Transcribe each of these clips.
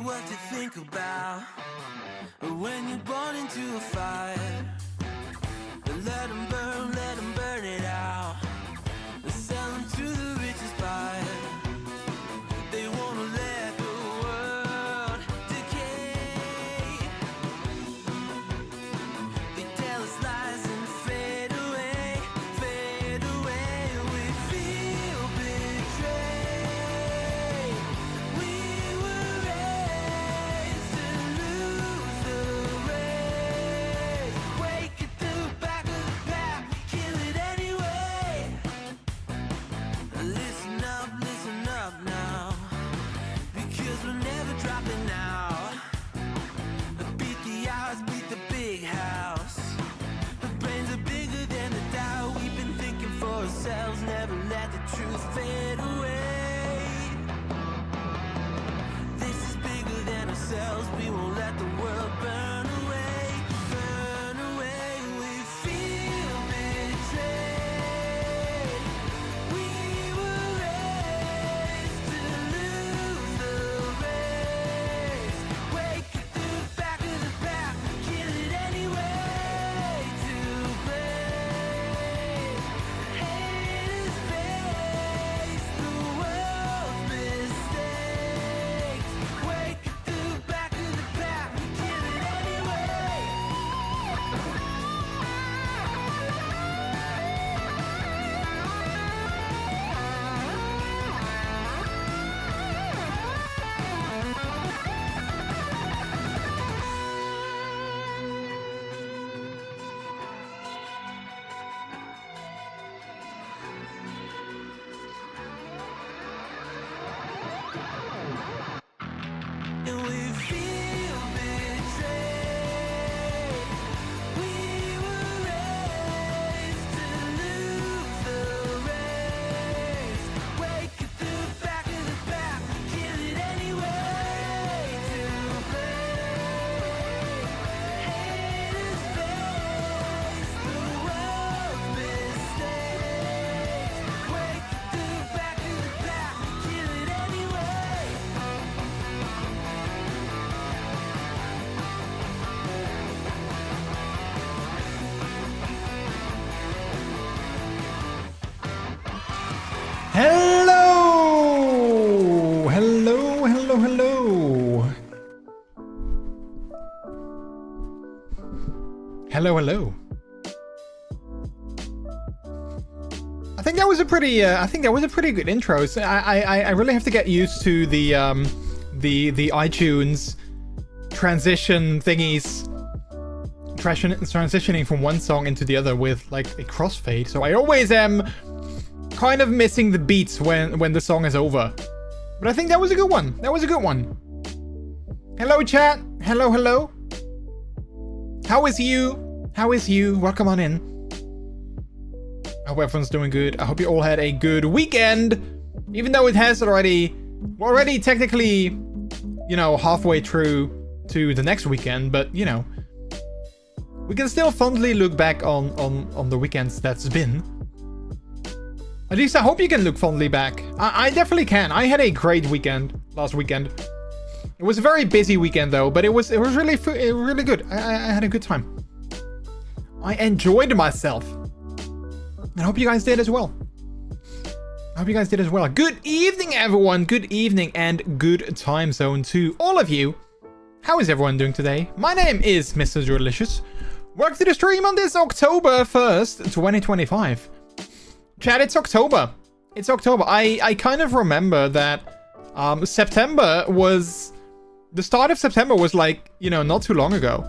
What you think about when you're born into a fire. Let them burn it out. Sell them to the richest buyer. They wanna let the world decay. They tell us lies and fade away, fade away. We feel betrayed. We were raised to lose the race. Wake at the back of the pack, kill it anyway. Listen up now, because we're never dropping out. Beat the odds, beat the big house. The brains are bigger than the doubt. We've been thinking for ourselves, never let the truth fade away. This is bigger than ourselves, we won't let the world burn away, burn away. We feel betrayed. We were raised to lose the race. Wake at the back of the pack, kill it anyway. To blame, haters face the world's mistakes. Wake at the back of the pack, kill it anyway. And we feel betrayed. We were raised to lose the race. Wake at the back of the pack, kill it anyway. To blame, haters face the world's mistakes. Wake at the back of the pack, kill it anyway. Hello! Hello, hello, hello. Hello, hello. I think that was a pretty. I think that was a pretty good intro. So I really have to get used to the iTunes transition thingies, transitioning from one song into the other with like a crossfade. So I always am kind of missing the beats when the song is over. But I think that was a good one. That was a good one. Hello, chat. Hello, hello. How is you? How is you? Welcome on in. I hope everyone's doing good. I hope you all had a good weekend. Even though it has already technically, you know, halfway through to the next weekend. But, you know, we can still fondly look back on the weekends that's been. At least I hope you can look fondly back. I definitely can. I had a great weekend last weekend. It was a very busy weekend though, but it was really good. I had a good time. I enjoyed myself. I hope you guys did as well. I hope you guys did as well. Good evening, everyone. Good evening and good time zone to all of you. How is everyone doing today? My name is MrJordilicious. Welcome to the stream on this October 1st, 2025. Chat, it's October. It's October. I kind of remember that September was... The start of September was like, you know, not too long ago.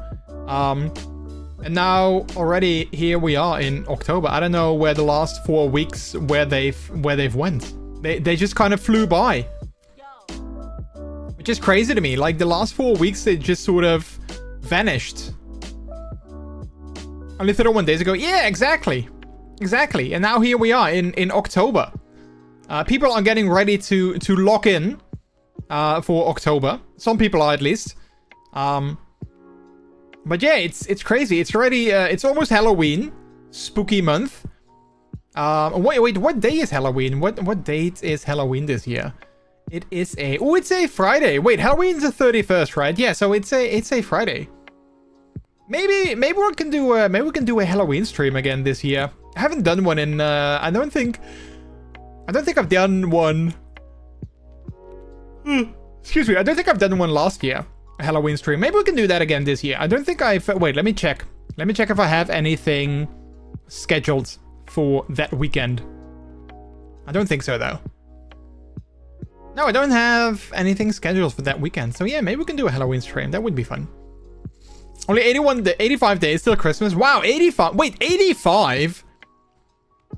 And now already here we are in October. I don't know where the last 4 weeks where they've went. They just kind of flew by. Which is crazy to me. Like the last 4 weeks they just sort of vanished. Only 31 days ago. Yeah, exactly. Exactly. And now here we are in October. People are getting ready to lock in for October. Some people are at least. But yeah, it's crazy. It's already it's almost Halloween, spooky month. Wait, what day is Halloween? What date is Halloween this year? It is it's a Friday. Wait, Halloween's the 31st, right? Yeah, so it's a Friday. Maybe we can do a Halloween stream again this year. I haven't done one in I don't think I've done one. Excuse me, I don't think I've done one last year. A Halloween stream. Maybe we can do that again this year. I don't think I've... Wait, let me check. Let me check if I have anything scheduled for that weekend. I don't think so, though. No, I don't have anything scheduled for that weekend. So yeah, maybe we can do a Halloween stream. That would be fun. Only 85 days till Christmas. Wow, 85. Wait, 85?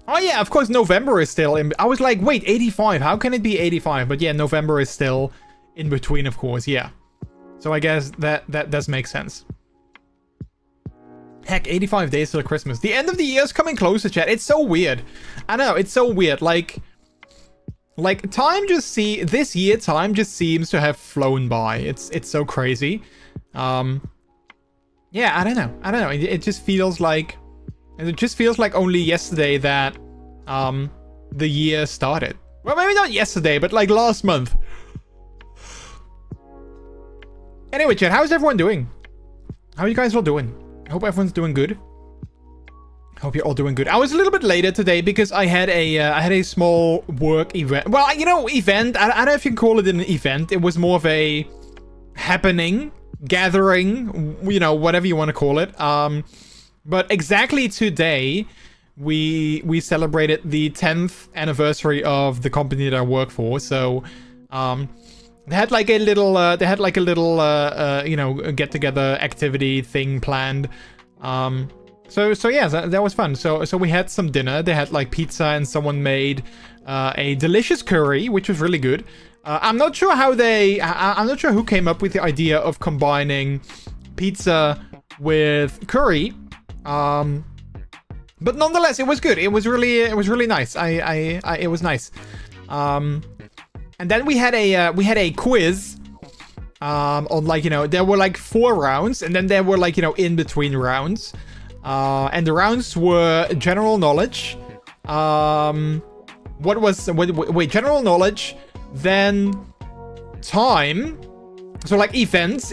Oh yeah, of course November is still in... I was like, wait, 85. How can it be 85? But yeah, November is still in between, of course. Yeah. So I guess that does make sense. Heck, 85 days till Christmas. The end of the year is coming closer, chat. It's so weird. I know, it's so weird. Like time this year time just seems to have flown by. It's so crazy. Yeah, I don't know. It just feels like only yesterday that the year started. Well, maybe not yesterday, but like last month. Anyway, chat, how's everyone doing? How are you guys all doing? I hope everyone's doing good. I hope you're all doing good. I was a little bit later today because I had a small work event. Well, you know, event. I don't know if you can call it an event. It was more of a happening, gathering, you know, whatever you want to call it. But exactly today, we celebrated the 10th anniversary of the company that I work for. So, they had like a little, you know, get-together activity thing planned. So yeah, that was fun. So we had some dinner. They had like pizza and someone made a delicious curry, which was really good. I'm not sure how I'm not sure who came up with the idea of combining pizza with curry. But nonetheless, it was good. It was really nice. It was nice. And then we had a quiz on, like, you know, there were like 4 rounds, and then there were like, you know, in between rounds. And the rounds were general knowledge. Wait, general knowledge, then time. So like events,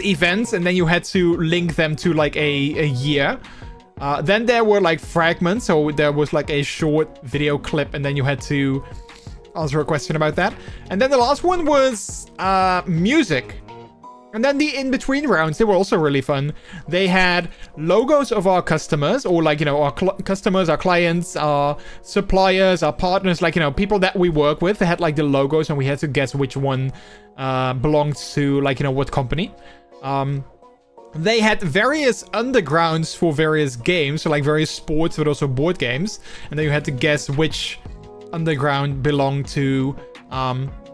and then you had to link them to like a year. Then there were like fragments, so there was like a short video clip, and then you had to answer a question about that. And then the last one was music. And then the in-between rounds, they were also really fun. They had logos of our customers, or like, you know, our customers, our clients, our suppliers, our partners, like, you know, people that we work with. They had like the logos, and we had to guess which one belonged to, like, you know, what company. They had various undergrounds for various games, so like various sports, but also board games. And then you had to guess which underground belonged to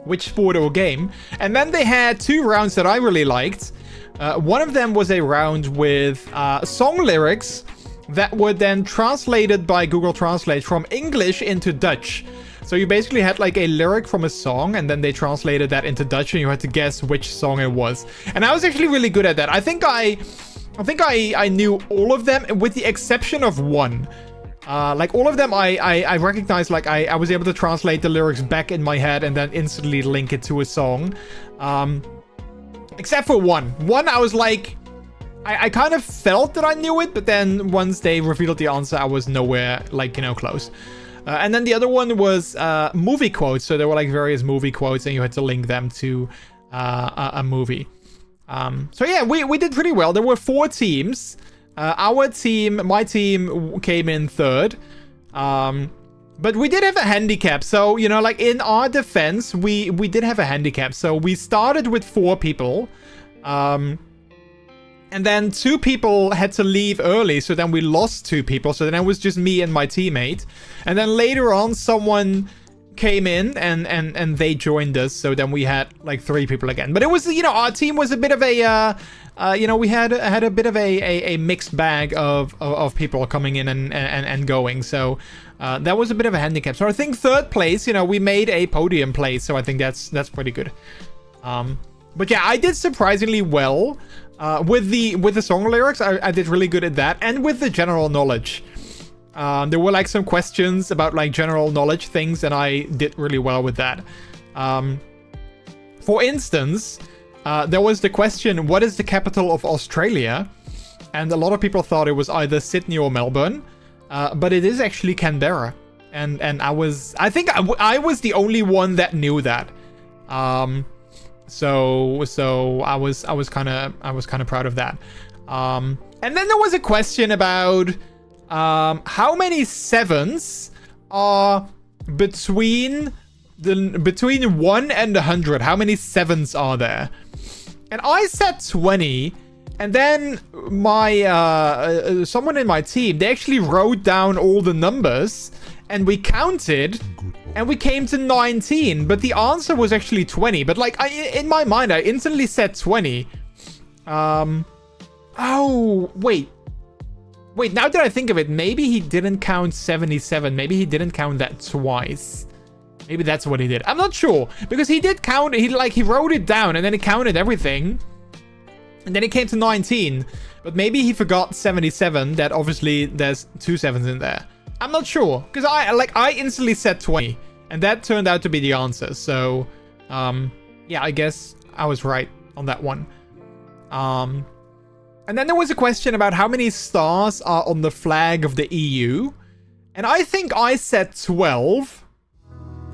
which sport or game. And then they had 2 rounds that I really liked. One of them was a round with song lyrics that were then translated by Google Translate from English into Dutch. So you basically had like a lyric from a song, and then they translated that into Dutch, and you had to guess which song it was. And I was actually really good at that. I think I knew all of them, with the exception of one. Like all of them, I recognized, like I was able to translate the lyrics back in my head and then instantly link it to a song. Except for one. One, I was like, I kind of felt that I knew it, but then once they revealed the answer, I was nowhere, like, you know, close. And then the other one was movie quotes. So there were like various movie quotes, and you had to link them to a movie. So yeah, we did pretty well. There were 4 teams. Our team, my team, came in 3rd. But we did have a handicap. So, you know, like in our defense, we did have a handicap. So we started with 4 people. And then 2 people had to leave early. So then we lost 2 people. So then it was just me and my teammate. And then later on, someone came in and they joined us. So then we had like 3 people again. But it was, you know, our team was a bit of a... you know, we had a bit of a mixed bag of people coming in and going. So that was a bit of a handicap. So I think 3rd place, you know, we made a podium place. So I think that's pretty good. But yeah, I did surprisingly well with the song lyrics. I did really good at that, and with the general knowledge. There were like some questions about like general knowledge things, and I did really well with that. For instance, there was the question, what is the capital of Australia? And a lot of people thought it was either Sydney or Melbourne, but it is actually Canberra. And I think I was the only one that knew that. So I was kind of proud of that. And then there was a question about how many 7s are between 1 and 100. How many 7s are there? And I said 20, and then my someone in my team, they actually wrote down all the numbers, and we counted, and we came to 19. But the answer was actually 20. But like in my mind, I instantly said 20. Oh wait. Now that I think of it, maybe he didn't count 77. Maybe he didn't count that twice. Maybe that's what he did. I'm not sure, because he did count. He wrote it down, and then he counted everything, and then it came to 19. But maybe he forgot 77. That obviously there's 2 7s in there. I'm not sure, because I instantly said 20, and that turned out to be the answer. So, yeah, I guess I was right on that one. And then there was a question about how many stars are on the flag of the EU, and I think I said 12.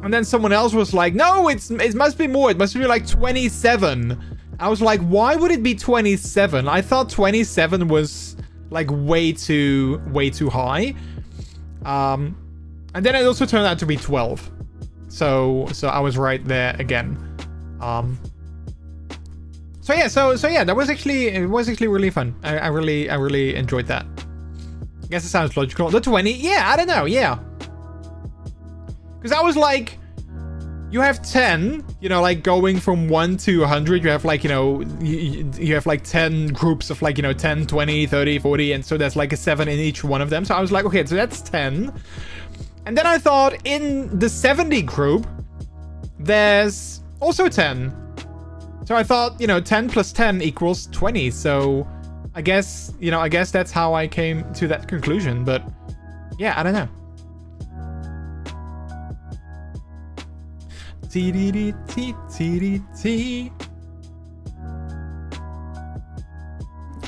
And then someone else was like, no, it must be more. It must be like 27. I was like, why would it be 27? I thought 27 was like way too high. And then it also turned out to be 12. So I was right there again. So yeah, it was actually really fun. I really enjoyed that. I guess it sounds logical. The 20, yeah, I don't know, yeah. Because I was like, you have 10, you know, like going from 1 to 100, you have like, you know, you have like 10 groups of like, you know, 10, 20, 30, 40, and so there's like a 7 in each one of them. So I was like, okay, so that's 10. And then I thought in the 70 group, there's also 10. So I thought, you know, 10 plus 10 equals 20. So I guess, you know, that's how I came to that conclusion. But yeah, I don't know.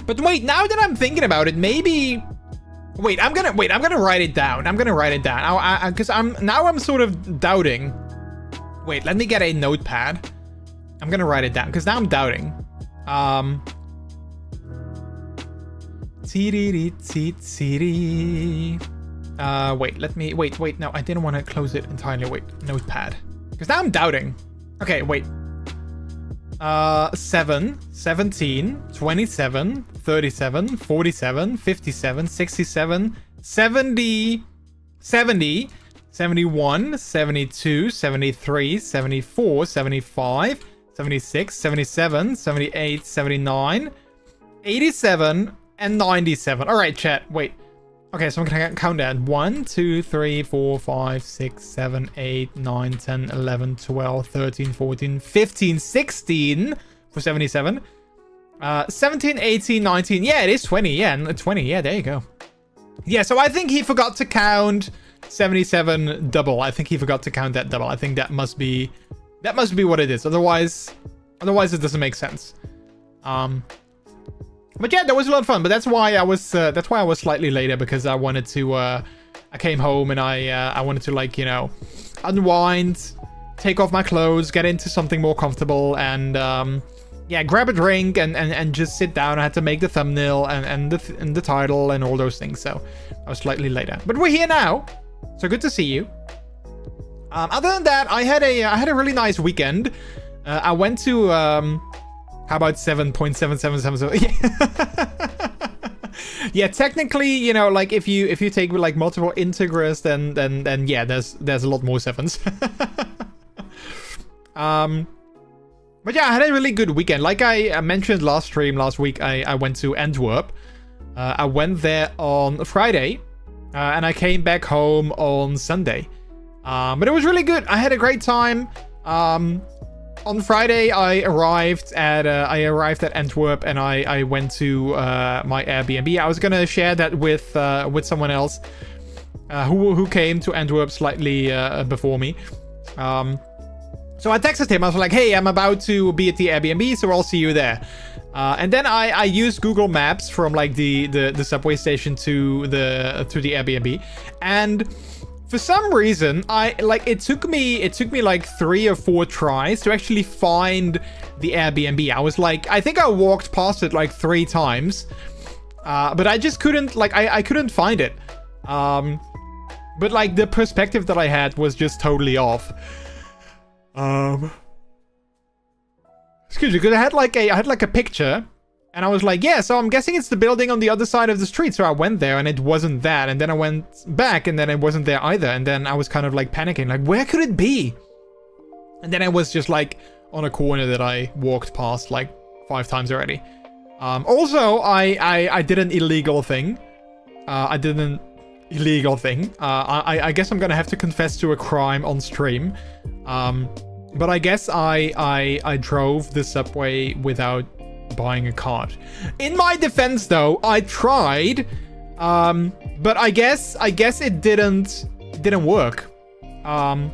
But wait, now that I'm thinking about it, maybe... Wait, I'm gonna write it down. Because I'm sort of doubting. Wait, let me get a notepad. I'm gonna write it down, because now I'm doubting. Wait, no, I didn't want to close it entirely. Wait, notepad. Because now I'm doubting. Okay, wait. 7, 17, 27, 37, 47, 57, 67, 70, 70, 71, 72, 73, 74, 75, 76, 77, 78, 79, 87, and 97. Alright, chat, wait. Okay, so I'm gonna count that. 1, 2, 3, 4, 5, 6, 7, 8, 9, 10, 11, 12, 13, 14, 15, 16 for 77. 17, 18, 19. Yeah, it is 20. Yeah, 20. Yeah, there you go. Yeah, so I think he forgot to count 77 double. I think he forgot to count that double. I think that must be what it is. Otherwise it doesn't make sense. But yeah, that was a lot of fun. But that's why I was slightly later, because I wanted to I came home and I wanted to, like, you know, unwind, take off my clothes, get into something more comfortable, and yeah, grab a drink and just sit down. I had to make the thumbnail and the title and all those things. So I was slightly later. But we're here now. So good to see you. Other than that, I had a really nice weekend. I went to how about 7.7777? Yeah, technically, you know, like if you take like multiple integers, then yeah, there's a lot more sevens. But yeah, I had a really good weekend. Like I mentioned last week, I went to Antwerp. I went there on Friday, and I came back home on Sunday. But it was really good. I had a great time. On Friday, I arrived at Antwerp, and I went to my Airbnb. I was gonna share that with someone else who came to Antwerp slightly before me. So I texted him. I was like, "Hey, I'm about to be at the Airbnb, so I'll see you there." And then I used Google Maps from like the subway station to the Airbnb, and for some reason, it took me like 3 or 4 tries to actually find the Airbnb. I was like, I think I walked past it like 3 times, but I just couldn't, like, I couldn't find it. But like the perspective that I had was just totally off. Excuse me, because I had like a picture. And I was like, yeah, so I'm guessing it's the building on the other side of the street. So I went there and it wasn't that. And then I went back and then it wasn't there either. And then I was kind of like panicking, like, where could it be? And then I was just like on a corner that I walked past like 5 times already. Also, I did an illegal thing. I guess I'm gonna have to confess to a crime on stream. But I guess I drove the subway without buying a card. In my defense, though, I tried, but I guess it didn't work. I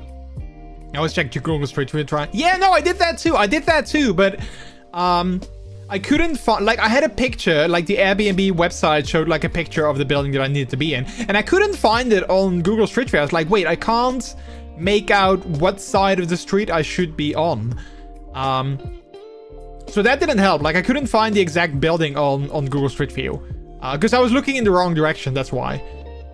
always checked your Google Street View try. Yeah, no, I did that too. But I couldn't find, like, I had a picture, like the Airbnb website showed like a picture of the building that I needed to be in, and I couldn't find it on Google Street View. I was like, wait, I can't make out what side of the street I should be on. So that didn't help. Like, I couldn't find the exact building on Google Street View. Because I was looking in the wrong direction, that's why.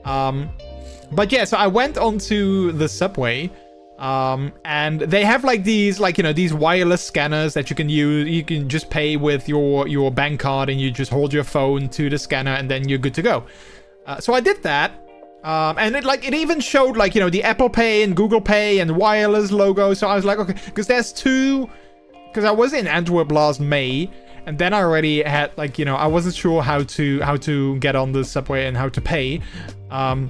But yeah, so I went onto the subway. And they have like these, like, you know, these wireless scanners that you can use. You can just pay with your bank card and you just hold your phone to the scanner and then you're good to go. So I did that. And it even showed, like, you know, the Apple Pay and Google Pay and wireless logo. So I was like, okay, because there's 2... Because I was in Antwerp last May, and then I already had, like, you know, I wasn't sure how to get on the subway and how to pay. But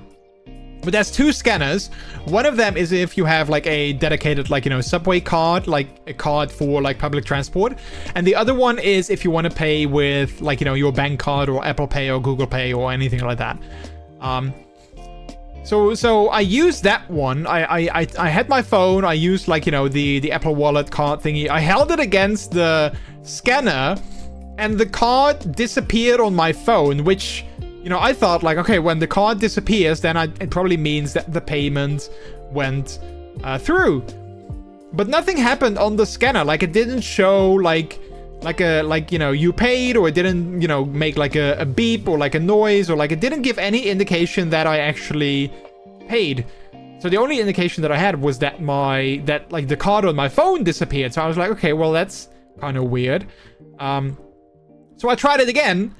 there's 2 scanners. One of them is if you have like a dedicated, like, you know, subway card, like a card for like public transport. And the other one is if you want to pay with, like, you know, your bank card or Apple Pay or Google Pay or anything like that. So I used that one. I had my phone. I used, like, you know, the Apple Wallet card thingy. I held it against the scanner, and the card disappeared on my phone, which, you know, I thought, like, okay, when the card disappears, then it probably means that the payment went through. But nothing happened on the scanner. Like, it didn't show, like like you know, you paid, or it didn't, you know, make like a beep or like a noise, or like it didn't give any indication that I actually paid. So the only indication that I had was that like the card on my phone disappeared. So I was like, okay, well, that's kind of weird. So I tried it again.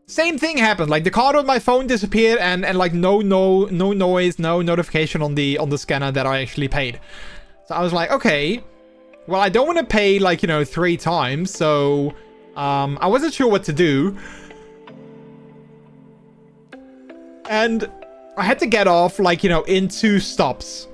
Same thing happened. Like the card on my phone disappeared, and like no noise, no notification on the scanner that I actually paid. So I was like, okay, well, I don't want to pay like, you know, 3 times. So I wasn't sure what to do. And I had to get off, like, you know, in 2 stops.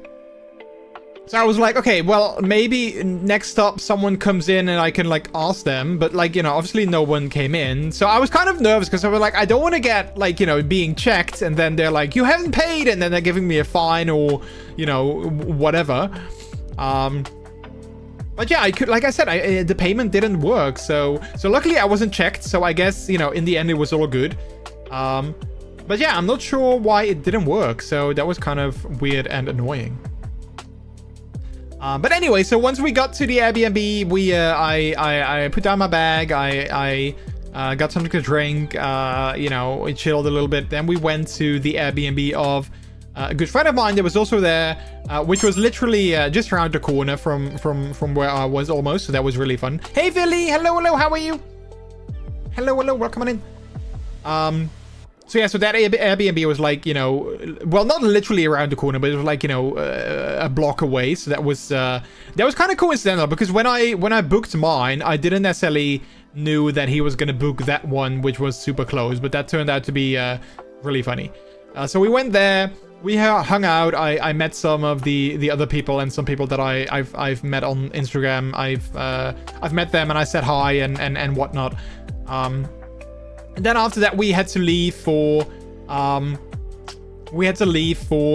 So I was like, okay, well, maybe next stop someone comes in and I can, like, ask them. But, like, you know, obviously no one came in. So I was kind of nervous because I was like, I don't want to get, like, you know, being checked. And then they're like, you haven't paid. And then they're giving me a fine or, you know, whatever. But yeah, I could, like I said, the payment didn't work. So luckily I wasn't checked. So I guess, you know, in the end it was all good. But yeah, I'm not sure why it didn't work. So that was kind of weird and annoying. But anyway, so once we got to the Airbnb, I put down my bag. I got something to drink. You know, we chilled a little bit. Then we went to the Airbnb of a good friend of mine that was also there, which was literally just around the corner from where I was almost. So that was really fun. Hey, Billy. Hello. How are you? Hello. Welcome on in. So yeah, so that Airbnb was like, you know, well, not literally around the corner, but it was like, you know, a block away. So that was kind of coincidental because when I booked mine, I didn't necessarily knew that he was gonna book that one, which was super close. But that turned out to be really funny. So we went there. We hung out. I met some of the other people and some people that I've met on Instagram. I've met them and I said hi and whatnot. And then after that, we had to leave for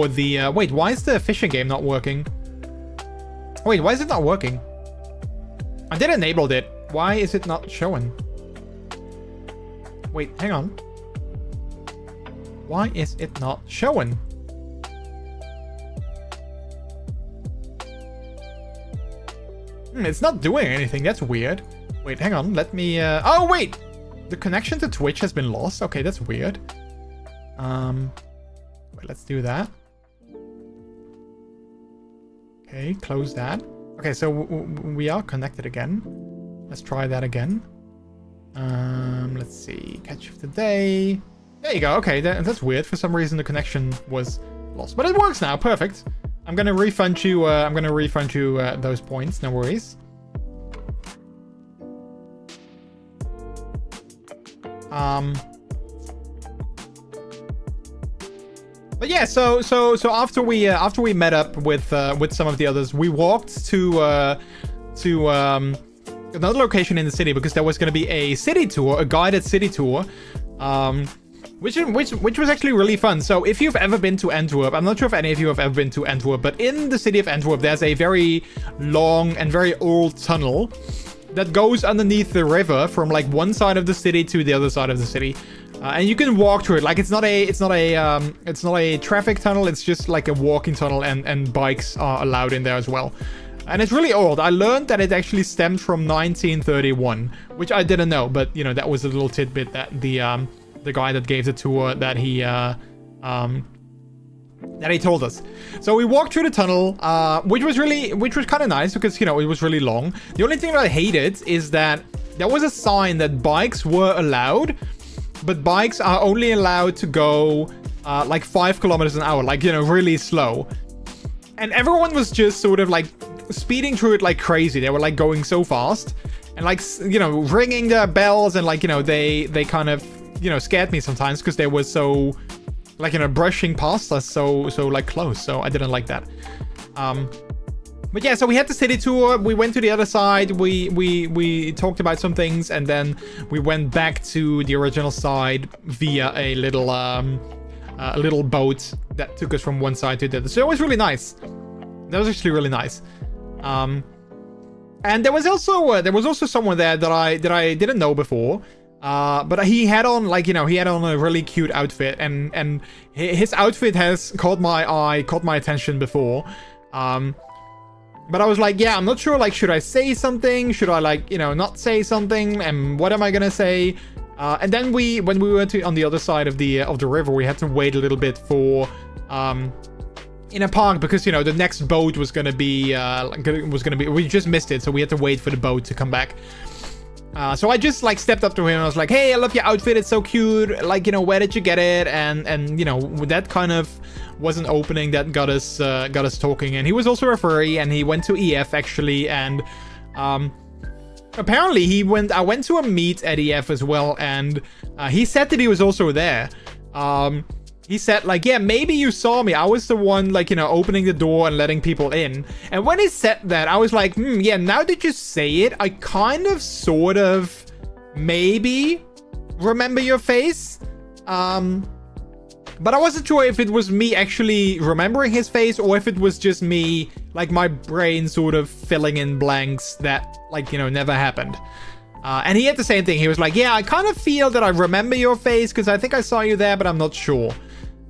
the wait, why is the fishing game not working? Wait, why is it not working? I did enable it. Why is it not showing? Wait, hang on. Why is it not showing? It's not doing anything. That's weird. Wait, hang on. Let me oh wait! The connection to Twitch has been lost. Okay, that's weird. Wait, let's do that. Okay, close that. Okay, so we are connected again. Let's try that again. Let's see. Catch of the day. There you go. Okay, that's weird. For some reason, the connection was lost, but it works now. Perfect. I'm gonna refund you. Those points. No worries. But yeah, so after we met up with some of the others, we walked to another location in the city because there was going to be a city tour, a guided city tour, which was actually really fun. So if you've ever been to Antwerp, I'm not sure if any of you have ever been to Antwerp, but in the city of Antwerp, there's a very long and very old tunnel that goes underneath the river from like one side of the city to the other side of the city, and you can walk through it. Like it's not a traffic tunnel. It's just like a walking tunnel, and bikes are allowed in there as well. And it's really old. I learned that it actually stemmed from 1931, which I didn't know, but you know, that was a little tidbit that the guy that gave the tour that he told us. So we walked through the tunnel, which was kind of nice because, you know, it was really long. The only thing that I hated is that there was a sign that bikes were allowed, but bikes are only allowed to go like 5 kilometers an hour, like, you know, really slow. And everyone was just sort of like speeding through it like crazy. They were like going so fast and like, you know, ringing their bells, and like, you know, they kind of, you know, scared me sometimes because they were so, like, you know, brushing past us so like close. So I didn't like that. But yeah, so we had the city tour. We went to the other side. We talked about some things, and then we went back to the original side via a little boat that took us from one side to the other. So it was really nice. That was actually really nice. And there was also someone there that I didn't know before. But he had on, like, you know, he had on a really cute outfit, and his outfit has caught my attention before. But I was like, yeah, I'm not sure, like, should I say something? Should I, like, you know, not say something? And what am I gonna say? And then when we went on the other side of the river, we had to wait a little bit for, in a park, because, you know, the next boat was gonna be, we just missed it, so we had to wait for the boat to come back. So I just, like, stepped up to him and I was like, hey, I love your outfit, it's so cute, like, you know, where did you get it? And you know, that kind of was an opening that got us talking. And he was also a furry, and he went to EF, actually, and apparently I went to a meet at EF as well, and he said that he was also there. He said, like, yeah, maybe you saw me. I was the one, like, you know, opening the door and letting people in. And when he said that, I was like, yeah, now that you say it, I kind of, sort of, maybe remember your face. But I wasn't sure if it was me actually remembering his face, or if it was just me, like, my brain sort of filling in blanks that, like, you know, never happened. And he had the same thing. He was like, yeah, I kind of feel that I remember your face because I think I saw you there, but I'm not sure.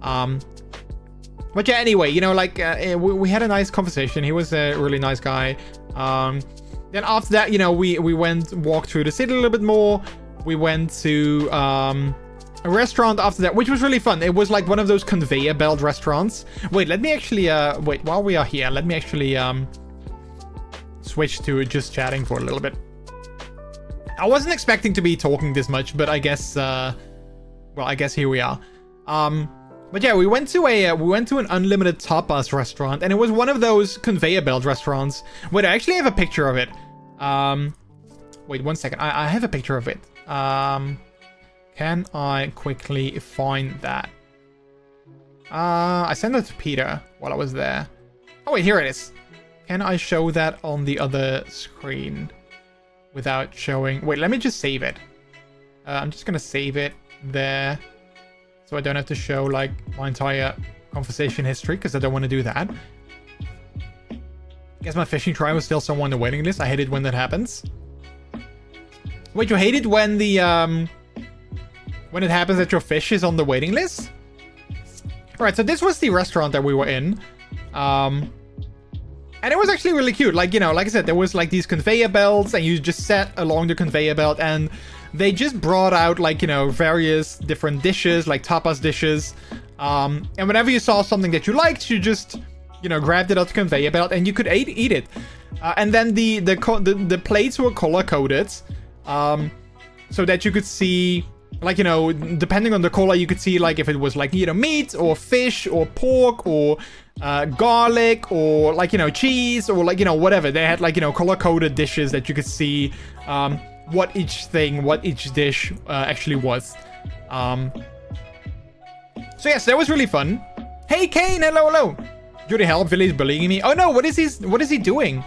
But yeah, anyway, you know, like, we had a nice conversation. He was a really nice guy. Then after that, you know, we walked through the city a little bit more. We went to a restaurant after that, which was really fun. It was like one of those conveyor belt restaurants. Wait, let me actually, wait, while we are here, let me actually switch to just chatting for a little bit. I wasn't expecting to be talking this much, but I guess, well, I guess here we are. But yeah, we went to an unlimited tapas restaurant, and it was one of those conveyor belt restaurants. Wait, I actually have a picture of it. Wait 1 second. I have a picture of it. Can I quickly find that? I sent it to Peter while I was there. Oh wait, here it is. Can I show that on the other screen without showing? Wait, let me just save it. I'm just gonna save it there, so I don't have to show, like, my entire conversation history, because I don't want to do that. Guess my fishing trial was still somewhere on the waiting list. I hate it when that happens. Wait, you hate it when the when it happens that your fish is on the waiting list? Alright, so this was the restaurant that we were in. And it was actually really cute. Like, you know, like I said, there was, like, these conveyor belts, and you just sat along the conveyor belt, and they just brought out, like, you know, various different dishes, like tapas dishes. And whenever you saw something that you liked, you just, you know, grabbed it off the conveyor belt and you could eat it. And then the plates were color coded, so that you could see, like, you know, depending on the color, you could see, like, if it was, like, you know, meat or fish or pork or garlic or, like, you know, cheese or, like, you know, whatever. They had, like, you know, color coded dishes that you could see what each dish actually was. So yes, that was really fun. Hey Kane, hello. Judy, help, Billy's bullying me. Oh no, what is he doing?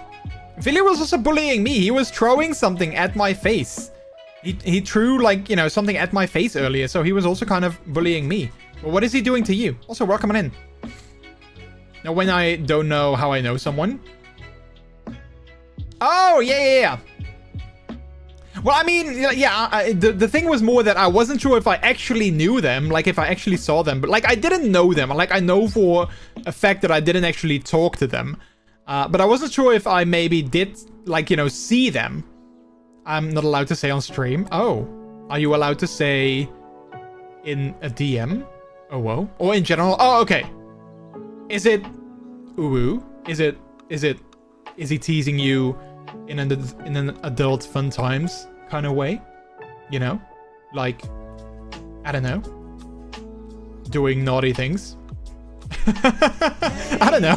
Billy was also bullying me. He was throwing something at my face. He threw, like, you know, something at my face earlier, so he was also kind of bullying me. Well, what is he doing to you? Also, welcome on in. Now, when I don't know how I know someone. Oh, yeah. Well, I mean, yeah, the thing was more that I wasn't sure if I actually knew them, like, if I actually saw them. But, like, I didn't know them. Like, I know for a fact that I didn't actually talk to them. But I wasn't sure if I maybe did, like, you know, see them. I'm not allowed to say on stream. Oh, are you allowed to say in a DM? Oh, whoa. Or in general? Oh, okay. Is it ooh? Is he teasing you in an adult fun times kind of way? You know? Like, I don't know. Doing naughty things. I don't know.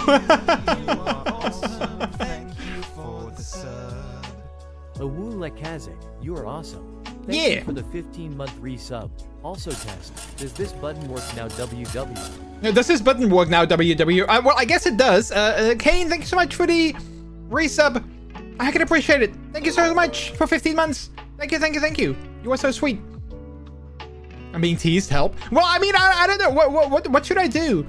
Awoo Lekazik, you are awesome. Thank you for the 15-month resub. Also test, does this button work now, WW? No, does this button work now, WW? Well, I guess it does. Kane, thank you so much for the resub. I can appreciate it. Thank you so much for 15 months. Thank you. You are so sweet. I'm being teased, help. Well, I mean, I don't know. What should I do?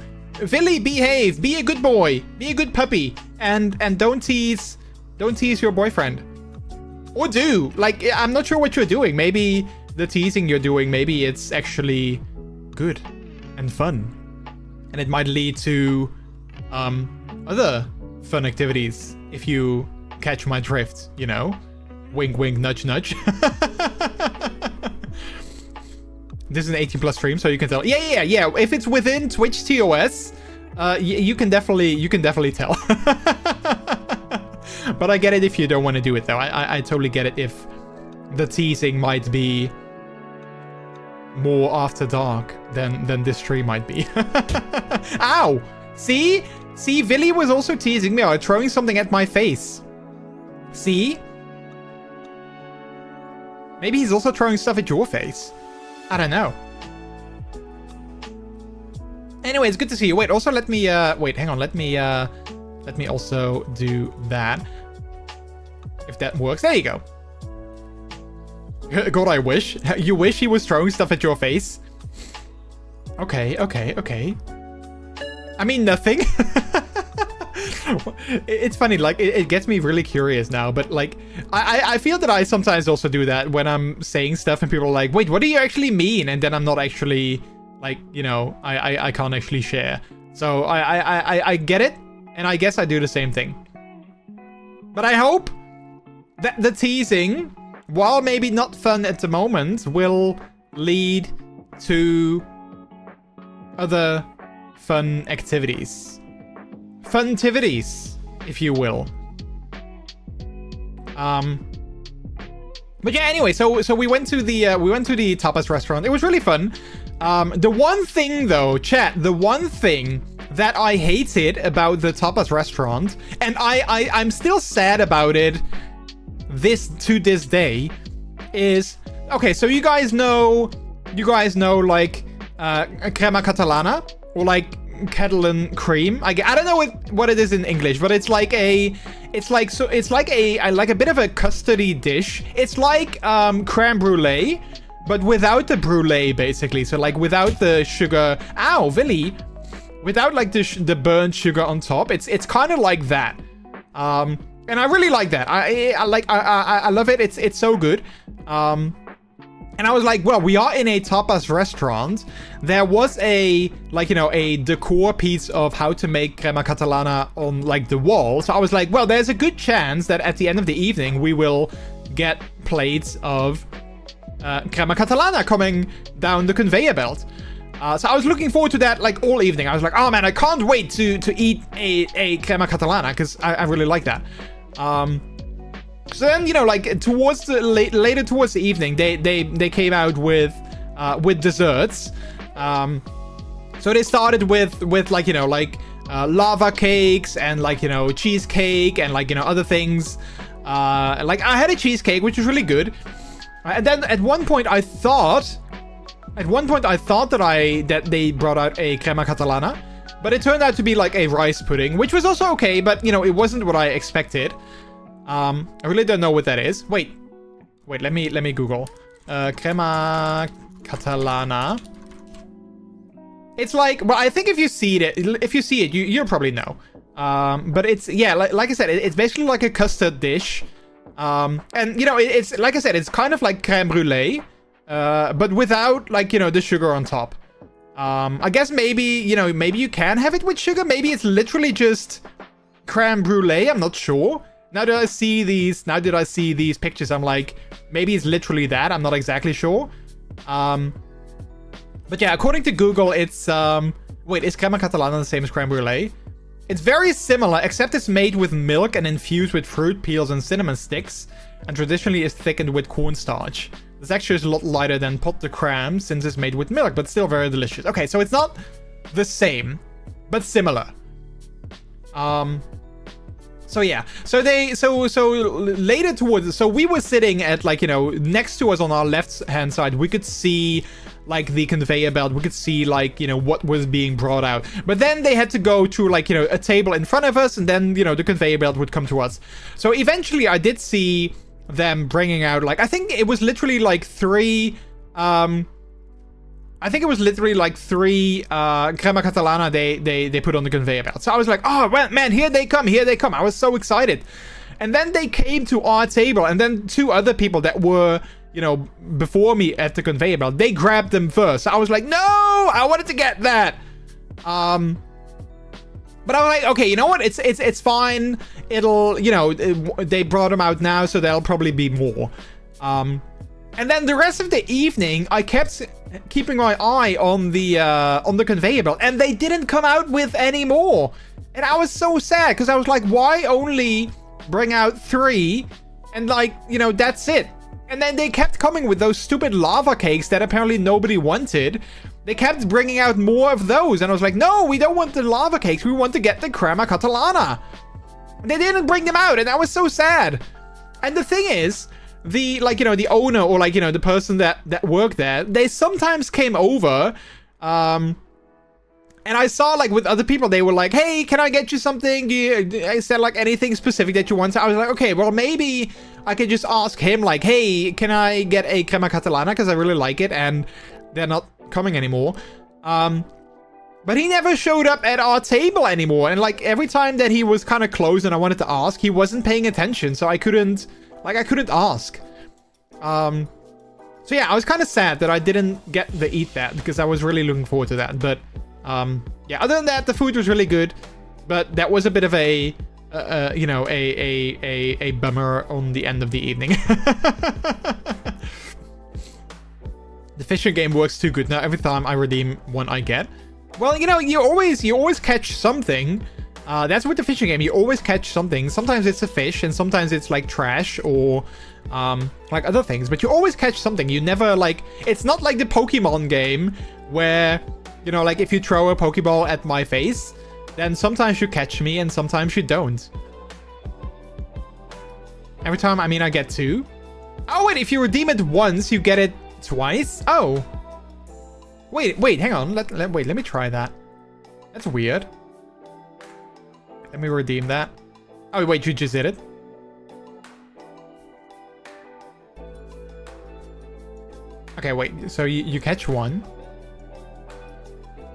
Billy, behave. Be a good boy. Be a good puppy. And don't tease your boyfriend. Or do. Like, I'm not sure what you're doing. Maybe the teasing you're doing, maybe it's actually good and fun. And it might lead to other fun activities if you catch my drift, you know? Wink, wink, nudge, nudge. This is an 18+ stream, so you can tell. Yeah. If it's within Twitch TOS, you can definitely tell. But I get it if you don't want to do it, though. I totally get it if the teasing might be more after dark than this stream might be. Ow! See, Villy was also teasing me or throwing something at my face. See? Maybe he's also throwing stuff at your face. I don't know. Anyway, it's good to see you. Wait, also let me wait, hang on. Let me also do that. If that works. There you go. God, I wish. You wish he was throwing stuff at your face? Okay. I mean, nothing. It's funny, like, it gets me really curious now, but, like, I feel that I sometimes also do that when I'm saying stuff and people are like, wait, what do you actually mean? And then I'm not actually, like, you know, I can't actually share. So I get it, and I guess I do the same thing. But I hope that the teasing, while maybe not fun at the moment, will lead to other fun activities. Funtivities, if you will. But yeah, anyway, so we went to the tapas restaurant. It was really fun. The one thing though, chat, the one thing that I hated about the tapas restaurant, and I'm still sad about it to this day, is okay, so you guys know like crema catalana, or like Catalan cream. I don't know what it is in English, but it's like a bit of a custardy dish. It's like creme brulee, but without the brulee, basically. So like without the sugar. Ow, Villy! Without like the burnt sugar on top. It's kind of like that. And I really like that. I love it. It's so good. And I was like, well, we are in a tapas restaurant. There was a decor piece of how to make crema catalana on like the wall. So I was like, well, there's a good chance that at the end of the evening, we will get plates of crema catalana coming down the conveyor belt. So I was looking forward to that like all evening. I was like, oh man, I can't wait to eat a crema catalana because I really like that. So then, you know, like towards the later towards the evening, they came out with desserts. So they started with like, you know, like lava cakes and like, you know, cheesecake and like, you know, other things. Like I had a cheesecake, which was really good. And then at one point I thought that they brought out a crema catalana, but it turned out to be like a rice pudding, which was also okay, but you know, it wasn't what I expected. I really don't know what that is. Wait, let me Google. Crema catalana. It's like, well, I think if you see it, you'll probably know. But it's, yeah, like I said, it's basically like a custard dish. And you know, it's like I said, it's kind of like creme brulee, but without like, you know, the sugar on top. I guess maybe, you know, maybe you can have it with sugar. Maybe it's literally just creme brulee. I'm not sure. Now that I see these pictures, I'm like, maybe it's literally that. I'm not exactly sure. But yeah, according to Google, it's wait, is crema catalana the same as creme brulee? It's very similar, except it's made with milk and infused with fruit peels and cinnamon sticks, and traditionally is thickened with cornstarch. The texture is a lot lighter than pot de crème since it's made with milk, but still very delicious. Okay, so it's not the same, but similar. So yeah, so later towards, so we were sitting at like, you know, next to us on our left hand side, we could see like the conveyor belt, we could see like, you know, what was being brought out. But then they had to go to like, you know, a table in front of us, and then, you know, the conveyor belt would come to us. So eventually I did see them bringing out like, I think it was literally like three crema catalana they put on the conveyor belt. So I was like, oh man, here they come. I was so excited. And then they came to our table, and then two other people that were, you know, before me at the conveyor belt, they grabbed them first. So I was like, no, I wanted to get that. But I was like, okay, you know what? It's fine. It'll, you know, they brought them out now, so there'll probably be more. And then the rest of the evening, I kept keeping my eye on the conveyor belt, and they didn't come out with any more. And I was so sad because I was like, why only bring out 3? And like, you know, that's it. And then they kept coming with those stupid lava cakes that apparently nobody wanted. They kept bringing out more of those. And I was like, no, we don't want the lava cakes. We want to get the crema catalana. They didn't bring them out. And I was so sad. And the thing is, the, like, you know, the owner or like, you know, the person that worked there, they sometimes came over. And I saw, like, with other people, they were like, hey, can I get you something? Is there, like, anything specific that you want? So I was like, okay, well, maybe I could just ask him, like, hey, can I get a crema catalana? Because I really like it, and they're not coming anymore. But he never showed up at our table anymore. And, like, every time that he was kind of close and I wanted to ask, he wasn't paying attention. So I couldn't ask. So, yeah, I was kind of sad that I didn't get to eat that because I was really looking forward to that. But yeah, other than that, the food was really good, but that was a bit of a, you know, a bummer on the end of the evening. The fishing game works too good now. Every time I redeem one, I get. Well, you know, you always catch something. That's with the fishing game. You always catch something. Sometimes it's a fish, and sometimes it's like trash or like other things. But you always catch something. You never like. It's not like the Pokemon game where, you know, like if you throw a Pokeball at my face, then sometimes you catch me and sometimes you don't. Every time, I mean, I get 2. Oh, wait, if you redeem it once, you get it twice? Oh. Wait, hang on. Wait, let me try that. That's weird. Let me redeem that. Oh, wait, you just did it? Okay, wait, so you catch 1.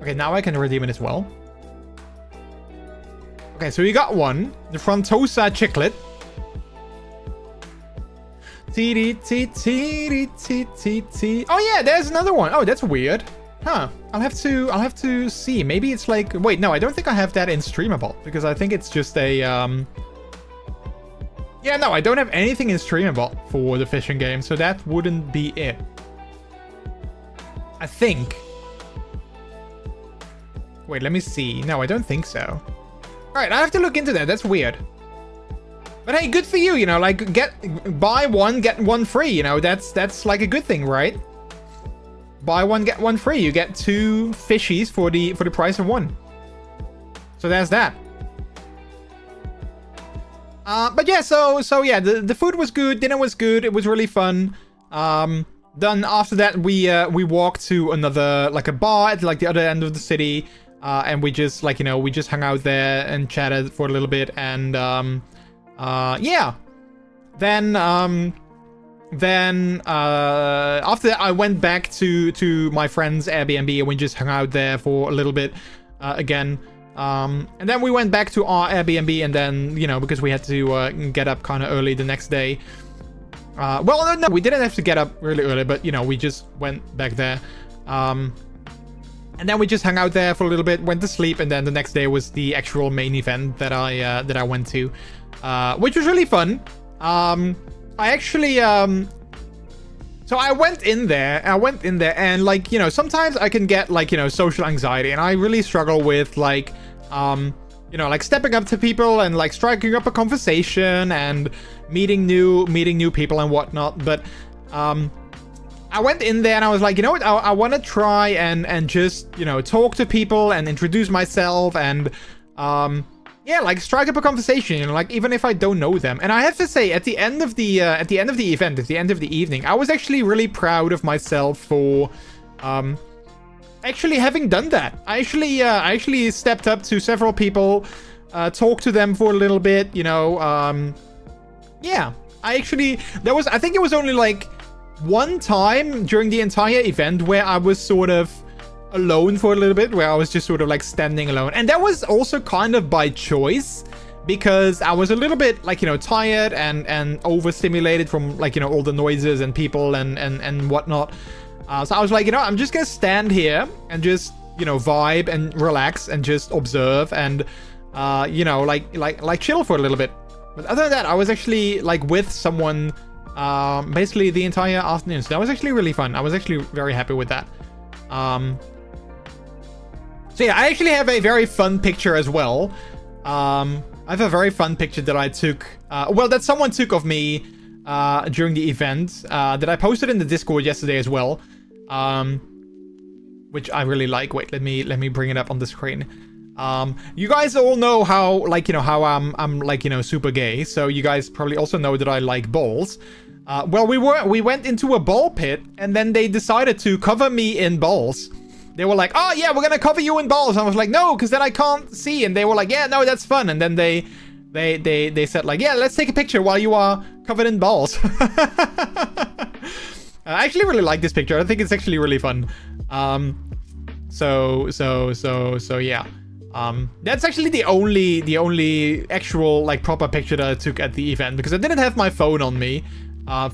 Okay, now I can redeem it as well. Okay, so you got 1. The Frontosa Chiclet. Oh yeah, there's another one. Oh, that's weird. Huh. I'll have to see. Maybe it's like, wait, no, I don't think I have that in Streamable because I think it's just a yeah, no, I don't have anything in Streamable for the fishing game, so that wouldn't be it. I think. Wait, let me see. No, I don't think so. Alright, I have to look into that. That's weird. But hey, good for you, you know, like, buy one, get one free, you know, that's like a good thing, right? Buy one, get one free. You get 2 fishies for the price of 1. So there's that. But yeah, so yeah, the food was good, dinner was good, it was really fun. Then after that, we walked to another, like, a bar at, like, the other end of the city. And we just, like, you know, we just hung out there and chatted for a little bit, and yeah. Then after that, I went back to my friend's Airbnb, and we just hung out there for a little bit again. And then we went back to our Airbnb, and then, you know, because we had to get up kind of early the next day. Well, no, we didn't have to get up really early, but, you know, we just went back there. And then we just hung out there for a little bit, went to sleep, and then the next day was the actual main event that I went to, which was really fun. I actually so I went in there, and, like, you know, sometimes I can get, like, you know, social anxiety, and I really struggle with, like, you know, like, stepping up to people and, like, striking up a conversation and meeting new people and whatnot. But I went in there and I was like, you know what, I want to try and just, you know, talk to people and introduce myself and yeah, like, strike up a conversation, you know, like, even if I don't know them. And I have to say, at the end of the event, at the end of the evening, I was actually really proud of myself for actually having done that. I actually stepped up to several people, talked to them for a little bit, you know. Yeah, I think it was only like one time during the entire event where I was sort of alone for a little bit, where I was just sort of like standing alone. And that was also kind of by choice, because I was a little bit, like, you know, tired and overstimulated from, like, you know, all the noises and people and whatnot. So I was like, you know, I'm just gonna stand here and just, you know, vibe and relax and just observe. And you know, like chill for a little bit. But other than that, I was actually like with someone basically the entire afternoon. So that was actually really fun. I was actually very happy with that. So yeah, I actually have a very fun picture as well. I have a very fun picture that I took, well, that someone took of me during the event, that I posted in the Discord yesterday as well, which I really like. Wait, let me bring it up on the screen. You guys all know how, like, you know, how I'm like, you know, super gay. So you guys probably also know that I like balls. Well, we went into a ball pit, and then they decided to cover me in balls. They were like, oh yeah, we're gonna cover you in balls. I was like, no, because then I can't see. And they were like, yeah, no, that's fun. And then they said like, yeah, let's take a picture while you are covered in balls. I actually really like this picture. I think it's actually really fun. So yeah. That's actually the only actual like proper picture that I took at the event, because I didn't have my phone on me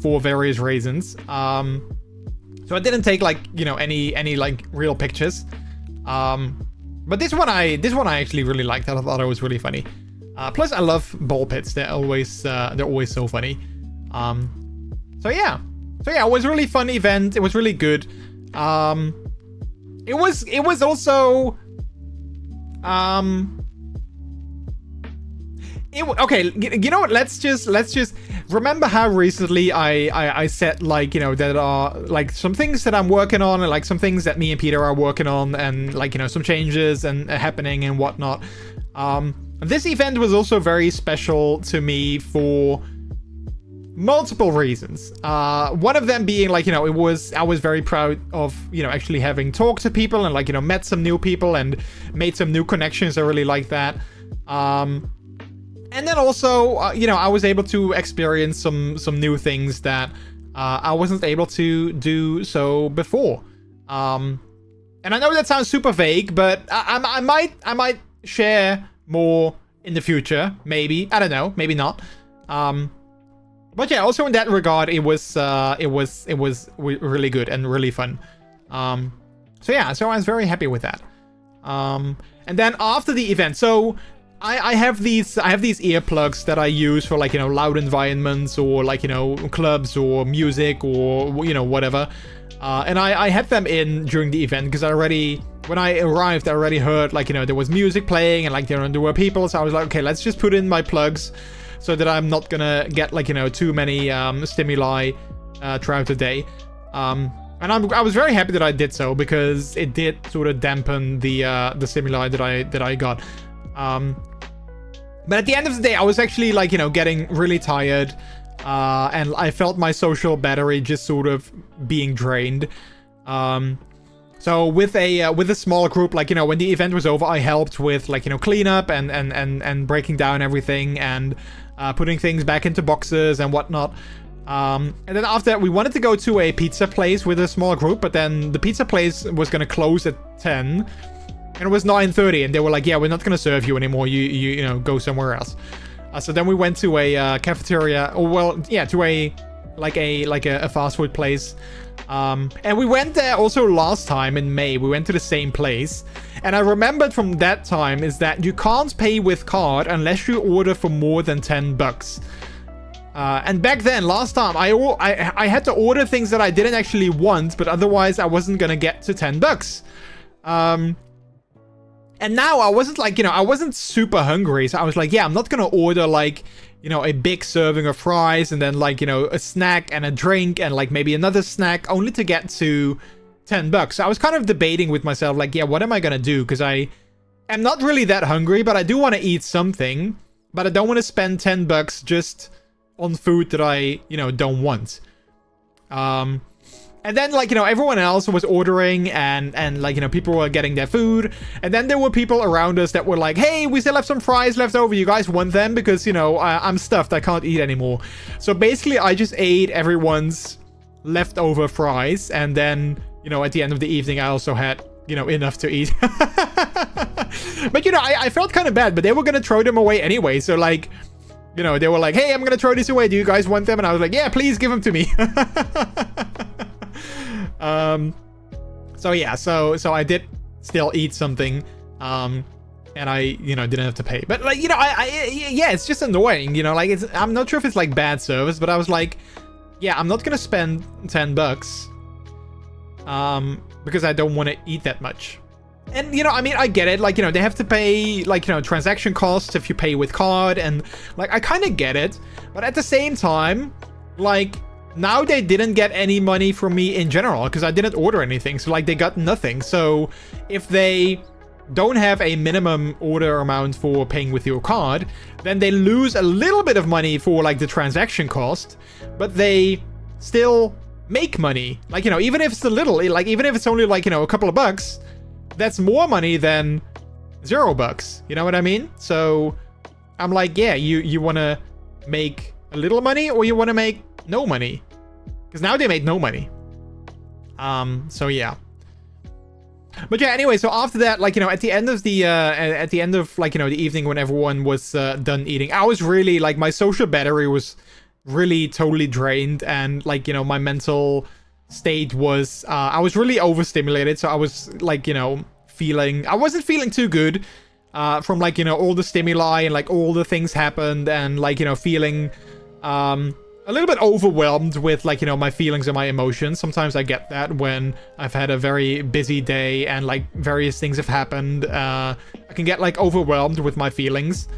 for various reasons. So I didn't take like, you know, any like real pictures. But this one I actually really liked. I thought it was really funny. Plus I love ball pits. They're always so funny. So yeah, it was a really fun event. It was really good. It was also okay, you know what, let's just remember how recently I said, like, you know, that are like some things that I'm working on, and like some things that me and Peter are working on, and like, you know, some changes and happening and whatnot. This event was also very special to me for multiple reasons. One of them being, like, you know, I was very proud of, you know, actually having talked to people and, like, you know, met some new people and made some new connections. I really like that. And then also, you know, I was able to experience some new things that I wasn't able to do so before. And I know that sounds super vague, but I might share more in the future. Maybe, I don't know, maybe not. But yeah, also in that regard, it was really good and really fun. So yeah, so I was very happy with that. And then after the event, so I have these earplugs that I use for, like, you know, loud environments, or, like, you know, clubs or music, or, you know, whatever. And I had them in during the event because when I arrived, I already heard, like, you know, there was music playing, and, like, there were people. So I was like, okay, let's just put in my plugs so that I'm not gonna get, like, you know, too many stimuli throughout the day. And I was very happy that I did so, because it did sort of dampen the stimuli that I got. But at the end of the day, I was actually, like, you know, getting really tired, and I felt my social battery just sort of being drained. So with a small group, like, you know, when the event was over, I helped with, like, you know, cleanup and breaking down everything, and putting things back into boxes and whatnot. And then after that, we wanted to go to a pizza place with a small group, but then the pizza place was going to close at 10. And it was 9:30, and they were like, yeah, we're not going to serve you anymore. You know, go somewhere else. So then we went to a cafeteria, or, well, yeah, to a fast food place. And we went there also last time in May. We went to the same place. And I remembered from that time is that you can't pay with card unless you order for more than $10. And back then, last time, I had to order things that I didn't actually want, but otherwise I wasn't going to get to $10. And now I wasn't, like, you know, I wasn't super hungry. So I was like, yeah, I'm not going to order, like, you know, a big serving of fries, and then, like, you know, a snack and a drink, and, like, maybe another snack, only to get to $10. So I was kind of debating with myself, like, yeah, what am I going to do? Because I am not really that hungry, but I do want to eat something. But I don't want to spend $10 just on food that I, you know, don't want. And then, like, you know, everyone else was ordering, and like, you know, people were getting their food. And then there were people around us that were like, hey, we still have some fries left over. You guys want them? Because, you know, I'm stuffed. I can't eat anymore. So basically, I just ate everyone's leftover fries. And then, you know, at the end of the evening, I also had, you know, enough to eat. But, you know, I felt kind of bad, but they were going to throw them away anyway. So, like, you know, they were like, hey, I'm going to throw this away. Do you guys want them? And I was like, yeah, please give them to me. So yeah, so I did still eat something, and and I, you know, didn't have to pay. But like, you know, yeah, it's just annoying, you know, like I'm not sure if it's like bad service, but I was like, yeah, I'm not gonna spend $10 because I don't want to eat that much. And, you know, I mean, I get it. Like, you know, they have to pay, like, you know, transaction costs if you pay with card. And, like, I kind of get it. But at the same time, like, now they didn't get any money from me in general because I didn't order anything. So, like, they got nothing. So, if they don't have a minimum order amount for paying with your card, then they lose a little bit of money for, like, the transaction cost. But they still make money. Like, you know, even if it's a little, like, even if it's only, like, you know, a couple of bucks, that's more money than $0. You know what I mean? So I'm like, yeah, you want to make a little money or you want to make no money? Because now they made no money. So yeah. But yeah, anyway, so after that, like, you know, at the end of the like, you know, the evening when everyone was done eating, I was really, like, my social battery was really totally drained, and, like, you know, my mental state was I was really overstimulated, so I was, like, you know, I wasn't feeling too good from, like, you know, all the stimuli and, like, all the things happened, and, like, you know, feeling a little bit overwhelmed with, like, you know, my feelings and my emotions. Sometimes I get that when I've had a very busy day and, like, various things have happened. I can get, like, overwhelmed with my feelings.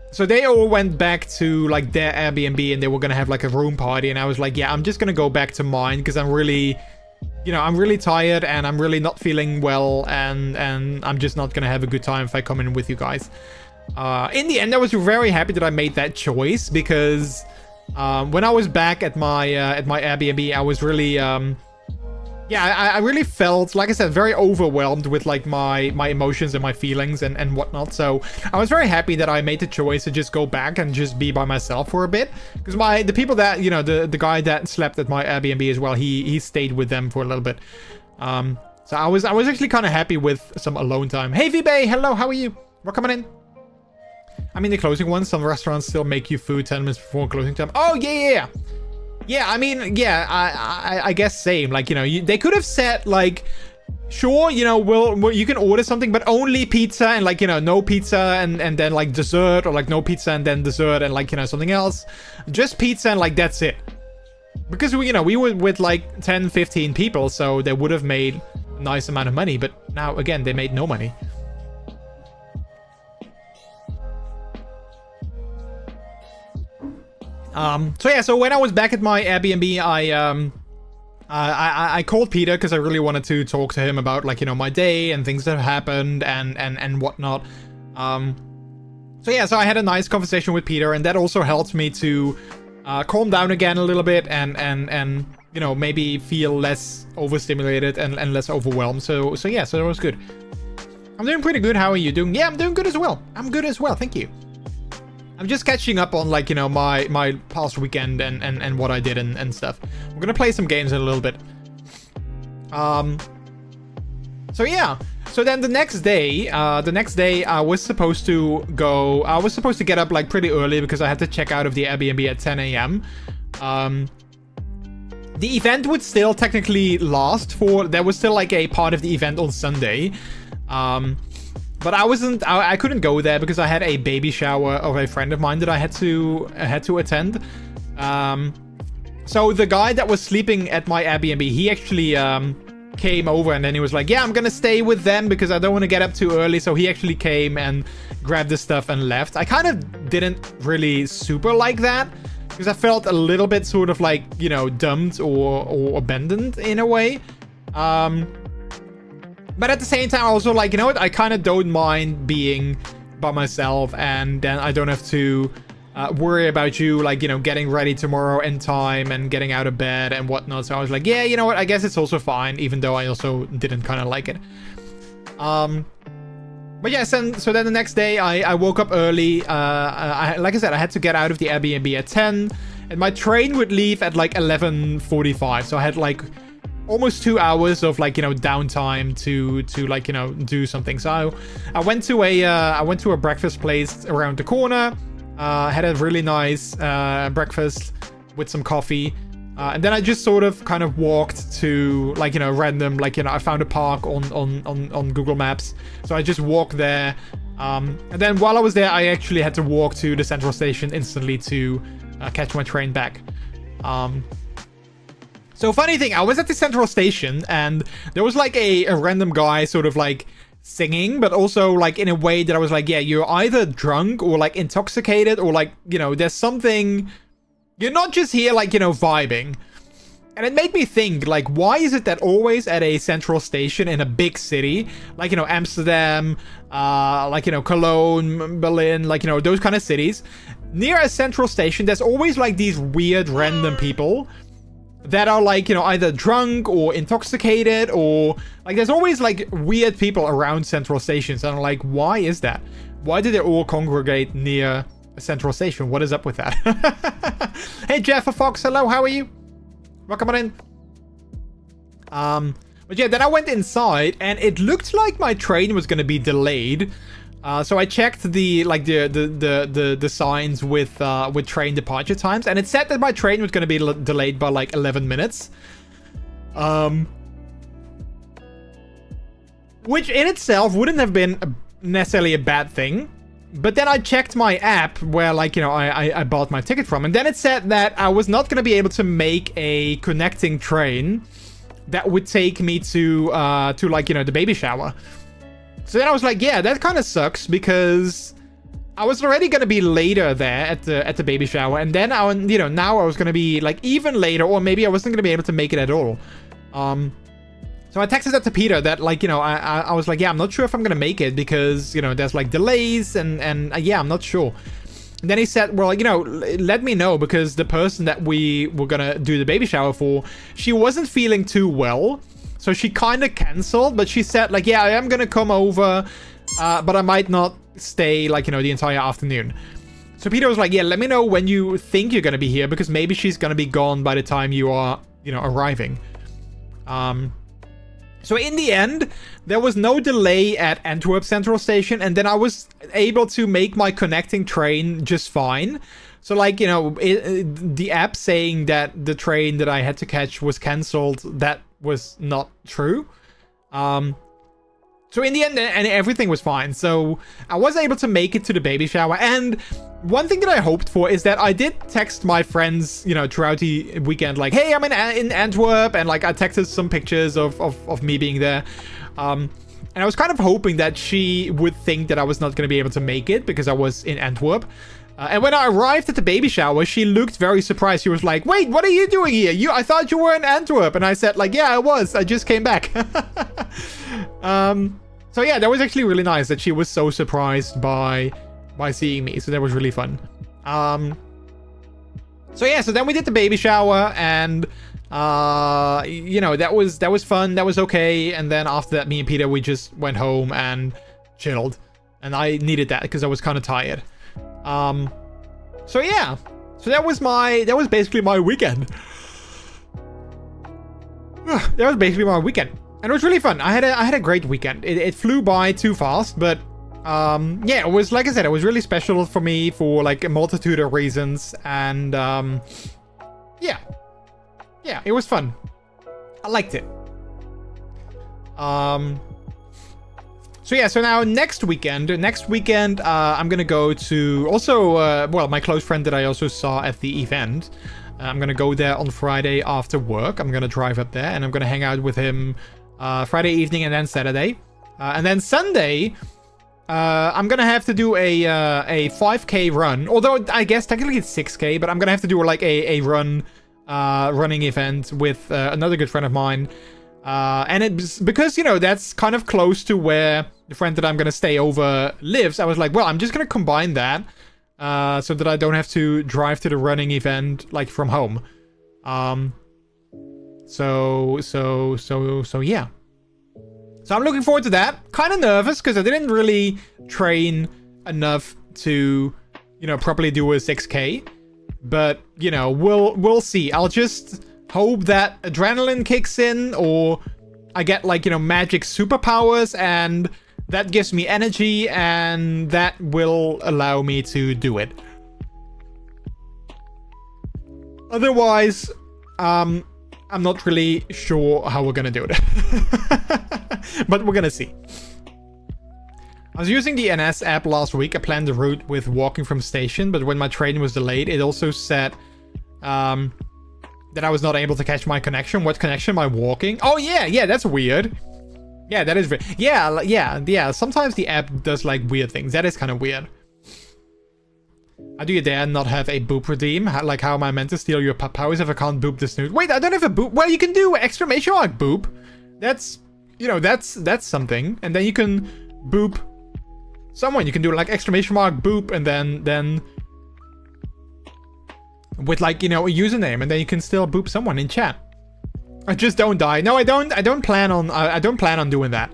So they all went back to, like, their Airbnb, and they were gonna have, like, a room party, and I was like, yeah, I'm just gonna go back to mine because I'm really, you know, I'm really tired and I'm really not feeling well, and I'm just not gonna have a good time if I come in with you guys. In the end, I was very happy that I made that choice because when I was back at my Airbnb, I was really yeah, I really felt, like I said, very overwhelmed with, like, my emotions and my feelings and whatnot. So I was very happy that I made the choice to just go back and just be by myself for a bit. Because the people that, you know, the guy that slept at my Airbnb as well, he stayed with them for a little bit. So I was actually kind of happy with some alone time. Hey V-Bay, hello, how are you? We're coming in. I mean, the closing ones, some restaurants still make you food 10 minutes before closing time. Oh, yeah. Yeah, I mean, yeah, I guess same. Like, you know, they could have said, like, sure, you know, well, you can order something, but only pizza, and, like, you know, no pizza and then, like, dessert, or, like, no pizza and then dessert and, like, you know, something else. Just pizza and, like, that's it. Because, we, you know, we were with, like, 10, 15 people, so they would have made a nice amount of money. But now, again, they made no money. So yeah, so when I was back at my Airbnb, I called Peter because I really wanted to talk to him about, like, you know, my day and things that have happened and whatnot. So yeah, so I had a nice conversation with Peter, and that also helped me to calm down again a little bit and you know, maybe feel less overstimulated and less overwhelmed. So yeah, so that was good. I'm doing pretty good. How are you doing? Yeah, I'm doing good as well. I'm good as well. Thank you. I'm just catching up on, like, you know, my past weekend and what I did and stuff. We're gonna play some games in a little bit. So yeah. So then the next day I was supposed to get up, like, pretty early because I had to check out of the Airbnb at 10 a.m. The event would still technically last there was still, like, a part of the event on Sunday. But I couldn't go there because I had a baby shower of a friend of mine that I had to attend. So the guy that was sleeping at my Airbnb, he actually came over, and then he was like, yeah, I'm gonna stay with them because I don't want to get up too early. So he actually came and grabbed the stuff and left. I kind of didn't really super like that because I felt a little bit sort of, like, you know, dumped or abandoned in a way. But at the same time, also, like, you know what? I kind of don't mind being by myself, and then I don't have to worry about you, like, you know, getting ready tomorrow in time and getting out of bed and whatnot. So I was like, yeah, you know what? I guess it's also fine, even though I also didn't kind of like it. But yes, and so then the next day I woke up early. Like I said, I had to get out of the Airbnb at 10, and my train would leave at, like, 11:45. So I had, like, almost 2 hours of, like, you know, downtime to like, you know, do something. So I went to a breakfast place around the corner. Had a really nice breakfast with some coffee. And then I just sort of kind of walked to, like, you know, random, like, you know, I found a park on Google Maps. So I just walked there. And then while I was there, I actually had to walk to the central station instantly to catch my train back. So funny thing, I was at the central station and there was like a random guy sort of like singing, but also like in a way that I was like, yeah, you're either drunk or like intoxicated or like, you know, there's something, you're not just here like, you know, vibing. And it made me think, like, why is it that always at a central station in a big city, like, you know, Amsterdam, like, you know, Cologne, Berlin, like, you know, those kind of cities, near a central station, there's always like these weird random people that are like, you know, either drunk or intoxicated, or like there's always like weird people around central stations. And I'm like, why is that? Why do they all congregate near a central station? What is up with that? Hey, Jeff Fox, hello, how are you? Welcome on in. But yeah, then I went inside and it looked like my train was going to be delayed. So I checked the signs with train departure times, and it said that my train was going to be delayed by like 11 minutes. Which in itself wouldn't have been necessarily a bad thing. But then I checked my app where, like, you know, I bought my ticket from, and then it said that I was not going to be able to make a connecting train that would take me to like, you know, the baby shower. So then I was like, yeah, that kind of sucks, because I was already going to be later there at the baby shower. And then you know, now I was going to be like even later, or maybe I wasn't going to be able to make it at all. So I texted that to Peter that, like, you know, I was like, yeah, I'm not sure if I'm going to make it because, you know, there's like delays and yeah, I'm not sure. And then he said, well, you know, let me know, because the person that we were going to do the baby shower for, she wasn't feeling too well. So she kind of cancelled, but she said, like, yeah, I am going to come over, but I might not stay, like, you know, the entire afternoon. So Peter was like, yeah, let me know when you think you're going to be here, because maybe she's going to be gone by the time you are, you know, arriving. So in the end, there was no delay at Antwerp Central Station, and then I was able to make my connecting train just fine. So, like, you know, the app saying that the train that I had to catch was cancelled, that was not true. So in the end, and everything was fine. So I was able to make it to the baby shower. And one thing that I hoped for is that I did text my friends, you know, throughout the weekend, like, hey, I'm in Antwerp. And like, I texted some pictures of me being there. And I was kind of hoping that she would think that I was not going to be able to make it because I was in Antwerp. And when I arrived at the baby shower, she looked very surprised. She was like, wait, what are you doing here? I thought you were in Antwerp. And I said, like, yeah, I was. I just came back. So yeah, that was actually really nice that she was so surprised by seeing me. So that was really fun. So yeah, so then we did the baby shower, and you know, that was fun. That was okay. And then after that, me and Peter, we just went home and chilled. And I needed that because I was kind of tired. So yeah, so that was basically my weekend. That was basically my weekend, and it was really fun. I had a great weekend. It flew by too fast, but yeah, it was, like I said, it was really special for me for like a multitude of reasons, and yeah, it was fun. I liked it. So yeah, so now next weekend, I'm gonna go to also, well, my close friend that I also saw at the event. I'm gonna go there on Friday after work. I'm gonna drive up there, and I'm gonna hang out with him Friday evening and then Saturday. And then Sunday, I'm gonna have to do a 5K run. Although I guess technically it's 6K, but I'm gonna have to do like a running event with another good friend of mine. And it's because, you know, that's kind of close to where the friend that I'm going to stay over lives. I was like, well, I'm just going to combine that so that I don't have to drive to the running event like from home. So yeah. So I'm looking forward to that. Kind of nervous because I didn't really train enough to, you know, properly do a 6K. But, you know, we'll see. I'll just hope that adrenaline kicks in, or I get, like, you know, magic superpowers, and that gives me energy, and that will allow me to do it. Otherwise, I'm not really sure how we're gonna do it. But we're gonna see. I was using the NS app last week. I planned the route with walking from station, but when my train was delayed, it also said that I was not able to catch my connection. What connection am I walking? Oh yeah, that's weird. Yeah, that is yeah. Sometimes the app does like weird things. That is kind of weird. How do you dare not have a boop redeem? Like, how am I meant to steal your powers if I can't boop the snoot? Wait, I don't have a boop. Well, you can do exclamation mark boop. That's, you know, that's something. And then you can boop someone. You can do like exclamation mark boop and then with like, you know, a username, and then you can still boop someone in chat. I just don't die. No, I don't plan on doing that.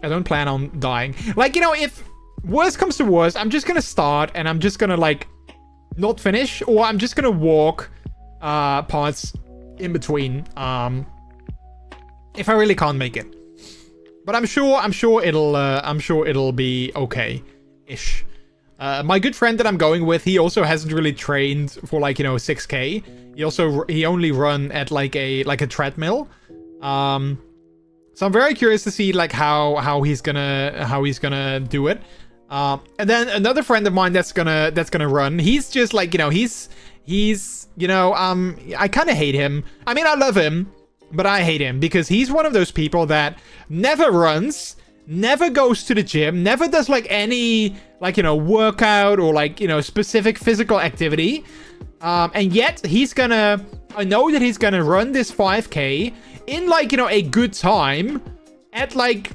I don't plan on dying. Like, you know, if worst comes to worst, I'm just gonna start and I'm just gonna like not finish, or I'm just gonna walk parts in between if I really can't make it. But I'm sure it'll be okay-ish. My good friend that I'm going with, he also hasn't really trained for like, you know, 6K. He only run at like a treadmill. So I'm very curious to see like how he's gonna do it. And then another friend of mine that's gonna run. He's just like, you know, he's you know, I kind of hate him. I mean, I love him, but I hate him because he's one of those people that never runs, never goes to the gym, never does like any like, you know, workout or like, you know, specific physical activity. And yet I know that he's gonna run this 5K in like, you know, a good time at like,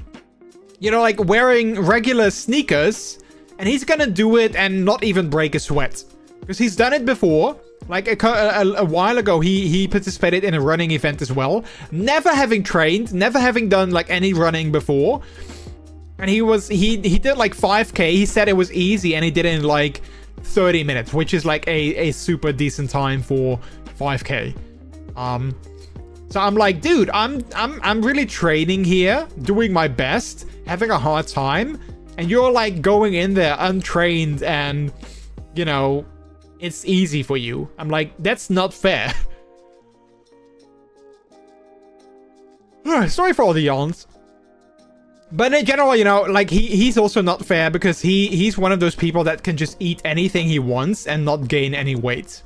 you know, like wearing regular sneakers, and he's gonna do it and not even break a sweat because he's done it before. Like a while ago, he participated in a running event as well, never having trained, never having done like any running before. And he did like 5K. He said it was easy, and he did it in like 30 minutes, which is like a super decent time for 5K. So I'm like, dude, I'm really training here, doing my best, having a hard time, and you're like going in there untrained, and you know, it's easy for you. I'm like, that's not fair. Sorry for all the yawns. But in general, you know, like he's also not fair because he's one of those people that can just eat anything he wants and not gain any weight.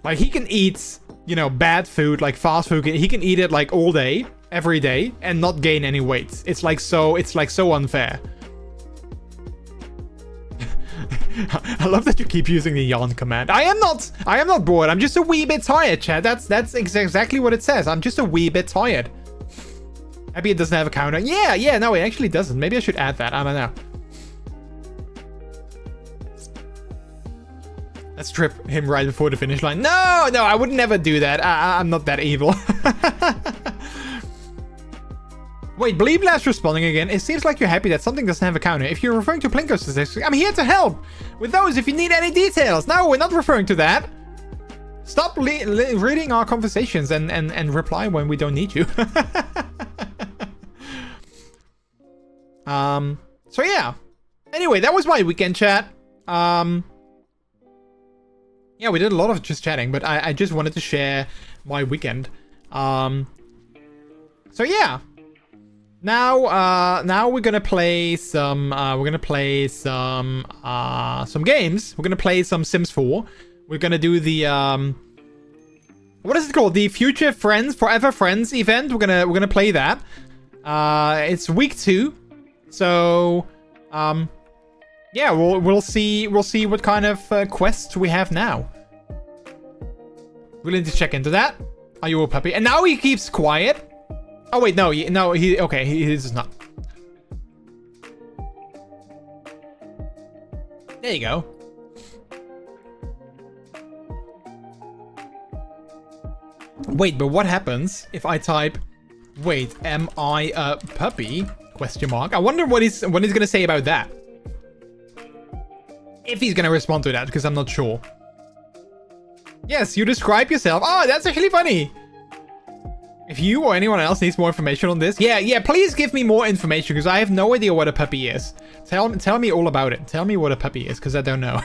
Like he can eat, you know, bad food, like fast food. He can eat it like all day, every day, and not gain any weight. It's like so unfair. I love that you keep using the yawn command. I am not bored. I'm just a wee bit tired, chat. That's exactly what it says. I'm just a wee bit tired. Maybe it doesn't have a counter. Yeah, no, it actually doesn't. Maybe I should add that. I don't know. Let's trip him right before the finish line. No, I would never do that. I'm not that evil. Wait, Bleeblast responding again. It seems like you're happy that something doesn't have a counter. If you're referring to Plinko statistics, I'm here to help with those if you need any details. No, we're not referring to that. Stop reading our conversations and reply when we don't need you. So yeah. Anyway, that was my weekend chat. Yeah, we did a lot of just chatting, but I just wanted to share my weekend. So yeah. Now we're gonna play some games. We're gonna play some Sims 4. We're gonna do the what is it called? The Future Friends, Forever Friends event. We're gonna play that. It's week 2. So yeah, we'll see what kind of quests we have now. We'll need to check into that. Are you a puppy? And now he keeps quiet. Oh wait, no, he okay, he's not. There you go. Wait, but what happens if I type, wait, am I a puppy? Question mark. I wonder what he's gonna say about that. If he's gonna respond to that, because I'm not sure. Yes, you describe yourself. Oh, that's actually funny. If you or anyone else needs more information on this, yeah, please give me more information because I have no idea what a puppy is. Tell me all about it. Tell me what a puppy is because I don't know.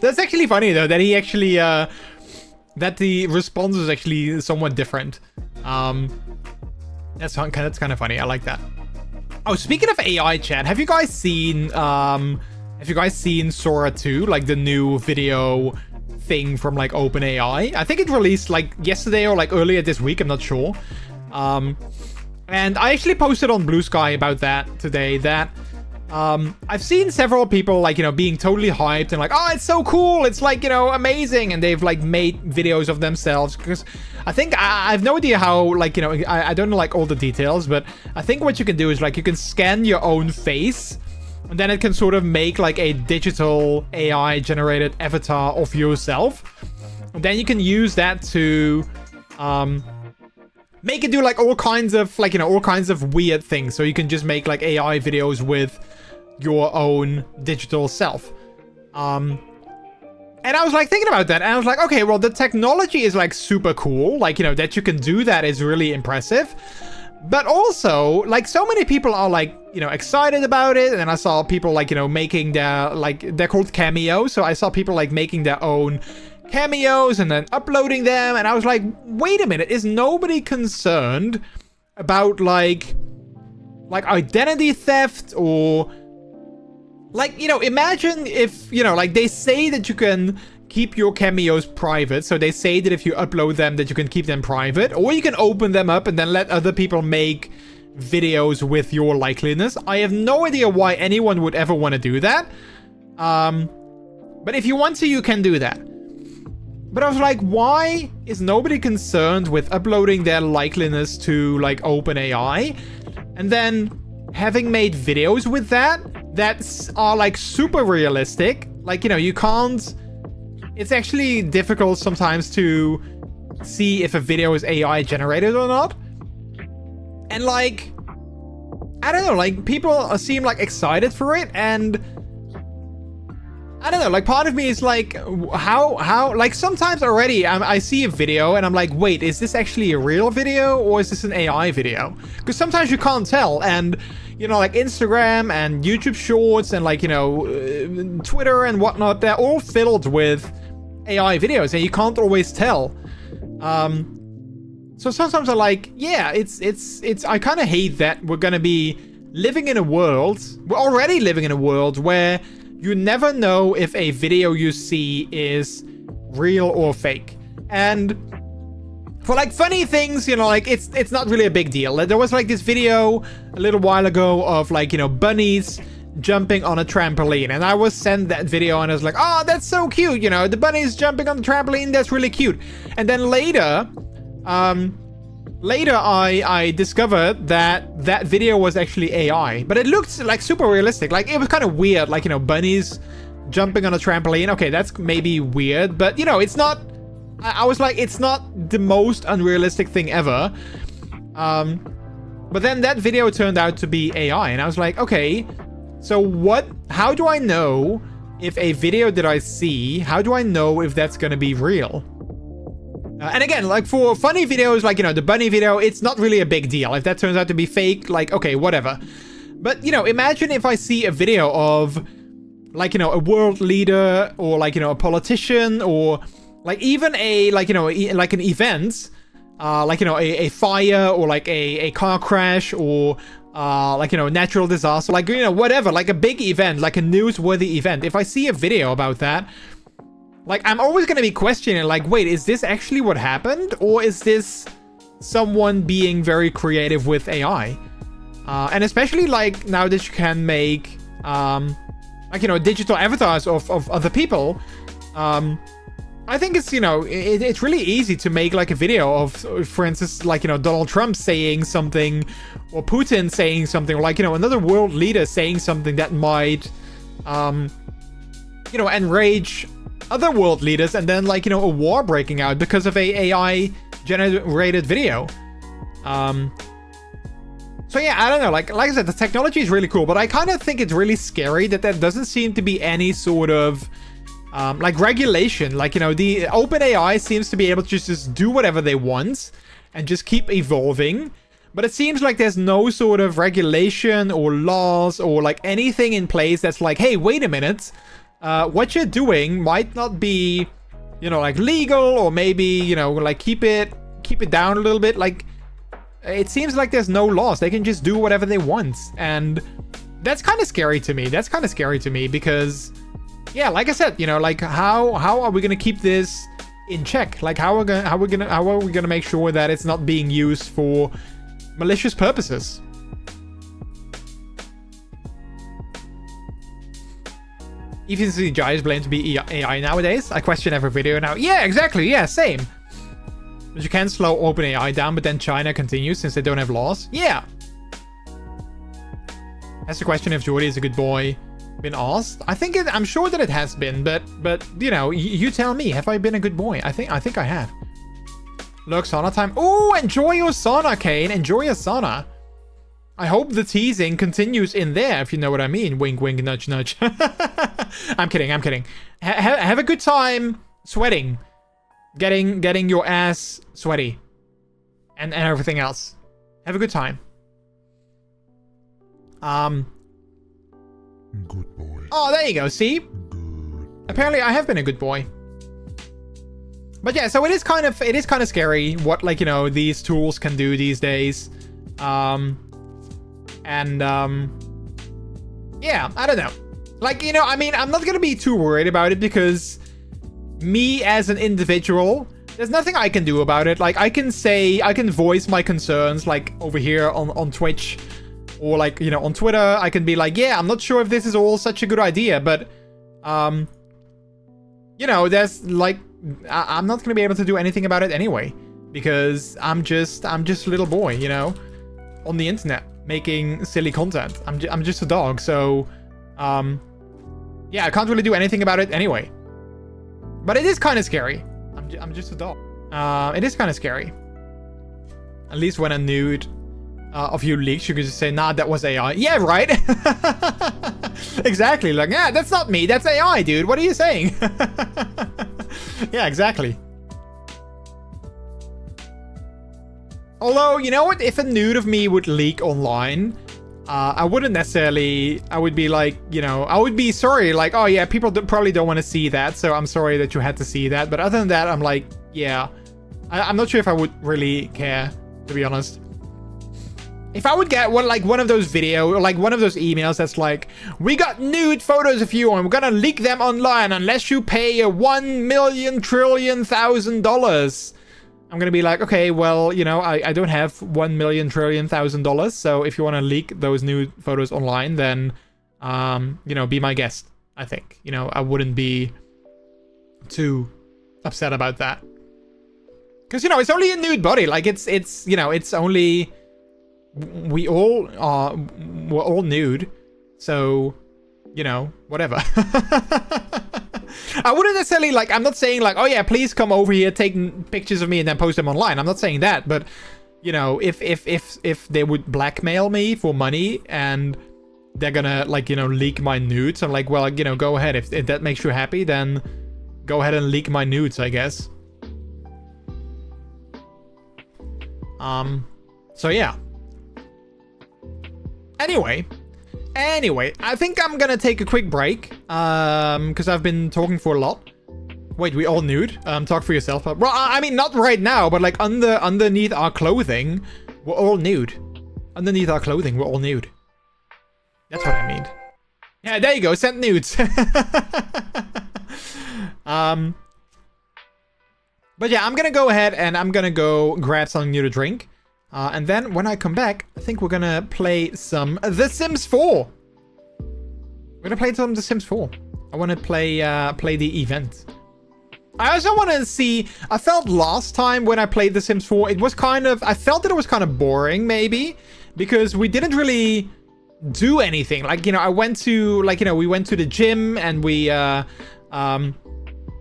That's actually funny though that he actually that the response was actually somewhat different. That's kind of funny. I like that. Oh, speaking of AI chat, have you guys seen Sora 2, like the new video thing from like OpenAI? I think it released like yesterday or like earlier this week, I'm not sure. And I actually posted on Blue Sky about that today, that I've seen several people like, being totally hyped and like, oh, it's so cool, it's like, amazing, and they've like made videos of themselves, because I think I have no idea how, like, I don't know like all the details, but I think what you can do is like you can scan your own face, and then it can sort of make like a digital AI generated avatar of yourself, and then you can use that to make it do like all kinds of like, all kinds of weird things. So you can just make like AI videos with your own digital self. And I was like thinking about that, and I was like, okay, well, the technology is like super cool. Like, that you can do that is really impressive. But also, like, so many people are like, excited about it. And then I saw people like, making their, like, they're called cameos. So I saw people like making their own cameos and then uploading them, and I was like, wait a minute, is nobody concerned about like identity theft, or like, imagine if, like, they say that you can keep your cameos private, so they say that if you upload them that you can keep them private, or you can open them up and then let other people make videos with your likeliness. I have no idea why anyone would ever want to do that, but if you want to, you can do that. But I was like, why is nobody concerned with uploading their likeliness to like OpenAI, and then having made videos with that are like super realistic? Like, you can't, it's actually difficult sometimes to see if a video is AI generated or not. And like, I don't know, like, people seem like excited for it, and I don't know, like, part of me is like, how, like, sometimes already I see a video and I'm like, wait, is this actually a real video or is this an AI video? Because sometimes you can't tell, and, like Instagram and YouTube Shorts and like, Twitter and whatnot, they're all filled with AI videos and you can't always tell. So sometimes I'm like, yeah, it's, I kind of hate that we're gonna be living in a world, we're already living in a world where you never know if a video you see is real or fake. And for like funny things, like it's not really a big deal. There was like this video a little while ago of like, bunnies jumping on a trampoline, and I was sent that video and I was like, oh, that's so cute, the bunnies jumping on the trampoline, that's really cute. And then later I discovered that video was actually AI, but it looked like super realistic. Like, it was kind of weird, like, bunnies jumping on a trampoline. Okay, that's maybe weird, but it's not, I was like, it's not the most unrealistic thing ever. But then that video turned out to be AI, and I was like, okay, so how do I know if a video that I see, how do I know if that's gonna be real? And again, like, for funny videos, like, the bunny video, it's not really a big deal. If that turns out to be fake, like, okay, whatever. But, imagine if I see a video of, like, a world leader, or, like, a politician, or, like, even a, like, like an event, like, a fire, or, like, a car crash, or, like, natural disaster, like, whatever, like a big event, like a newsworthy event. If I see a video about that, like, I'm always going to be questioning, like, wait, is this actually what happened? Or is this someone being very creative with AI? And especially, like, now that you can make, like, digital avatars of other people, I think it's, it's really easy to make, like, a video of, for instance, like, Donald Trump saying something, or Putin saying something, or, like, another world leader saying something that might, enrage other world leaders, and then, like, a war breaking out because of a AI generated video. So yeah, I don't know, like I said, the technology is really cool, but I kind of think it's really scary that there doesn't seem to be any sort of like regulation. Like, the OpenAI seems to be able to just do whatever they want and just keep evolving, but it seems like there's no sort of regulation or laws or like anything in place that's like, hey, wait a minute, what you're doing might not be you know, like legal, or maybe, you know, like keep it down a little bit. Like, it seems like there's no laws. They can just do whatever they want. And that's kind of scary to me. That's kind of scary to me because, yeah, like I said, you know, like how are we gonna keep this in check? Like how are we gonna make sure that it's not being used for malicious purposes? Even CGI is blamed to be AI nowadays. I question every video now. Yeah, exactly. Yeah, same. But you can slow OpenAI down, but then China continues since they don't have laws. Yeah. That's the question if Jordy is a good boy been asked. I'm sure that it has been, but you know, you tell me. Have I been a good boy? I think I have. Look, sauna time. Oh, enjoy your sauna, Kane. Enjoy your sauna. I hope the teasing continues in there, if you know what I mean. Wink, wink, nudge, nudge. I'm kidding. Have a good time sweating. Getting your ass sweaty. And everything else. Have a good time. Good boy. Oh, there you go. See? Good. Apparently I have been a good boy. But yeah, so it is kind of scary what, like, you know, these tools can do these days. Yeah, I don't know. Like, you know, I mean, I'm not gonna be too worried about it because me as an individual, there's nothing I can do about it. Like, I can voice my concerns, like, over here on Twitch, or, like, you know, on Twitter. I can be like, yeah, I'm not sure if this is all such a good idea, but, you know, there's, like, I'm not gonna be able to do anything about it anyway, because I'm just a little boy, you know, on the internet, making silly content. I'm just a dog, so, yeah, I can't really do anything about it anyway. But it is kind of scary. I'm just a dog. It is kind of scary. At least when a nude of you leaks, you can just say, nah, that was AI. Yeah, right? Exactly. Like, yeah, that's not me. That's AI, dude. What are you saying? Yeah, exactly. Although, you know what? If a nude of me would leak online, I wouldn't necessarily... I would be like, you know... I would be sorry. Like, oh yeah, people probably don't want to see that, so I'm sorry that you had to see that. But other than that, I'm like, yeah. I'm not sure if I would really care, to be honest. If I would get one of those video, or like one of those emails that's like, we got nude photos of you and we're gonna leak them online unless you pay $1,000,000,000,000. I'm gonna be like, okay, well, you know, I don't have $1,000,000,000,000,000, so if you want to leak those nude photos online, then, you know, be my guest, I think. You know, I wouldn't be too upset about that. Because, you know, it's only a nude body. Like, it's you know, it's only... we're all nude, so, you know, whatever. I wouldn't necessarily, like, I'm not saying, like, oh yeah, please come over here, take pictures of me and then post them online. I'm not saying that, but, you know, if they would blackmail me for money and they're gonna, like, you know, leak my nudes, I'm like, well, you know, go ahead. If that makes you happy, then go ahead and leak my nudes, I guess. So yeah. Anyway, I think I'm gonna take a quick break, because I've been talking for a lot. Wait, we all nude? Talk for yourself. Well, I mean, not right now, but like underneath our clothing, we're all nude. Underneath our clothing, we're all nude. That's what I mean. Yeah, there you go. Send nudes. But yeah, I'm gonna go ahead and I'm gonna go grab something new to drink. And then when I come back, I think we're gonna play some The Sims 4. We're gonna play some The Sims 4. I want to play the event. I also want to see... I felt last time when I played The Sims 4, it was kind of... I felt that it was kind of boring, maybe. Because we didn't really do anything. Like, you know, I went to... Like, you know, we went to the gym and we...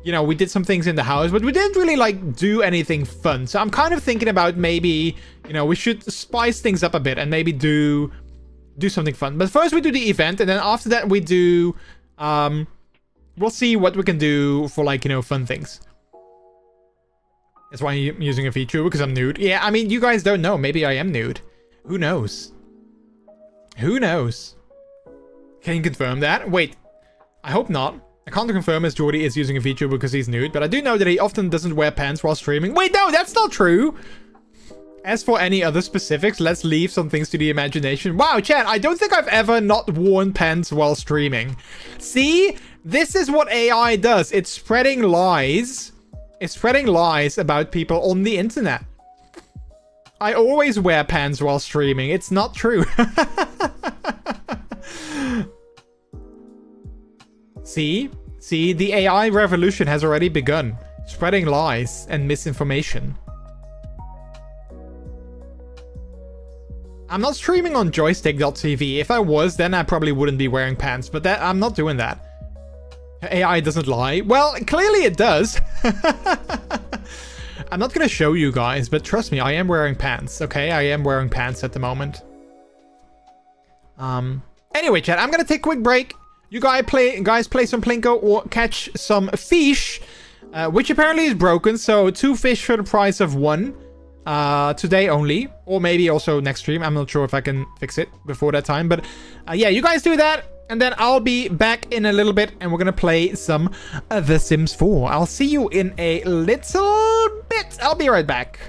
you know, we did some things in the house, but we didn't really, like, do anything fun. So I'm kind of thinking about maybe, you know, we should spice things up a bit and maybe do something fun. But first we do the event, and then after that we do, we'll see what we can do for, like, you know, fun things. That's why I'm using a feature, because I'm nude. Yeah, I mean, you guys don't know. Maybe I am nude. Who knows? Who knows? Can you confirm that? Wait, I hope not. I can't confirm as Jordy is using a feature because he's nude, but I do know that he often doesn't wear pants while streaming. Wait, no, that's not true! As for any other specifics, let's leave some things to the imagination. Wow, chat, I don't think I've ever not worn pants while streaming. See? This is what AI does. It's spreading lies. It's spreading lies about people on the internet. I always wear pants while streaming. It's not true. See? See, the AI revolution has already begun. Spreading lies and misinformation. I'm not streaming on joystick.tv. If I was, then I probably wouldn't be wearing pants, but that I'm not doing that. AI doesn't lie. Well, clearly it does. I'm not gonna show you guys, but trust me, I am wearing pants, okay? I am wearing pants at the moment. Anyway, chat, I'm gonna take a quick break. You guys play some Plinko or catch some fish, which apparently is broken, so 2 fish for the price of 1. Today only, or maybe also next stream. I'm not sure if I can fix it before that time, but yeah, you guys do that, and then I'll be back in a little bit, and we're gonna play some The Sims 4. I'll see you in a little bit. I'll be right back.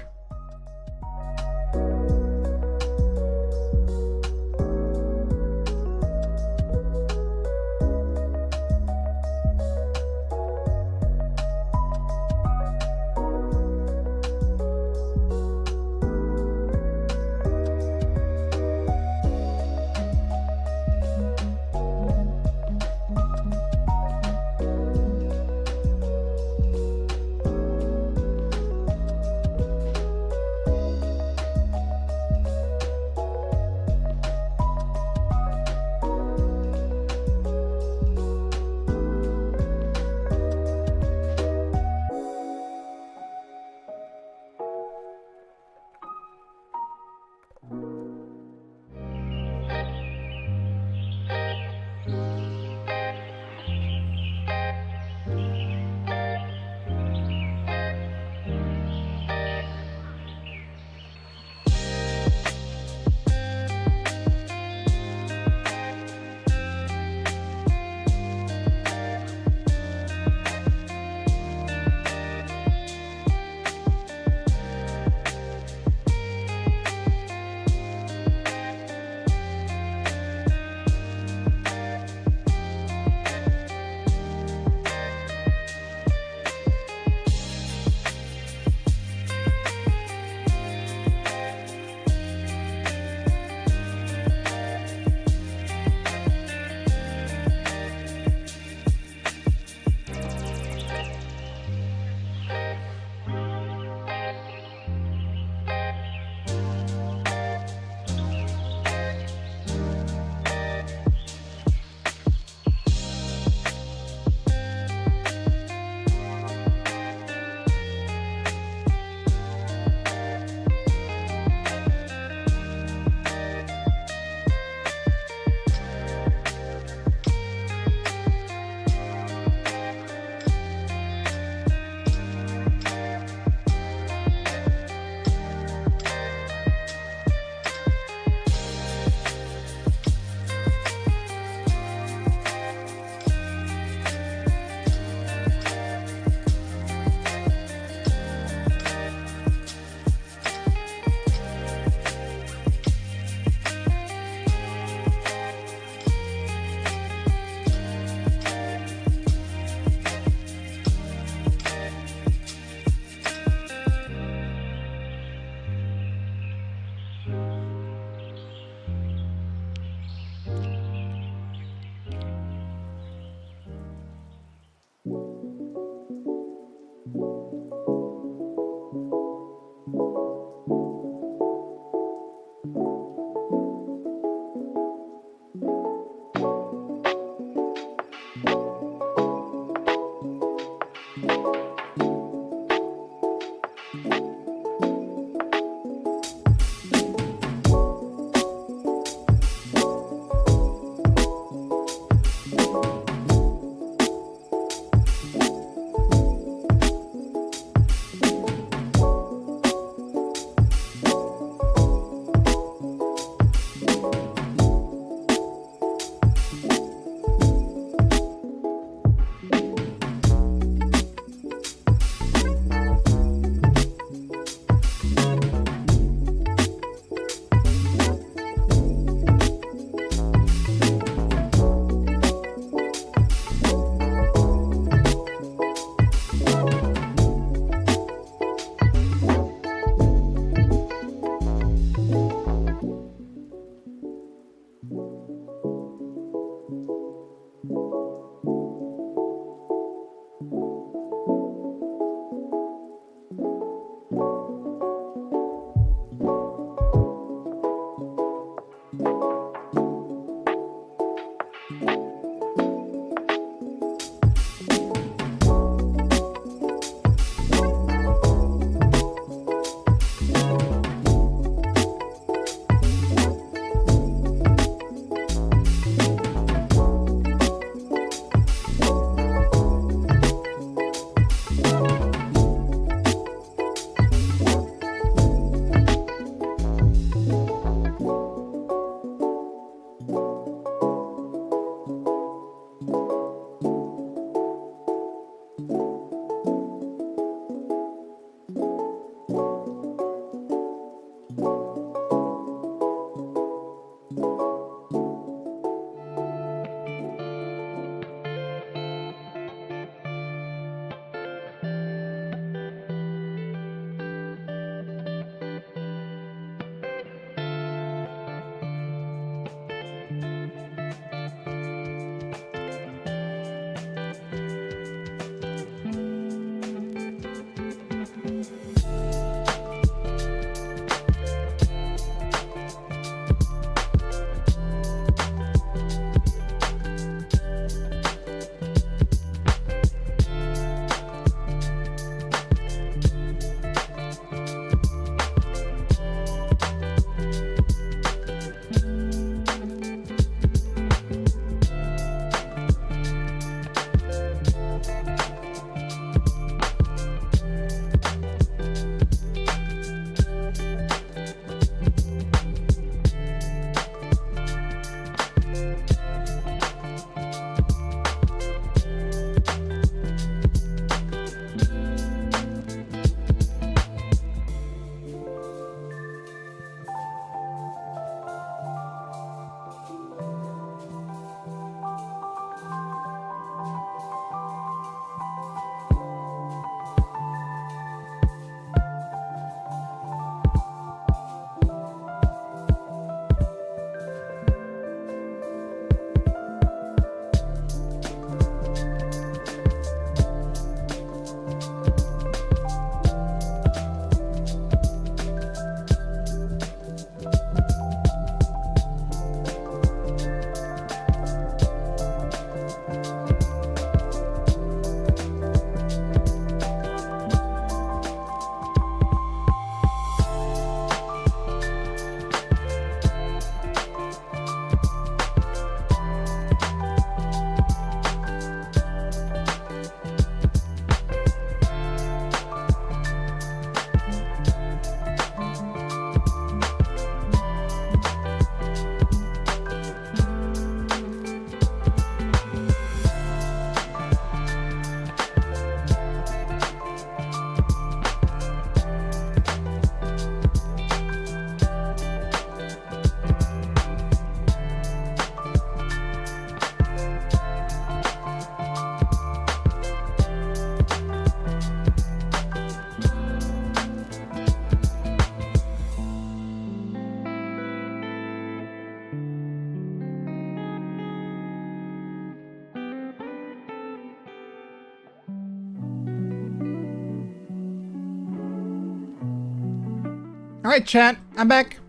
Alright, chat, I'm back.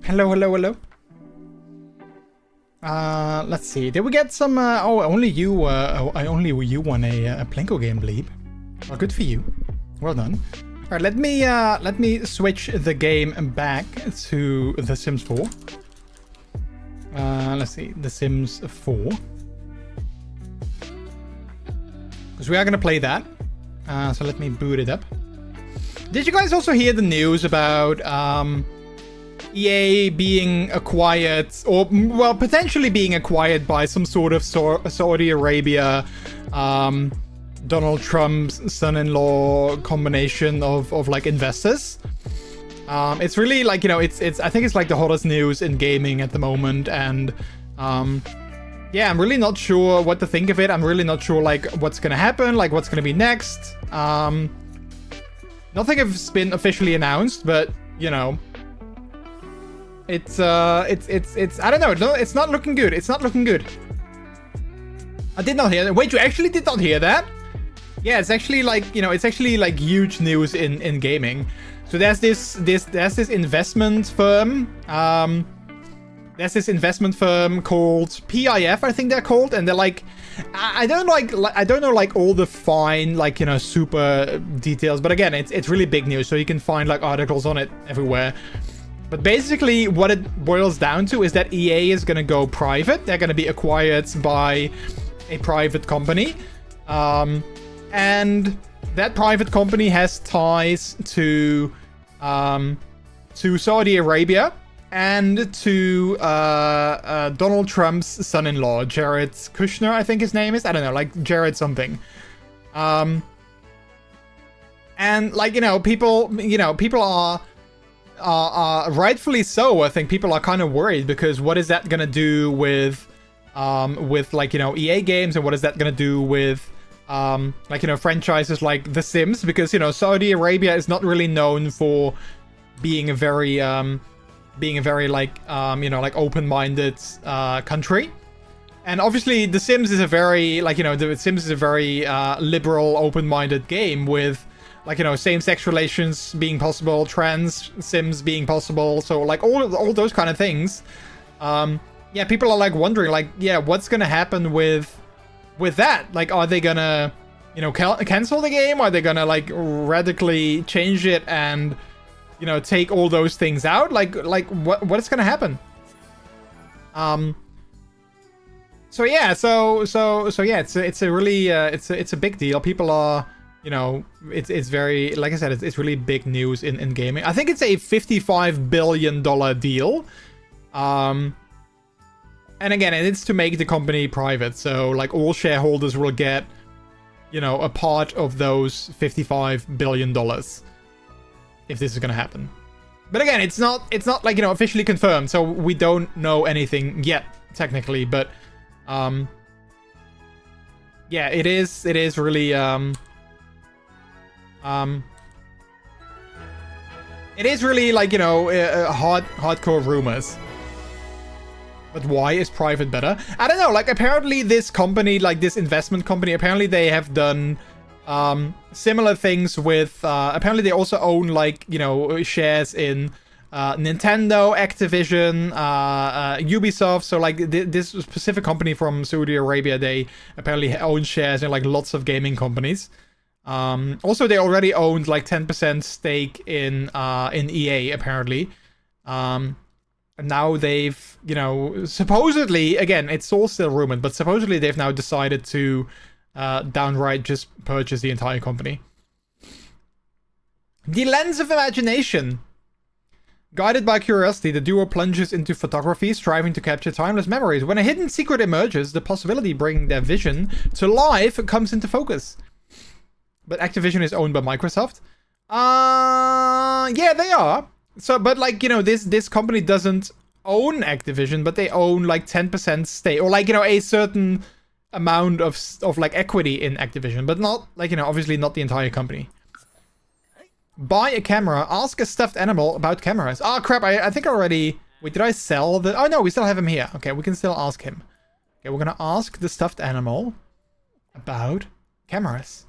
Hello, hello, hello. Let's see. Did we get some? Oh, only you won a Plinko game, Bleep. Well, good for you. Well done. All right, let me switch the game back to The Sims 4. Let's see, The Sims 4. Because we are gonna play that. So let me boot it up. Did you guys also hear the news about EA being acquired, or well, potentially being acquired by some sort of Saudi Arabia, Donald Trump's son-in-law combination of like investors? It's really like, you know, it's I think it's like the hottest news in gaming at the moment, and yeah, I'm really not sure what to think of it. I'm really not sure like what's gonna happen, like what's gonna be next. Nothing has been officially announced, but you know, it's I don't know. No, it's not looking good. It's not looking good. I did not hear that. Wait, you actually did not hear that? Yeah, it's actually like, you know, it's actually like huge news in gaming. So there's this investment firm. There's this investment firm called PIF, I think they're called, and they're like, I don't know like all the fine, like, you know, super details, but again, it's really big news, so you can find like articles on it everywhere. But basically what it boils down to is that EA is gonna go private. They're gonna be acquired by a private company, and that private company has ties to Saudi Arabia and to Donald Trump's son-in-law, Jared Kushner, I think his name is. I don't know, like Jared something. And like, you know, people are rightfully so. I think people are kind of worried, because what is that gonna do with like, you know, EA games, and what is that gonna do with like, you know, franchises like The Sims? Because, you know, Saudi Arabia is not really known for being a very like, you know, like open-minded country. And obviously The Sims is a very, like, you know, The Sims is a very liberal, open-minded game with, like, you know, same-sex relations being possible, trans Sims being possible, so like all those kind of things. Yeah, people are like wondering, like, yeah, what's gonna happen with that? Like, are they gonna, you know, cancel the game? Are they gonna like radically change it and, you know, take all those things out? Like what is gonna happen? So yeah, so yeah, it's a really it's a big deal. People are, you know, it's very, like I said, it's really big news in gaming. I think it's a $55 billion deal. And again, it's to make the company private, so like all shareholders will get, you know, a part of those $55 billion if this is gonna happen. But again, it's not like, you know, officially confirmed, so we don't know anything yet, technically, but yeah, it is really it is really like, you know, hardcore rumors. But why is private better? I don't know, like apparently this company, like this investment company, apparently they have done similar things with, apparently they also own like, you know, shares in Nintendo, Activision, Ubisoft. So like this specific company from Saudi Arabia, they apparently own shares in like lots of gaming companies. Also they already owned like 10% stake in EA apparently. And now they've, you know, supposedly, again, it's all still rumored, but supposedly they've now decided to downright just purchase the entire company. The lens of imagination. Guided by curiosity, the duo plunges into photography, striving to capture timeless memories. When a hidden secret emerges, the possibility bringing their vision to life comes into focus. But Activision is owned by Microsoft. Yeah, they are. So, but like, you know, this company doesn't own Activision, but they own like 10% stake, or like, you know, a certain amount of like equity in Activision, but not like, you know, obviously not the entire company. Buy a camera, ask a stuffed animal about cameras. Ah, crap, I think I already, wait, did I sell the, oh no, we still have him here. Okay, we can still ask him. Okay, we're gonna ask the stuffed animal about cameras.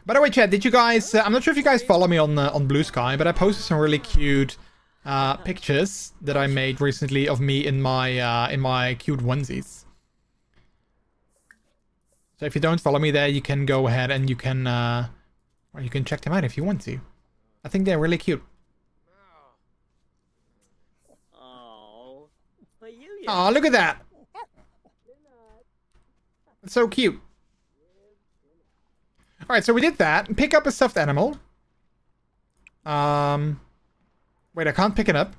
By the way, chat, did you guys... I'm not sure if you guys follow me on Blue Sky, but I posted some really cute pictures that I made recently of me in my cute onesies. So if you don't follow me there, you can go ahead and you can check them out if you want to. I think they're really cute. Oh, look at that! It's so cute. Alright, so we did that. Pick up a stuffed animal. Wait, I can't pick it up.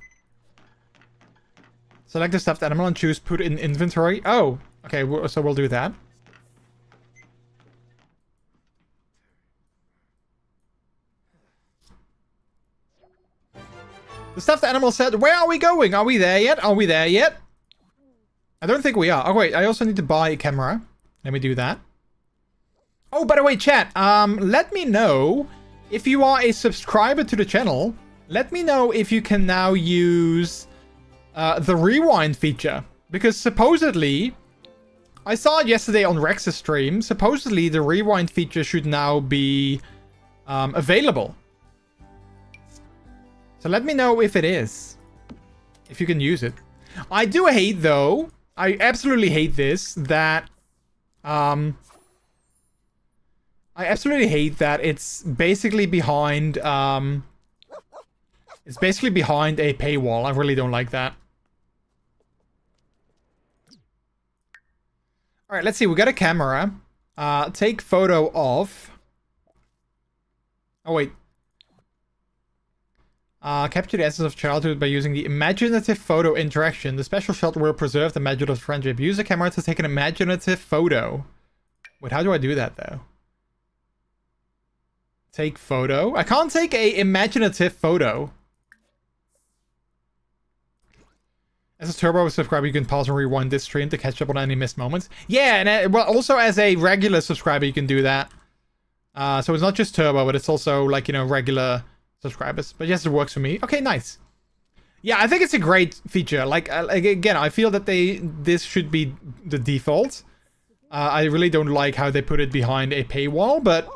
Select the stuffed animal and choose put in inventory. Oh, okay, so we'll do that. The stuffed animal said, where are we going? Are we there yet? Are we there yet? I don't think we are. Oh, wait, I also need to buy a camera. Let me do that. Oh, by the way, chat, let me know if you are a subscriber to the channel. Let me know if you can now use the rewind feature. Because supposedly, I saw it yesterday on Rex's stream, supposedly the rewind feature should now be available. So let me know if it is. If you can use it. I do hate, though, I absolutely hate this, that... I absolutely hate that it's basically behind, it's basically behind a paywall. I really don't like that. Alright, let's see. We got a camera. Take photo of... Oh, wait. Capture the essence of childhood by using the imaginative photo interaction. The special shot will preserve the magic of friendship. Use a camera to take an imaginative photo. Wait, how do I do that, though? Take photo? I can't take a imaginative photo. As a Turbo subscriber, you can pause and rewind this stream to catch up on any missed moments. Yeah, and well, also as a regular subscriber, you can do that. So it's not just Turbo, but it's also, like, you know, regular subscribers. But yes, it works for me. Okay, nice. Yeah, I think it's a great feature. Like again, I feel that this should be the default. I really don't like how they put it behind a paywall, but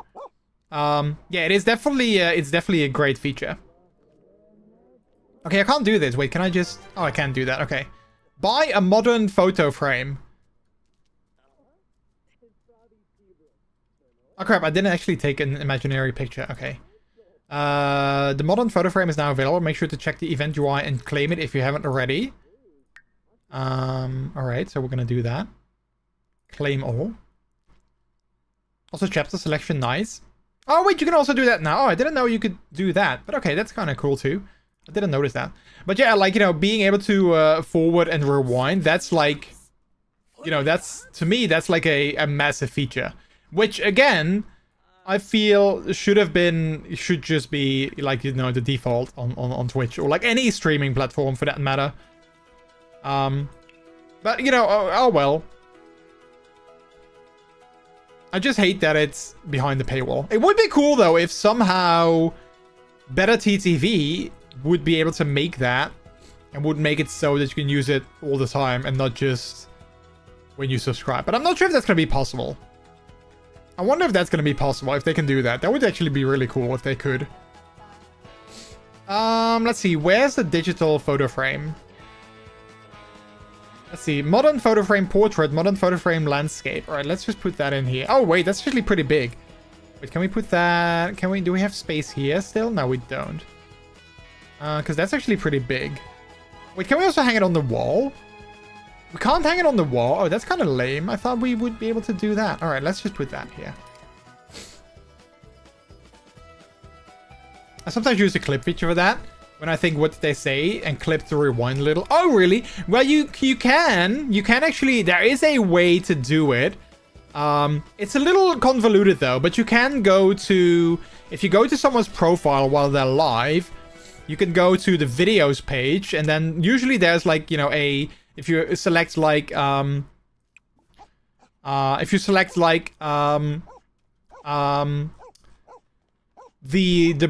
yeah, it's definitely a great feature. Okay, I can't do this. Wait, can I just... Oh, I can't do that. Okay. Buy a modern photo frame. Oh crap, I didn't actually take an imaginary picture. Okay. The modern photo frame is now available. Make sure to check the event UI and claim it if you haven't already. Alright, so we're gonna do that. Claim all. Also chapter selection, nice. Oh wait, you can also do that now. Oh, I didn't know you could do that. But okay, that's kind of cool too. I didn't notice that. But yeah, like, you know, being able to forward and rewind, that's like... You know, that's... To me, that's like a massive feature. Which, again, I feel should just be, like, you know, the default on Twitch. Or, like, any streaming platform for that matter. But, you know, oh well. I just hate that it's behind the paywall. It would be cool, though, if somehow Better TTV would be able to make that and would make it so that you can use it all the time and not just when you subscribe. But I'm not sure if that's going to be possible. I wonder if that's going to be possible, if they can do that. That would actually be really cool if they could. Let's see. Where's the digital photo frame? Let's see. Modern photo frame portrait, modern photo frame landscape. All right, let's just put that in here. Oh, wait, that's actually pretty big. Wait, can we put that? Do we have space here still? No, we don't. Because that's actually pretty big. Wait, can we also hang it on the wall? We can't hang it on the wall. Oh, that's kind of lame. I thought we would be able to do that. All right, let's just put that here. I sometimes use the clip feature for that. When I think what they say and clip to rewind a little. Oh, really? Well, you can actually... There is a way to do it. It's a little convoluted though, but you can go to... If you go to someone's profile while they're live... You can go to the videos page, and then usually there's like, you know, if you select like, the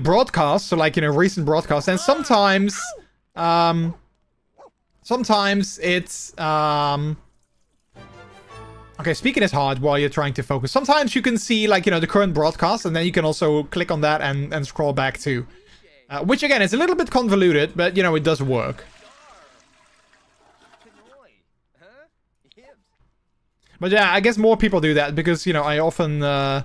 broadcast, so like, you know, recent broadcast, and sometimes it's, okay, Okay, speaking is hard while you're trying to focus. Sometimes you can see, like, you know, the current broadcast, and then you can also click on that and scroll back too. Which, again, is a little bit convoluted, but, you know, it does work. But yeah, I guess more people do that because, you know, I often... well,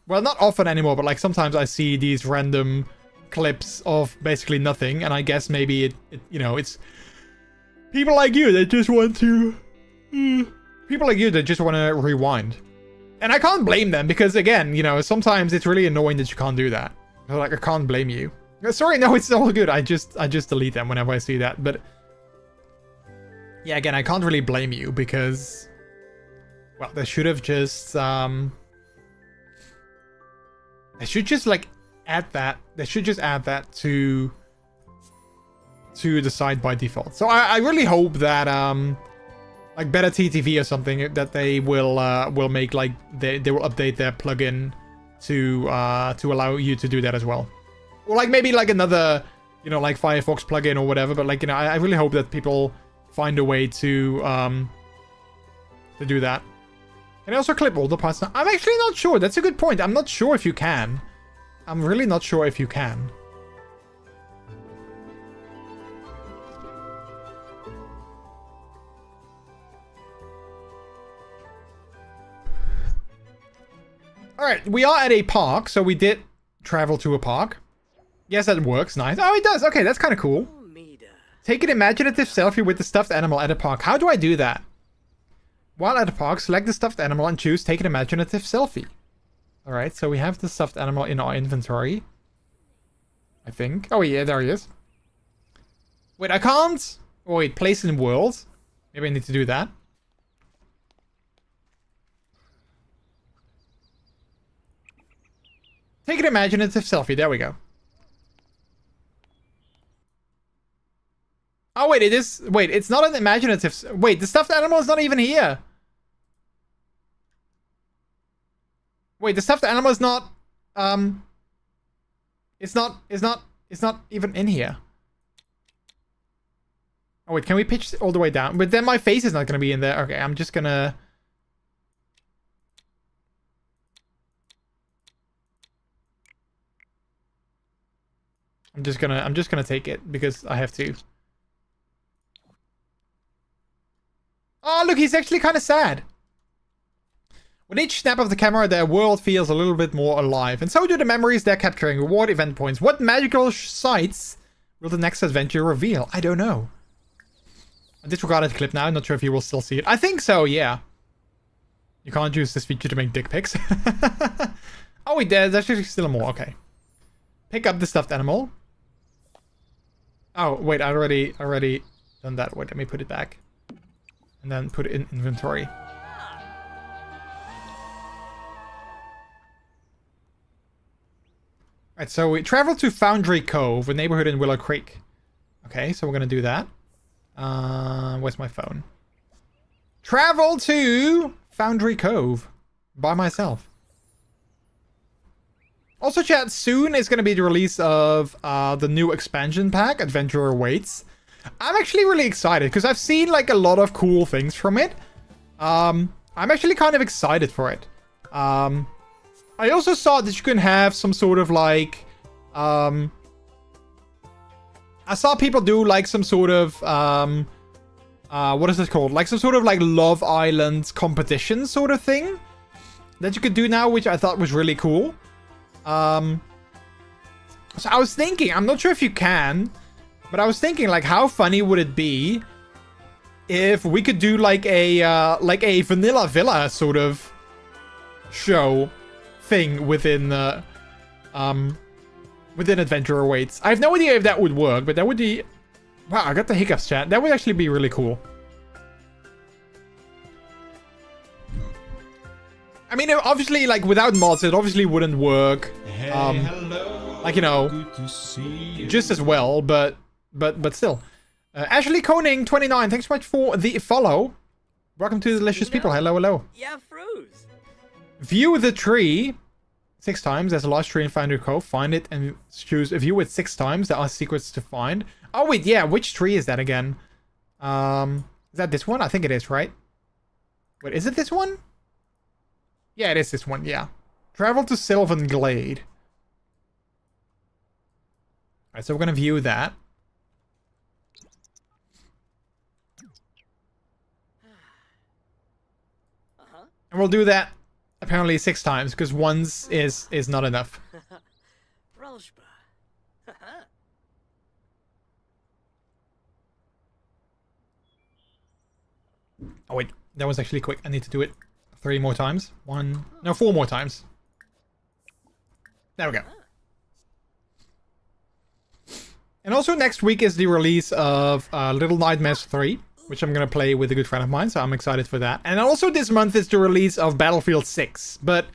not often anymore, but, like, sometimes I see these random clips of basically nothing, and I guess maybe it you know, it's... people like you that just want to... people like you that just want to rewind. And I can't blame them because, again, you know, sometimes it's really annoying that you can't do that. Like, I can't blame you. Sorry, no, it's all good. I just delete them whenever I see that. But yeah, again, I can't really blame you because, well, they should have just they should just like add that. They should just add that to the site by default. So I really hope that like Better TTV or something, that they will make, like, they will update their plugin to allow you to do that as well. Or, like, maybe, like, another, you know, like, Firefox plugin or whatever. But, like, you know, I really hope that people find a way to do that. Can I also clip all the parts now? I'm actually not sure. That's a good point. I'm not sure if you can. I'm really not sure if you can. Alright, we are at a park, so we did travel to a park. Yes, that works. Nice. Oh, it does. Okay, that's kind of cool. Take an imaginative selfie with the stuffed animal at a park. How do I do that? While at a park, select the stuffed animal and choose take an imaginative selfie. Alright, so we have the stuffed animal in our inventory. I think. Oh, yeah, there he is. Wait, I can't... oh, wait, place in world. Maybe I need to do that. Take an imaginative selfie. There we go. Oh, wait, it is... wait, it's not an imaginative... wait, the stuffed animal is not even here. Wait, the stuffed animal is not... It's not even in here. Oh, wait, can we pitch all the way down? But then my face is not going to be in there. Okay, I'm just gonna... I'm just gonna take it because I have to. Oh, look, he's actually kind of sad. With each snap of the camera, their world feels a little bit more alive. And so do the memories they're capturing. Reward event points. What magical sights will the next adventure reveal? I don't know. I disregarded the clip now. I'm not sure if you will still see it. I think so, yeah. You can't use this feature to make dick pics. Oh, wait, there's actually still more. Okay. Pick up the stuffed animal. Oh, wait, I already done that. Wait, let me put it back. And then put it in inventory. Alright, so we traveled to Foundry Cove, a neighborhood in Willow Creek. Okay, so we're gonna do that. Where's my phone? Travel to Foundry Cove by myself. Also, chat, soon is going to be the release of the new expansion pack, Adventure Awaits. I'm actually really excited because I've seen, like, a lot of cool things from it. I'm actually kind of excited for it. I also saw that you can have some sort of, like... I saw people do, like, some sort of... what is this called? Like, some sort of, like, Love Island competition sort of thing that you could do now, which I thought was really cool. So I was thinking, I'm not sure if you can, but I was thinking, like, how funny would it be if we could do like a Vanilla Villa sort of show thing within within Adventure Awaits. I have no idea if that would work, but that would be... wow, I got the hiccups, chat. That would actually be really cool. I mean, obviously, like, without mods, it obviously wouldn't work. Hello. Like, you know, Good to see you. just as well, but still. Ashley Koning 29, thanks so much for the follow. Welcome to the delicious people. Hello, hello. Yeah, froze. View the tree 6 times. There's a large tree in Foundry Cove. Find it and choose view it 6 times. There are secrets to find. Oh wait, yeah. Which tree is that again? Is that this one? I think it is, right? Wait, is it this one? Yeah, it is this one, yeah. Travel to Sylvan Glade. Alright, so we're gonna view that. And we'll do that apparently 6 times, because once is not enough. Oh wait, that was actually quick. I need to do it 3 more times. 4 more times. There we go. And also next week is the release of Little Nightmares 3, which I'm gonna play with a good friend of mine, so I'm excited for that. And also this month is the release of Battlefield 6. But,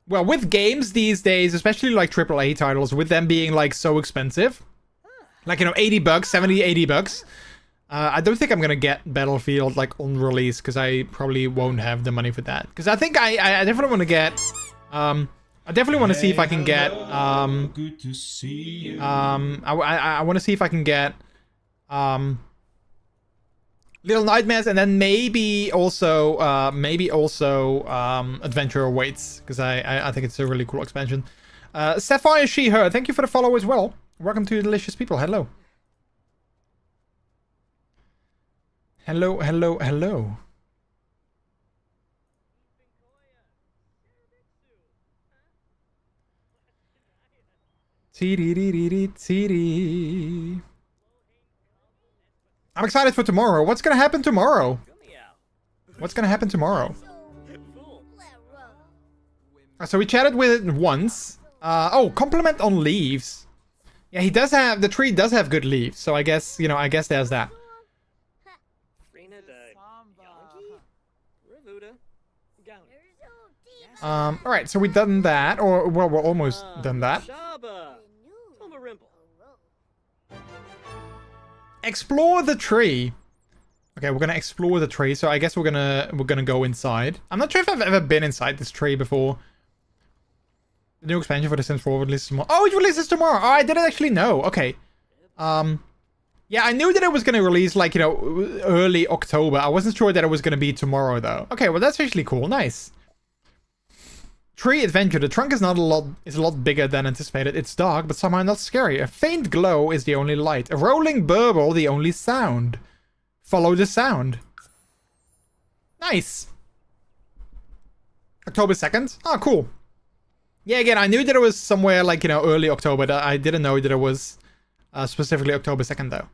well, with games these days, especially like AAA titles, with them being like so expensive, like, you know, 80 bucks, 70, 80 bucks, I don't think I'm gonna get Battlefield like on release, because I probably won't have the money for that. Because I think I definitely want to get, I definitely want to see if I can get, Good to see you. I want to see if I can get, Little Nightmares, and then maybe also Adventure Awaits, because I think it's a really cool expansion. Sapphire She Her, thank you for the follow as well. Welcome to Delicious People. Hello. Hello, hello, hello. I'm excited for tomorrow. What's gonna happen tomorrow? What's gonna happen tomorrow? So we chatted with it once. Oh, compliment on leaves. Yeah, he does have, the tree does have good leaves. So I guess, you know, I guess there's that. Alright, so we've done that, or, well, we're almost done that. Explore the tree. Okay, we're gonna explore the tree, so I guess we're gonna go inside. I'm not sure if I've ever been inside this tree before. The new expansion for The Sims 4 releases tomorrow. Oh, it releases tomorrow! Oh, I didn't actually know. Okay. Yeah, I knew that it was gonna release, like, you know, early October. I wasn't sure that it was gonna be tomorrow, though. Okay, well, that's actually cool. Nice. Tree adventure. The trunk is a lot bigger than anticipated. It's dark, but somehow not scary. A faint glow is the only light. A rolling burble, the only sound. Follow the sound. Nice. October 2nd? Oh, cool. Yeah, again, I knew that it was somewhere, like, you know, early October. I didn't know that it was specifically October 2nd, though.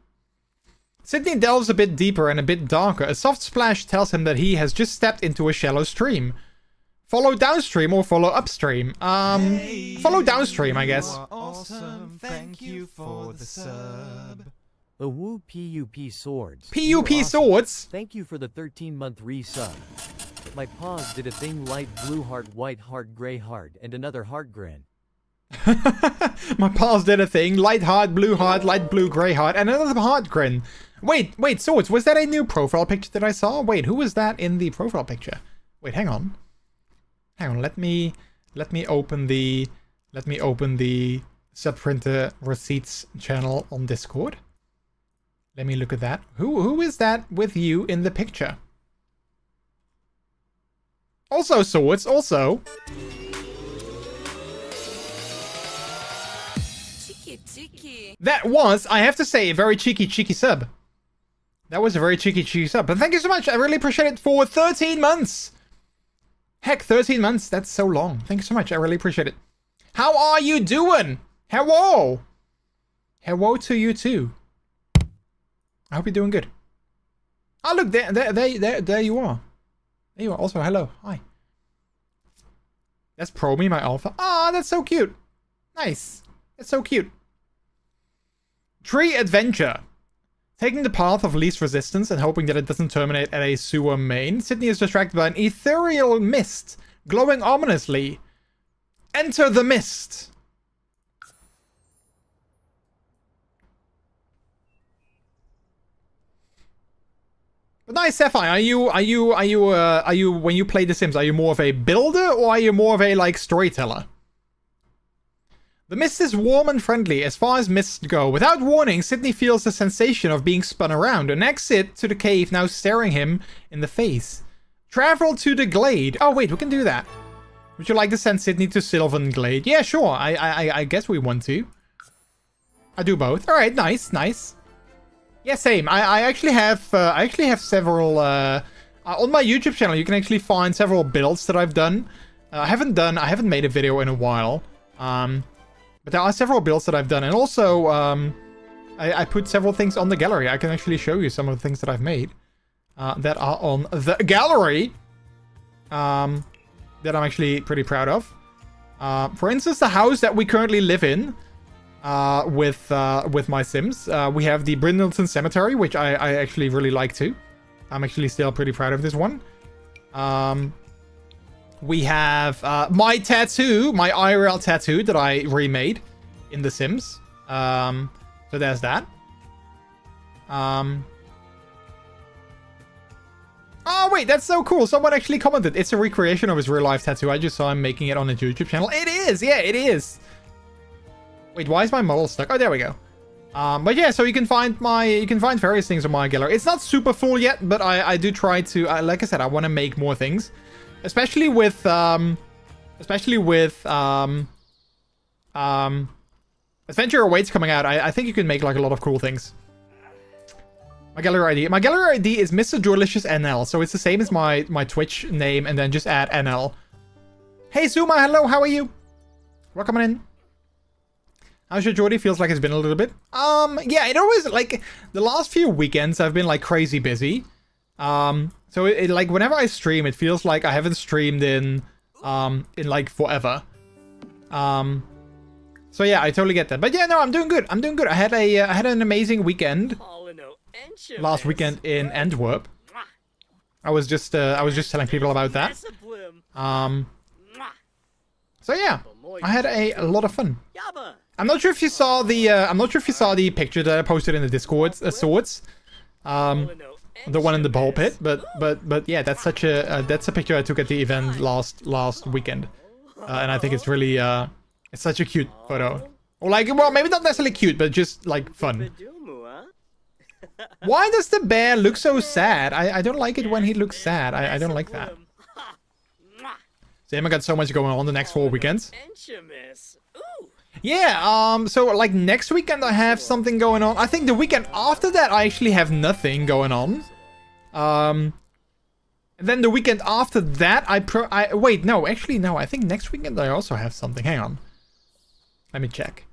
Sydney delves a bit deeper and a bit darker. A soft splash tells him that he has just stepped into a shallow stream. Follow downstream or follow upstream? Follow downstream, I guess. Awesome, thank you for the sub. Awoo PUP Swords. PUP You are awesome. Swords? Thank you for the 13-month resub. My paws did a thing: light blue heart, white heart, gray heart, and another heart grin. My paws did a thing. Light heart, blue heart, light blue, grey heart, and another heart grin. Wait, Swords, was that a new profile picture that I saw? Wait, who was that in the profile picture? Wait, hang on. Hang on, let me open the Subprinter Receipts channel on Discord. Let me look at that. Who is that with you in the picture? Also Swords, also. Cheeky. That was, I have to say, a very cheeky sub. That was a very cheeky sub. But thank you so much. I really appreciate it for 13 months. Heck, 13 months. That's so long. Thank you so much. I really appreciate it. How are you doing? Hello. Hello to you too. I hope you're doing good. Oh, look, there you are. There you are. Also, hello. Hi. That's Promi, my alpha. Ah, that's so cute. Nice. That's so cute. Tree adventure. Taking the path of least resistance and hoping that it doesn't terminate at a sewer main, Sydney is distracted by an ethereal mist glowing ominously. Enter the mist. But nice, Sapphire. Are you when you play The Sims, are you more of a builder or are you more of a like storyteller? The mist is warm and friendly as far as mists go. Without warning, Sydney feels the sensation of being spun around. An exit to the cave now staring him in the face. Travel to the Glade. Oh, wait, we can do that. Would you like to send Sydney to Sylvan Glade? Yeah, sure. I guess we want to. I do both. All right, nice, nice. Yeah, same. I actually have several on my YouTube channel. You can actually find several builds that I've done. I haven't made a video in a while. But there are several builds that I've done, and also I put several things on the gallery. I can actually show you some of the things that I've made that are on the gallery. That I'm actually pretty proud of. For instance, the house that we currently live in with my Sims. We have the Brindleton Cemetery, which I actually really like too. I'm actually still pretty proud of this one. We have my tattoo, my IRL tattoo that I remade in The Sims. So there's that. Oh, wait, that's so cool. Someone actually commented. It's a recreation of his real life tattoo. I just saw him making it on his YouTube channel. It is. Yeah, it is. Wait, why is my model stuck? Oh, there we go. But yeah, so you can find various things on my gallery. It's not super full yet, but I do try to, like I said, I want to make more things. Especially with Adventure Awaits coming out. I think you can make like a lot of cool things. My gallery ID is MrJordilicious NL, so it's the same as my Twitch name, and then just add NL. Hey Zuma, hello, how are you? Welcome in. How's your Jordy? Feels like it's been a little bit. Yeah, it always, like, the last few weekends I've been like crazy busy. So it like whenever I stream, it feels like I haven't streamed in like forever. So yeah, I totally get that. But yeah, no, I'm doing good. I'm doing good. I had an amazing weekend. Last weekend in Antwerp. I was just telling people about that. So yeah, I had a lot of fun. I'm not sure if you saw the picture that I posted in the Discord, swords. The one in the ball pit, but yeah, that's a picture I took at the event last weekend, and I think it's really it's such a cute photo. Or like, well, maybe not necessarily cute, but just like fun. Why does the bear look so sad? I don't like it when he looks sad. I don't like that. Damn, I got so much going on the next 4 weekends. Yeah, so like next weekend I have something going on. I think the weekend after that I actually have nothing going on. And then the weekend after that wait, no, actually no, I think next weekend I also have something. Hang on. Let me check.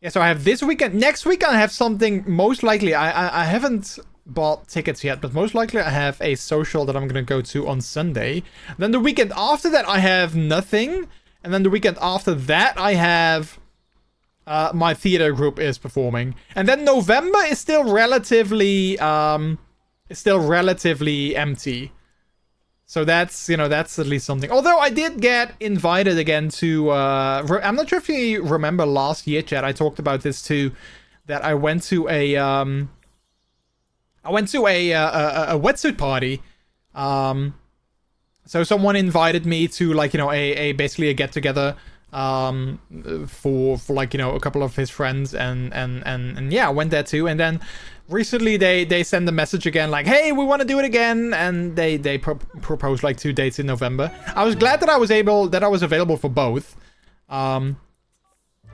Yeah, so I have this weekend. Next week I have something, most likely. I haven't bought tickets yet, but most likely I have a social that I'm gonna go to on Sunday. Then the weekend after that I have nothing. And then the weekend after that I have my theater group is performing. And then November is still relatively empty. So that's, you know, that's at least something. Although I did get invited again to I'm not sure if you remember last year, chat, I talked about this too, that I went to a wetsuit party. So someone invited me to, like, you know, basically a get together for like, you know, a couple of his friends, and yeah, I went there too. And then recently they sent a message again like, hey, we want to do it again, and they proposed like 2 dates in November. I was glad that I was available for both,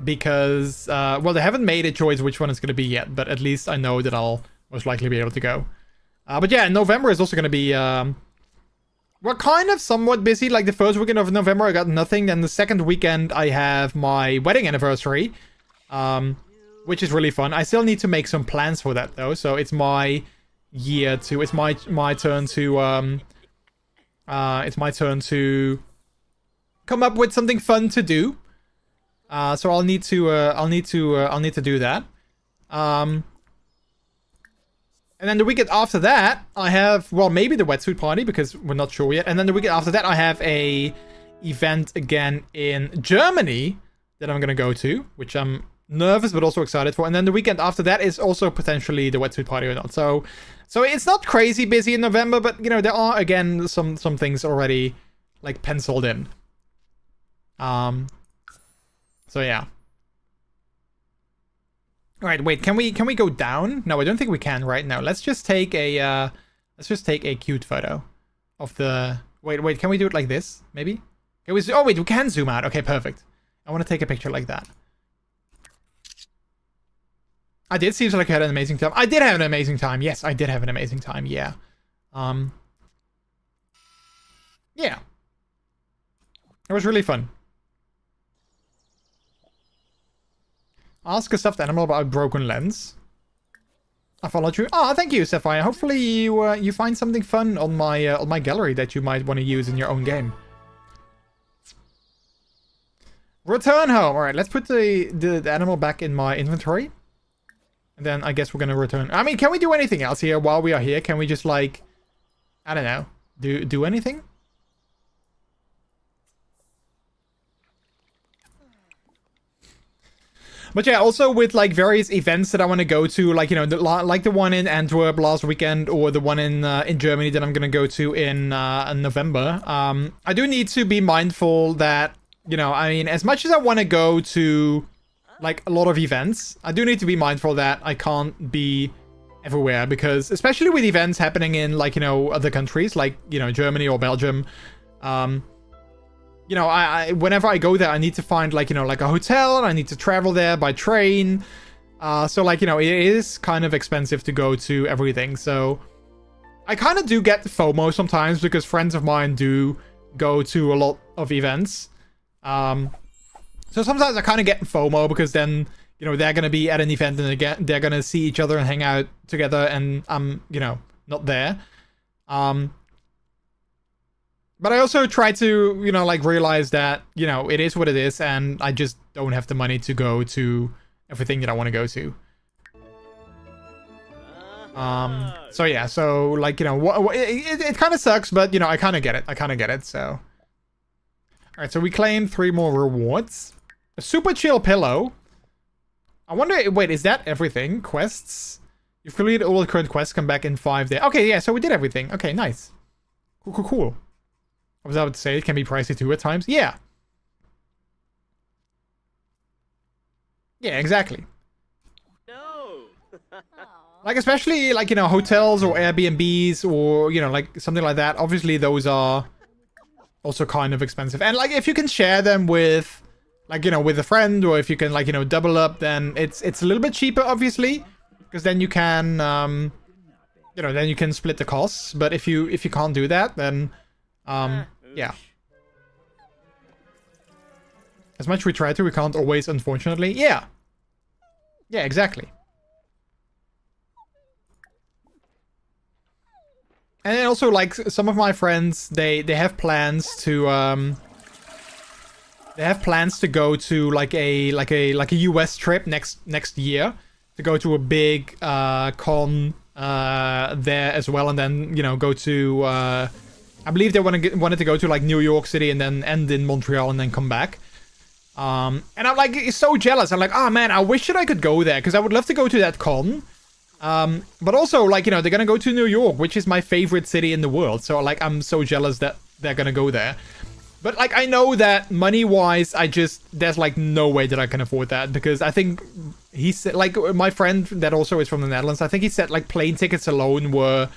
because well, they haven't made a choice which one it's going to be yet, but at least I know that I'll most likely be able to go. But yeah, November is also going to be we're kind of somewhat busy. Like the first weekend of November I got nothing, then the second weekend I have my wedding anniversary, which is really fun. I still need to make some plans for that though, so it's my year to, it's my turn to come up with something fun to do. So I'll need to do that. And then the weekend after that, I have, well, maybe the wetsuit party, because we're not sure yet. And then the weekend after that, I have a event again in Germany that I'm gonna go to, which I'm nervous but also excited for. And then the weekend after that is also potentially the wetsuit party or not. So it's not crazy busy in November, but you know, there are again some things already like penciled in. So yeah. All right, wait, can we go down? No, I don't think we can right now. Let's just take a cute photo of the Wait, can we do it like this? Maybe? Oh wait, we can zoom out. Okay, perfect. I want to take a picture like that. I did seem like I had an amazing time. I did have an amazing time. Yes, I did have an amazing time. Yeah. Yeah. It was really fun. Ask a stuffed animal about a broken lens. I followed you. Oh, thank you, Sapphire. Hopefully you find something fun on my gallery that you might want to use in your own game. Return home. All right, let's put the animal back in my inventory. And then I guess we're gonna return. I mean, can we do anything else here while we are here? Can we just like, I don't know, do anything? But yeah, also with like various events that I want to go to, like, you know, like the one in Antwerp last weekend, or the one in Germany that I'm gonna go to in November. I do need to be mindful that, you know, I mean, as much as I want to go to like a lot of events, I do need to be mindful that I can't be everywhere, because especially with events happening in, like, you know, other countries like, you know, Germany or Belgium, you know, I whenever I go there, I need to find, like, you know, like a hotel, and I need to travel there by train. So, like, you know, it is kind of expensive to go to everything. So I kind of do get FOMO sometimes, because friends of mine do go to a lot of events. So sometimes I kind of get FOMO, because then, you know, they're going to be at an event, and again, they're going to see each other and hang out together, and I'm, you know, not there. But I also try to, you know, like, realize that, you know, it is what it is, and I just don't have the money to go to everything that I want to go to. So yeah, so, like, you know, it kind of sucks, but, you know, I kind of get it. So, all right, so we claim 3 more rewards. A super chill pillow. I wonder, wait, is that everything? Quests? You've completed all the current quests, come back in 5 days. Okay, yeah, so we did everything. Okay, nice. Cool. I was about to say it can be pricey too at times. Yeah. Yeah, exactly. No. Like, especially, like, you know, hotels or Airbnbs, or, you know, like, something like that. Obviously, those are also kind of expensive. And, like, if you can share them with, like, you know, with a friend, or if you can, like, you know, double up, then it's a little bit cheaper, obviously, because then you can, you know, then you can split the costs. But if you can't do that, then, yeah. As much as we try to, we can't always, unfortunately. Yeah. Yeah, exactly. And then also, like, some of my friends, they have plans to go to like a US trip next year, to go to a big con there as well, and then, you know, go to I believe they wanted to go to, like, New York City, and then end in Montreal, and then come back. And I'm, like, so jealous. I'm like, oh man, I wish that I could go there, because I would love to go to that con. But also, like, you know, they're gonna go to New York, which is my favorite city in the world. So, like, I'm so jealous that they're gonna go there. But, like, I know that money-wise, there's, like, no way that I can afford that, because I think he said, like, my friend that also is from the Netherlands, I think he said, like, plane tickets alone were,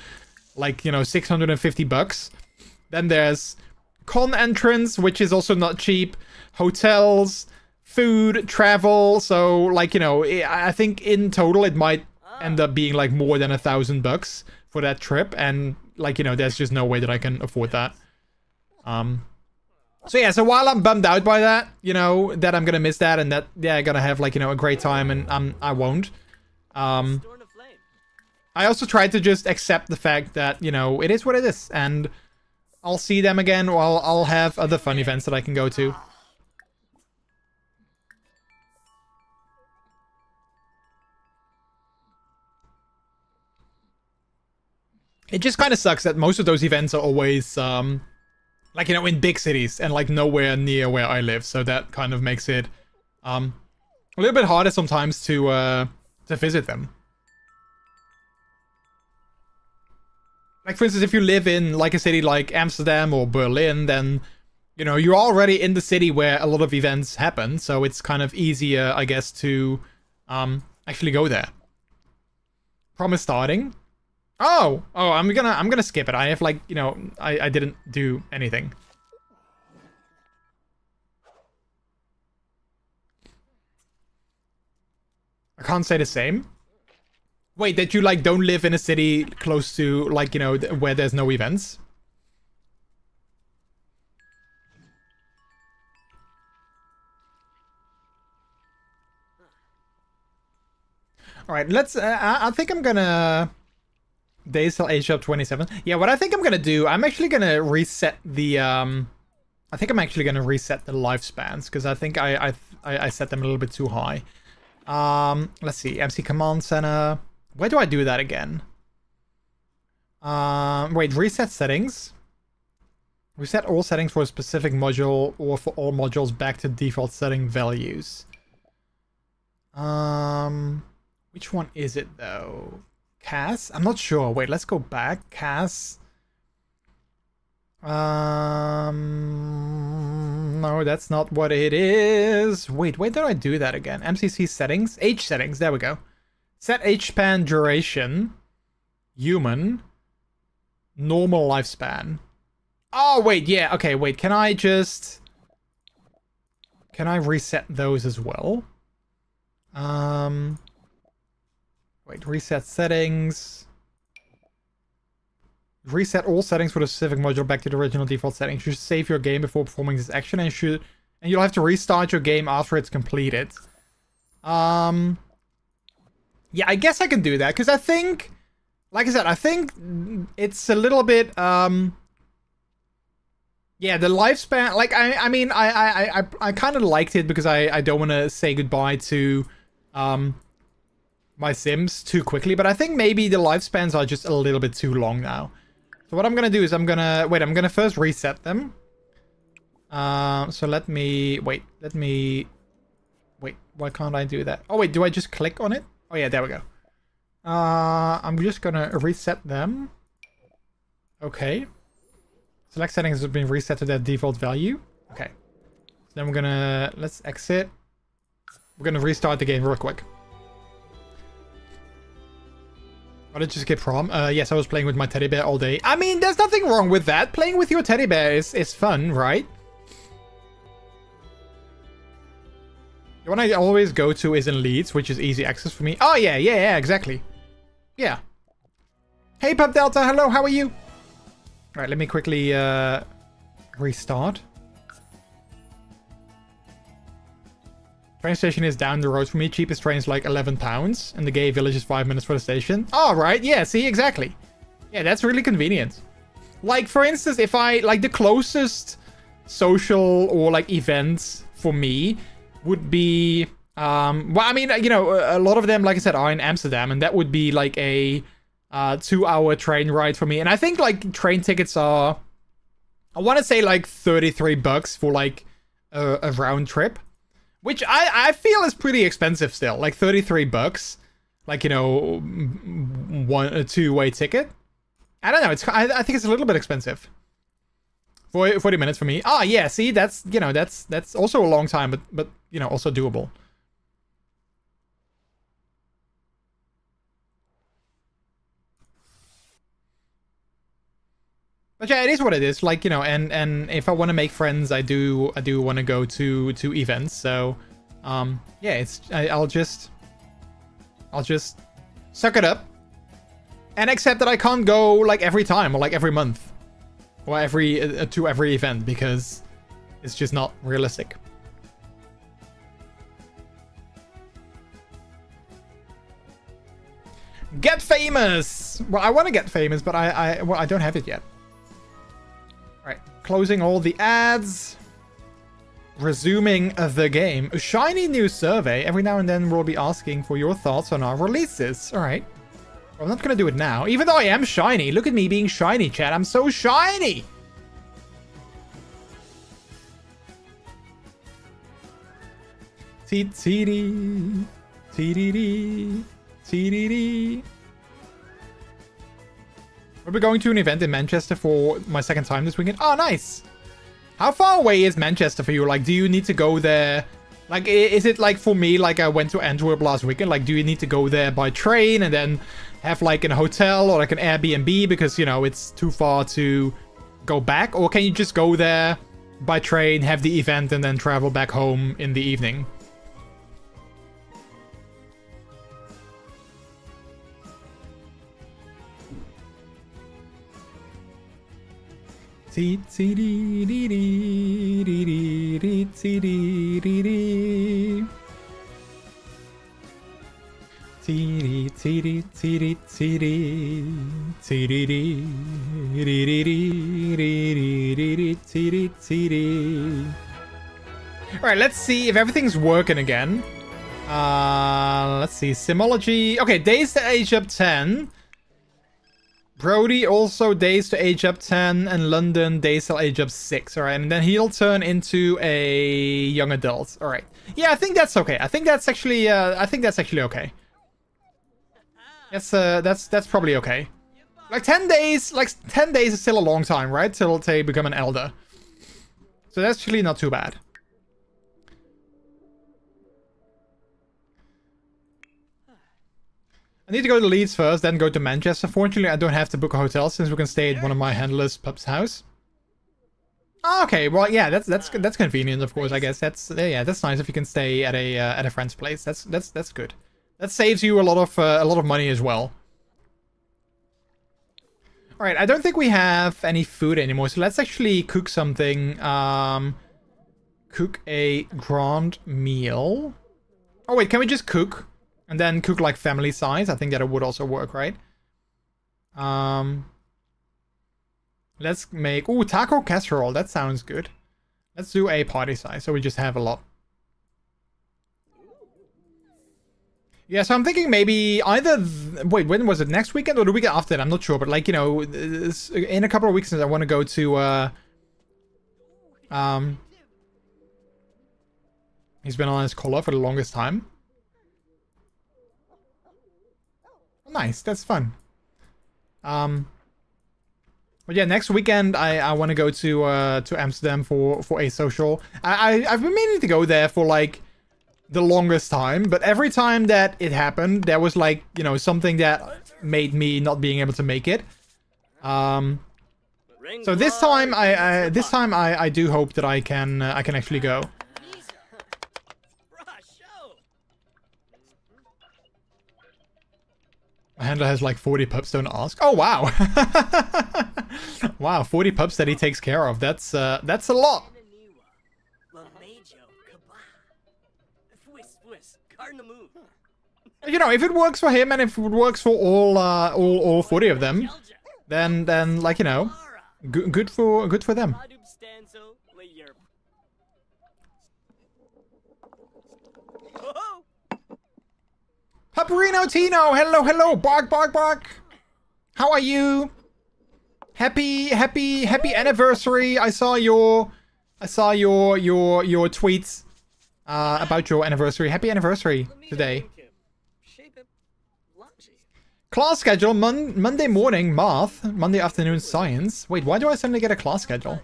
like, you know, $650. Then there's con entrance, which is also not cheap, hotels, food, travel. So, like, you know, I think in total it might end up being, like, more than $1,000 for that trip, and, like, you know, there's just no way that I can afford that. So yeah, so while I'm bummed out by that, you know, that I'm gonna miss that, and that, yeah, I'm gonna have, like, you know, a great time, and I won't. I also try to just accept the fact that, you know, it is what it is, and I'll see them again, or I'll have other fun events that I can go to. It just kind of sucks that most of those events are always, like, you know, in big cities, and, like, nowhere near where I live. So that kind of makes it a little bit harder sometimes to visit them. Like, for instance, if you live in, like, a city like Amsterdam or Berlin, then, you know, you're already in the city where a lot of events happen. So it's kind of easier, I guess, to actually go there. Promise starting. Oh, I'm gonna skip it. I have like, you know, I didn't do anything. I can't say the same. Wait, that you like don't live in a city close to like, you know, where there's no events? All right, let's. I think I'm gonna. Days till age up 27. Yeah, what I think I'm gonna do, I'm actually gonna reset the. I think I'm actually gonna reset the lifespans because I think I set them a little bit too high. Let's see, MC Command Center. Where do I do that again? Wait, reset settings. Reset all settings for a specific module or for all modules back to default setting values. Which one is it though? CAS? I'm not sure. Wait, let's go back. CAS. No, that's not what it is. Wait, where did I do that again? MCC settings? H settings, there we go. Set H span duration. Human. Normal lifespan. Oh, wait, yeah, okay, wait, can I reset those as well? Wait, reset settings. Reset all settings for the specific module back to the original default settings. You should save your game before performing this action and you'll have to restart your game after it's completed. Yeah, I guess I can do that because I think, like I said, I think it's a little bit yeah, the lifespan, like I mean I kind of liked it because I don't want to say goodbye to my Sims too quickly, but I think maybe the lifespans are just a little bit too long now. So what I'm gonna do is I'm gonna first reset them. So let me wait, why can't I do that? Oh wait, do I just click on it? Oh yeah, there we go. I'm just gonna reset them. Okay. Select settings has been reset to their default value. Okay. So then let's exit. We're gonna restart the game real quick. Why did you skip prom? Yes, I was playing with my teddy bear all day. I mean, there's nothing wrong with that. Playing with your teddy bear is fun, right? The one I always go to is in Leeds, which is easy access for me. Oh, yeah, exactly. Yeah. Hey, Pup Delta, hello, how are you? Alright, let me quickly restart. Train station is down the road for me. Cheapest train is like £11. And the gay village is 5 minutes for the station. Oh, right. Yeah, see, exactly. Yeah, that's really convenient. Like, for instance, if I, like, the closest social or, like, event for me would be, well, I mean, you know, a lot of them, like I said, are in Amsterdam. And that would be, like, a 2-hour train ride for me. And I think, like, train tickets are, I want to say, like, $33 for, like, a round trip. Which I feel is pretty expensive still. Like $33. Like, you know, a two-way ticket. I don't know. I think it's a little bit expensive. 40 minutes for me. Ah, yeah. See, that's, you know, that's also a long time, but you know, also doable. But yeah, it is what it is. Like, you know, and if I want to make friends, I do want to go to events. So, yeah, I'll just suck it up and accept that I can't go like every time or like every month or to every event because it's just not realistic. Get famous. Well, I want to get famous, but I don't have it yet. Right, closing all the ads. Resuming the game. A shiny new survey. Every now and then we'll be asking for your thoughts on our releases. Alright. Well, I'm not gonna do it now. Even though I am shiny. Look at me being shiny, chat. I'm so shiny! T-T-D. T-D-D. T-D-D. We'll be going to an event in Manchester for my second time this weekend. Oh, nice! How far away is Manchester for you? Like, do you need to go there, Like, is it like for me, like I went to Antwerp last weekend, like do you need to go there by train and then have like a hotel or like an Airbnb because, you know, it's too far to go back? Or can you just go there by train, have the event, and then travel back home in the evening? Alright, let's see if everything's working again. Let's see. Simology. Okay, days to age up 10. Brody also days to age up 10, and London days to age up 6. Alright, and then he'll turn into a young adult. Alright. Yeah, I think that's okay. I think that's actually okay. That's probably okay. Like 10 days is still a long time, right? Till they become an elder. So that's actually not too bad. I need to go to Leeds first, then go to Manchester. Fortunately, I don't have to book a hotel since we can stay at one of my handlers' pup's house. Oh, okay, well, yeah, that's convenient, of course. I guess that's nice if you can stay at a friend's place. That's good. That saves you a lot of money as well. All right, I don't think we have any food anymore, so let's actually cook something. Cook a grand meal. Oh wait, can we just cook? And then cook like family size. I think that would also work, right? Let's make... Ooh, taco casserole. That sounds good. Let's do a party size, so we just have a lot. Yeah, so I'm thinking maybe either... Wait, when was it? Next weekend or the weekend after that? I'm not sure, but like, you know, in a couple of weeks I want to go to... He's been on his collar for the longest time. Nice, that's fun. But yeah, next weekend I want to go to Amsterdam for a social. I've been meaning to go there for like the longest time, but every time that it happened, there was like, you know, something that made me not being able to make it. So this time I do hope that I can actually go. My handler has like 40 pups, don't ask. Oh, wow. Wow, 40 pups that he takes care of. That's a lot. You know, if it works for him and if it works for all 40 of them, then like, you know, good for them. Paparino Tino, hello, bark. How are you? Happy anniversary. I saw your tweets about your anniversary. Happy anniversary today. Class schedule, Monday morning, math. Monday afternoon, science. Wait, why do I suddenly get a class schedule?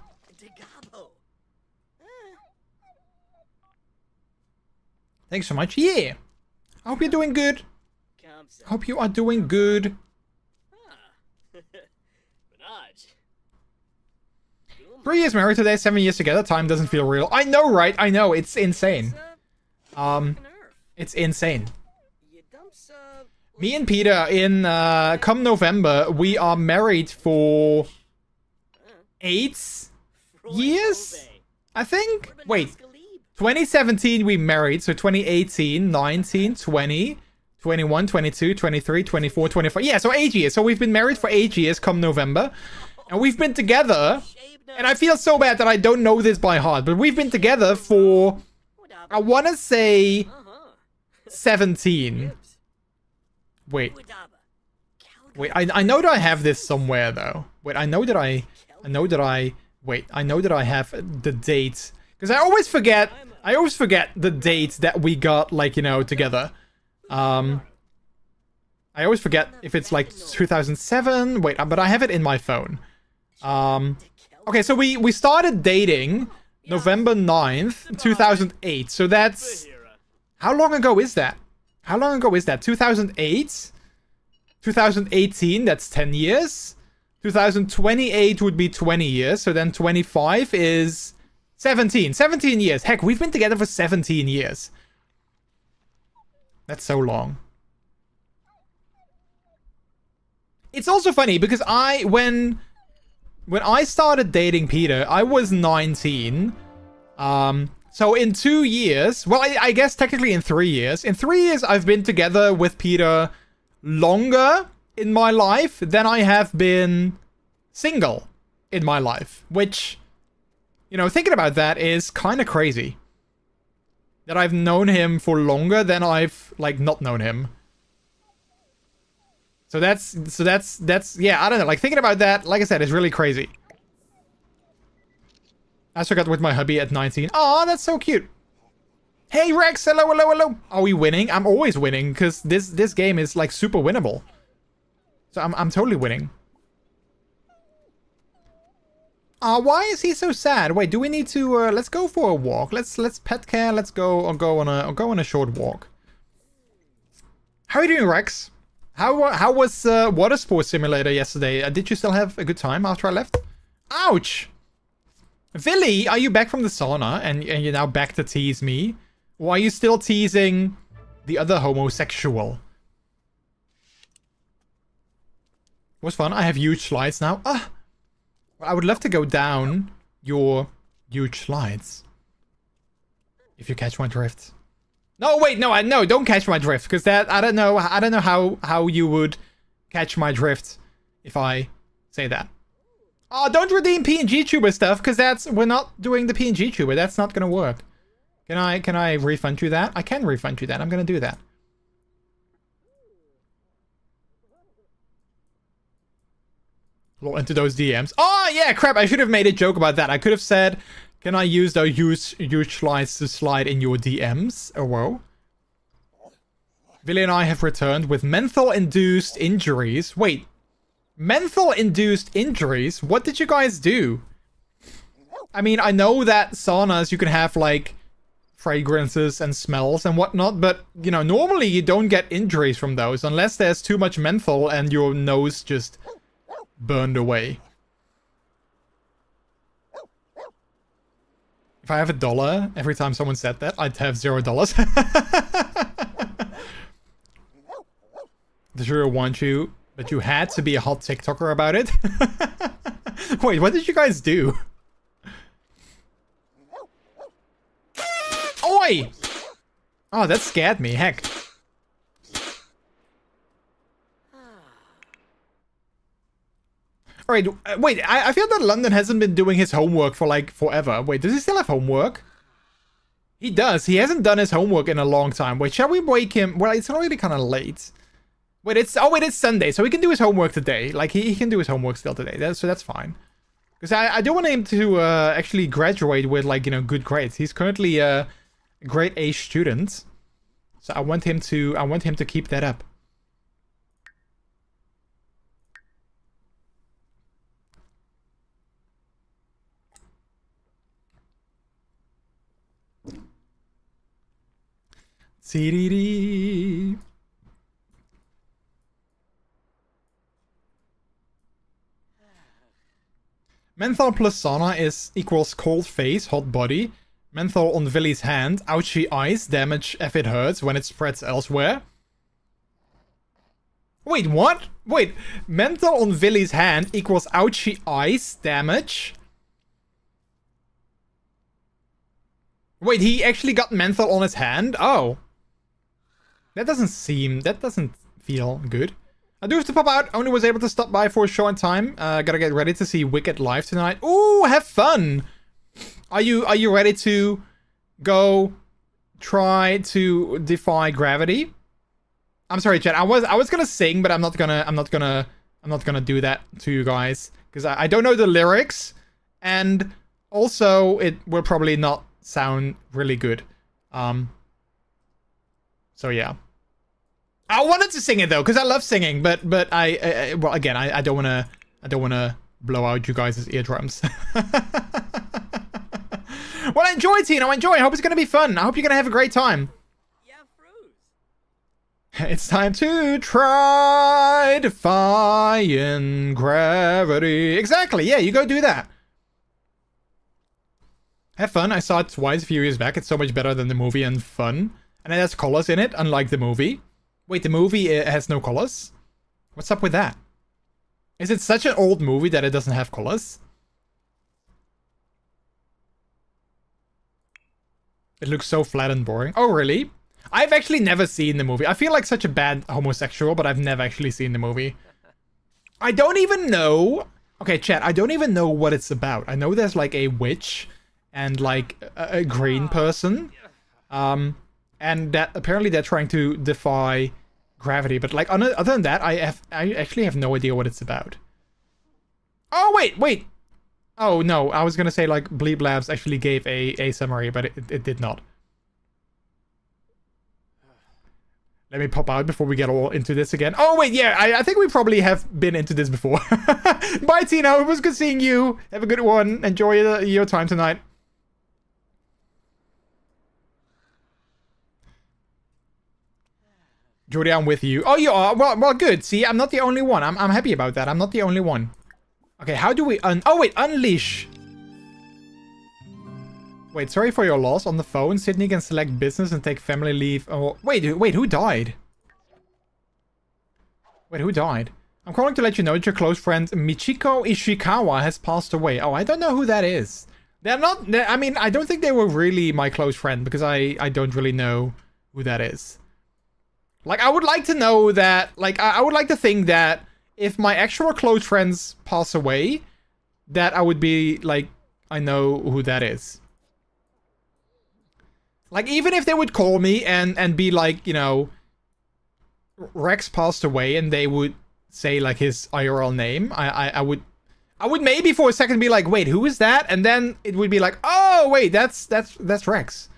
Thanks so much. Yeah. I hope you're doing good. Hope you are doing good. 3 years married today, 7 years together. Time doesn't feel real. I know, right? I know. It's insane. It's insane. Me and Peter, in come November, we are married for 8 years, I think. Wait. 2017 we married, so 2018, 19, 20, 21, 22, 23, 24, 25. Yeah, so 8 years. So we've been married for 8 years come November. And we've been together, and I feel so bad that I don't know this by heart, but we've been together for, I want to say, 17. Wait, I know that I have this somewhere, though. Wait, I know that I have the date. Because I always forget the date that we got, like, you know, together. I always forget if it's like 2007. Wait, but I have it in my phone. Okay, so we started dating November 9th, 2008. So that's... How long ago is that? How long ago is that? 2008? 2018, that's 10 years. 2028 would be 20 years. So then 25 is 17. 17 years. Heck, we've been together for 17 years. That's so long. It's also funny because when I started dating Peter, I was 19. So in 2 years, well, I guess technically in 3 years. In 3 years, I've been together with Peter longer in my life than I have been single in my life. Which, you know, thinking about that is kind of crazy. That I've known him for longer than I've, like, not known him. So that's, yeah, I don't know. Like, thinking about that, like I said, is really crazy. I also got with my hubby at 19. Oh, that's so cute. Hey, Rex, hello, hello, hello. Are we winning? I'm always winning, because this game is, like, super winnable. So I'm totally winning. Why is he so sad? Wait, do we need to, let's go for a walk. Let's pet care, let's go on a short walk. How are you doing, Rex? How was Water Sports Simulator yesterday? Did you still have a good time after I left? Ouch! Villy, are you back from the sauna and you're now back to tease me? Or are you still teasing the other homosexual? It was fun. I have huge slides now. Ah! I would love to go down your huge slides. If you catch my drift. No, wait, no, don't catch my drift, because that I don't know how you would catch my drift if I say that. Oh, don't redeem PNG Tuber stuff, because we're not doing the PNG Tuber. That's not gonna work. Can I refund you that? I can refund you that. I'm gonna do that. Into those DMs. Oh yeah, crap! I should have made a joke about that. I could have said, "Can I use those huge slides to slide in your DMs?" Oh whoa. Billy and I have returned with menthol-induced injuries. Wait, menthol-induced injuries? What did you guys do? I mean, I know that saunas you can have like fragrances and smells and whatnot, but you know, normally you don't get injuries from those unless there's too much menthol and your nose just burned away. If I have $1 every time someone said that, I'd have $0. The jury want you, but you had to be a hot TikToker about it. Wait, what did you guys do? Oi! Oh, that scared me. Heck. Alright, wait, I feel that London hasn't been doing his homework for like forever. Wait, does he still have homework? He does. He hasn't done his homework in a long time. Wait, shall we wake him? Well, it's already kind of late. Wait, it's Sunday, so he can do his homework today. Like, he can do his homework still today. So that's fine. Because I do want him to actually graduate with, like, you know, good grades. He's currently a grade A student. So I want him to keep that up. CDD. Menthol plus sauna equals cold face, hot body. Menthol on Villy's hand, ouchie eyes, damage if it hurts when it spreads elsewhere. Wait, what? Wait, menthol on Villy's hand equals ouchie eyes, damage? Wait, he actually got menthol on his hand? Oh. That doesn't feel good. I do have to pop out. Only was able to stop by for a short time. Gotta get ready to see Wicked live tonight. Ooh, have fun! Are you ready to go try to defy gravity? I'm sorry, chat. I was gonna sing, but I'm not gonna do that to you guys because I don't know the lyrics, and also it will probably not sound really good. So yeah. I wanted to sing it though, because I love singing, but I well, again, I don't wanna blow out you guys' eardrums. Well, enjoy, Tino. Enjoy. I hope it's going to be fun. I hope you're going to have a great time. Yeah, froze. It's time to try defying gravity. Exactly. Yeah, you go do that. Have fun. I saw it twice a few years back. It's so much better than the movie and fun. And it has colors in it, unlike the movie. Wait, the movie has no colors? What's up with that? Is it such an old movie that it doesn't have colors? It looks so flat and boring. Oh, really? I've actually never seen the movie. I feel like such a bad homosexual, but I've never actually seen the movie. I don't even know... Okay, chat, I don't even know what it's about. I know there's like a witch and like a green person. And that apparently they're trying to defy gravity. But like other than that, I actually have no idea what it's about. Oh, wait. Oh, no, I was gonna say, like, Bleep Labs actually gave a summary, but it did not. Let me pop out before we get all into this again. Oh, wait, yeah, I think we probably have been into this before. Bye, Tino, it was good seeing you. Have a good one. Enjoy your time tonight. Jordy, I'm with you. Oh, you are? Well, good. See, I'm not the only one. I'm happy about that. I'm not the only one. Okay, how do we oh, wait, unleash. Wait, sorry for your loss. On the phone, Sydney can select business and take family leave. Oh, wait, who died? Wait, who died? I'm calling to let you know that your close friend Michiko Ishikawa has passed away. Oh, I don't know who that is. I mean, I don't think they were really my close friend because I don't really know who that is. Like, I would like to know that, like, I would like to think that if my actual close friends pass away, that I would be, like, I know who that is. Like, even if they would call me and be like, you know, Rex passed away, and they would say, like, his IRL name, I would maybe for a second be like, wait, who is that? And then it would be like, oh, wait, that's Rex.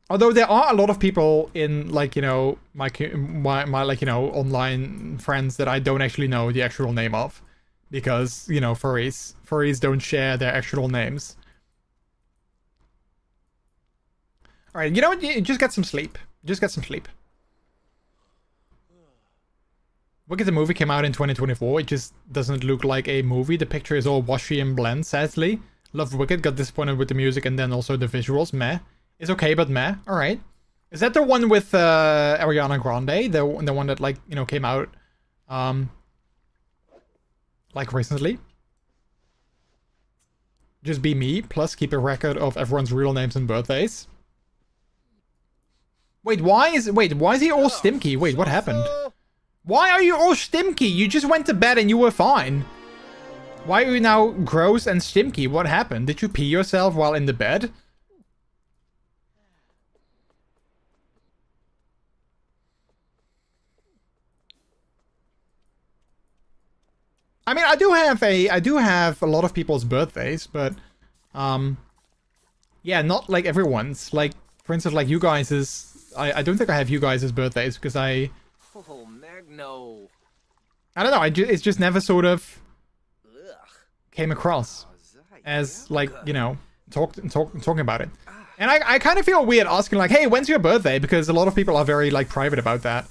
Although there are a lot of people in, like, you know, my like, you know, online friends that I don't actually know the actual name of. Because, you know, furries. Furries don't share their actual names. Alright, you know what? Just get some sleep. Just get some sleep. Wicked the movie came out in 2024. It just doesn't look like a movie. The picture is all washy and bland, sadly. Loved Wicked, got disappointed with the music and then also the visuals. Meh. It's okay, but meh. Alright. Is that the one with Ariana Grande? The one that, like, you know, came out like recently? Just be me, plus keep a record of everyone's real names and birthdays. Wait, why is he all stimky? Wait, what happened? Why are you all stimky? You just went to bed and you were fine. Why are you now gross and stimky? What happened? Did you pee yourself while in the bed? I mean, I do have a lot of people's birthdays, but yeah, not like everyone's. Like, for instance, like you guys' I don't think I have you guys' birthdays because Oh, Magno. I don't know, it's just never sort of came across as, like, you know, talking about it. And I kind of feel weird asking, like, hey, when's your birthday? Because a lot of people are very, like, private about that.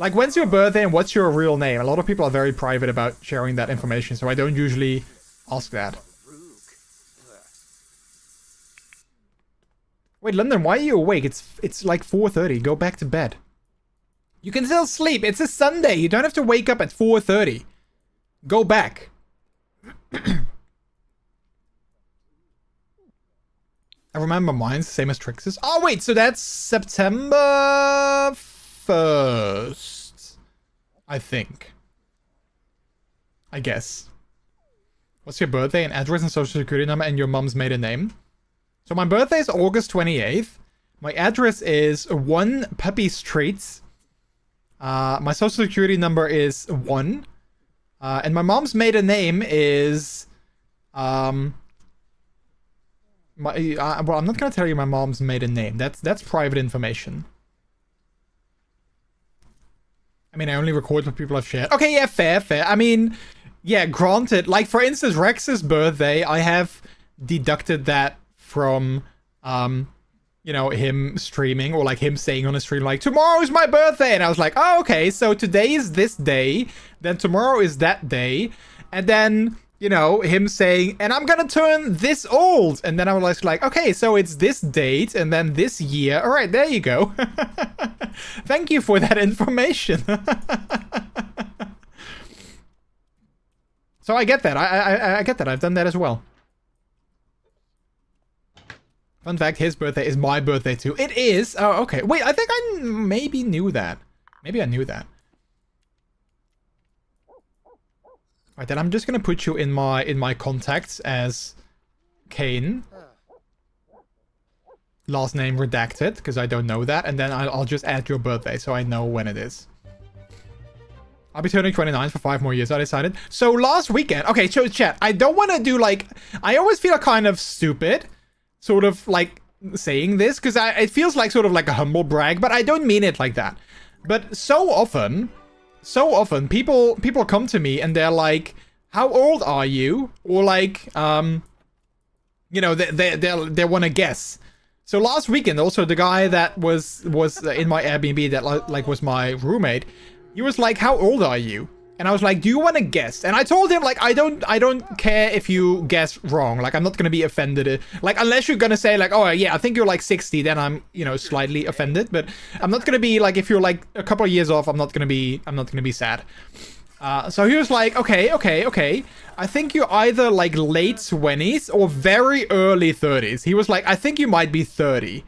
Like, when's your birthday and what's your real name? A lot of people are very private about sharing that information, so I don't usually ask that. Wait, London, why are you awake? It's like 4:30. Go back to bed. You can still sleep. It's a Sunday. You don't have to wake up at 4:30. Go back. I remember mine's the same as Trix's. Oh, wait, so that's September 1st, I think. I guess. What's your birthday and address and social security number and your mom's maiden name? So my birthday is August 28th. My address is 1 Puppy Street. My social security number is 1. And my mom's maiden name is... well, I'm not gonna tell you my mom's maiden name. That's private information. I mean, I only record what people have shared. Okay, yeah, fair. I mean, yeah, granted, like for instance, Rex's birthday, I have deducted that from, you know, him streaming or like him saying on a stream, like, tomorrow's my birthday. And I was like, oh, okay, so today is this day, then tomorrow is that day. And then, you know, him saying, and I'm gonna turn this old. And then I was like, okay, so it's this date and then this year. All right, there you go. Thank you for that information. So I get that. I get that. I've done that as well. Fun fact, his birthday is my birthday too. It is? Oh, okay. Wait, I think I maybe knew that. Maybe I knew that. Alright, then I'm just gonna put you in my contacts as Kane. Last name redacted, because I don't know that. And then I'll just add your birthday so I know when it is. I'll be turning 29 for 5 more years, I decided. So last weekend... Okay, so chat, I don't want to do like... I always feel kind of stupid, sort of like saying this, because it feels like sort of like a humble brag, but I don't mean it like that. But so often people come to me and they're like, how old are you? Or like, you know, they want to guess. So last weekend, also the guy that was in my Airbnb that like was my roommate, he was like, how old are you? And I was like, do you want to guess? And I told him, like, I don't care if you guess wrong. Like, I'm not going to be offended. Like, unless you're going to say, like, oh, yeah, I think you're, like, 60, then I'm, you know, slightly offended. But I'm not going to be, like, if you're, like, a couple of years off, I'm not going to be sad. So he was like, okay. I think you're either, like, late 20s or very early 30s. He was like, I think you might be 30.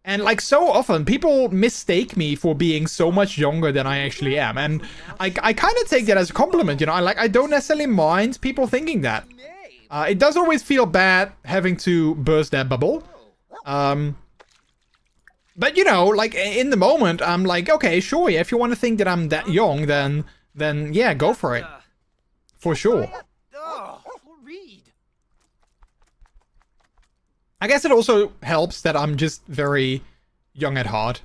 And like so often, people mistake me for being so much younger than I actually am. And I kind of take that as a compliment, you know? I don't necessarily mind people thinking that. It does always feel bad having to burst that bubble. But you know, like in the moment, I'm like, okay, sure, yeah, if you want to think that I'm that young, then yeah, go for it. For sure. I guess it also helps that I'm just very young at heart.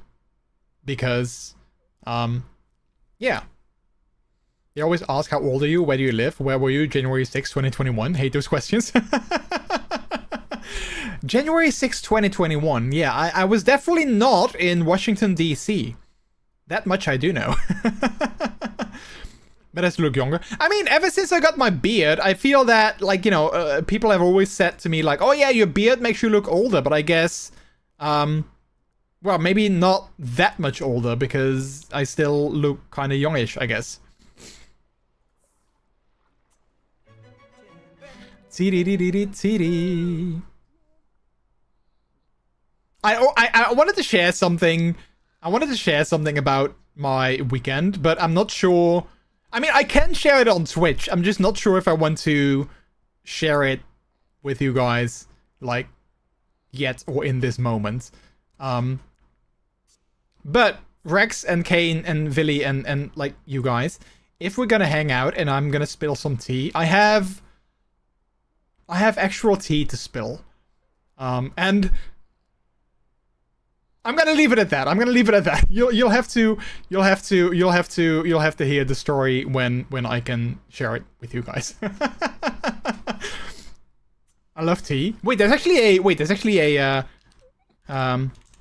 Because, yeah. They always ask, how old are you? Where do you live? Where were you? January 6, 2021. Hate those questions. January 6, 2021. Yeah, I was definitely not in Washington, D.C. That much I do know. But I still look younger. I mean, ever since I got my beard, I feel that, like, you know, people have always said to me, like, oh yeah, your beard makes you look older. But I guess, well, maybe not that much older because I still look kind of youngish, I guess. I wanted to share something. I wanted to share something about my weekend, but I'm not sure. I mean, I can share it on Twitch. I'm just not sure if I want to share it with you guys, like, yet or in this moment. But Rex and Kane and Villy and like you guys, if we're gonna hang out and I'm gonna spill some tea, I have actual tea to spill. And I'm gonna leave it at that. I'm gonna leave it at that. You'll have to hear the story when I can share it with you guys. I love tea. Wait, there's actually a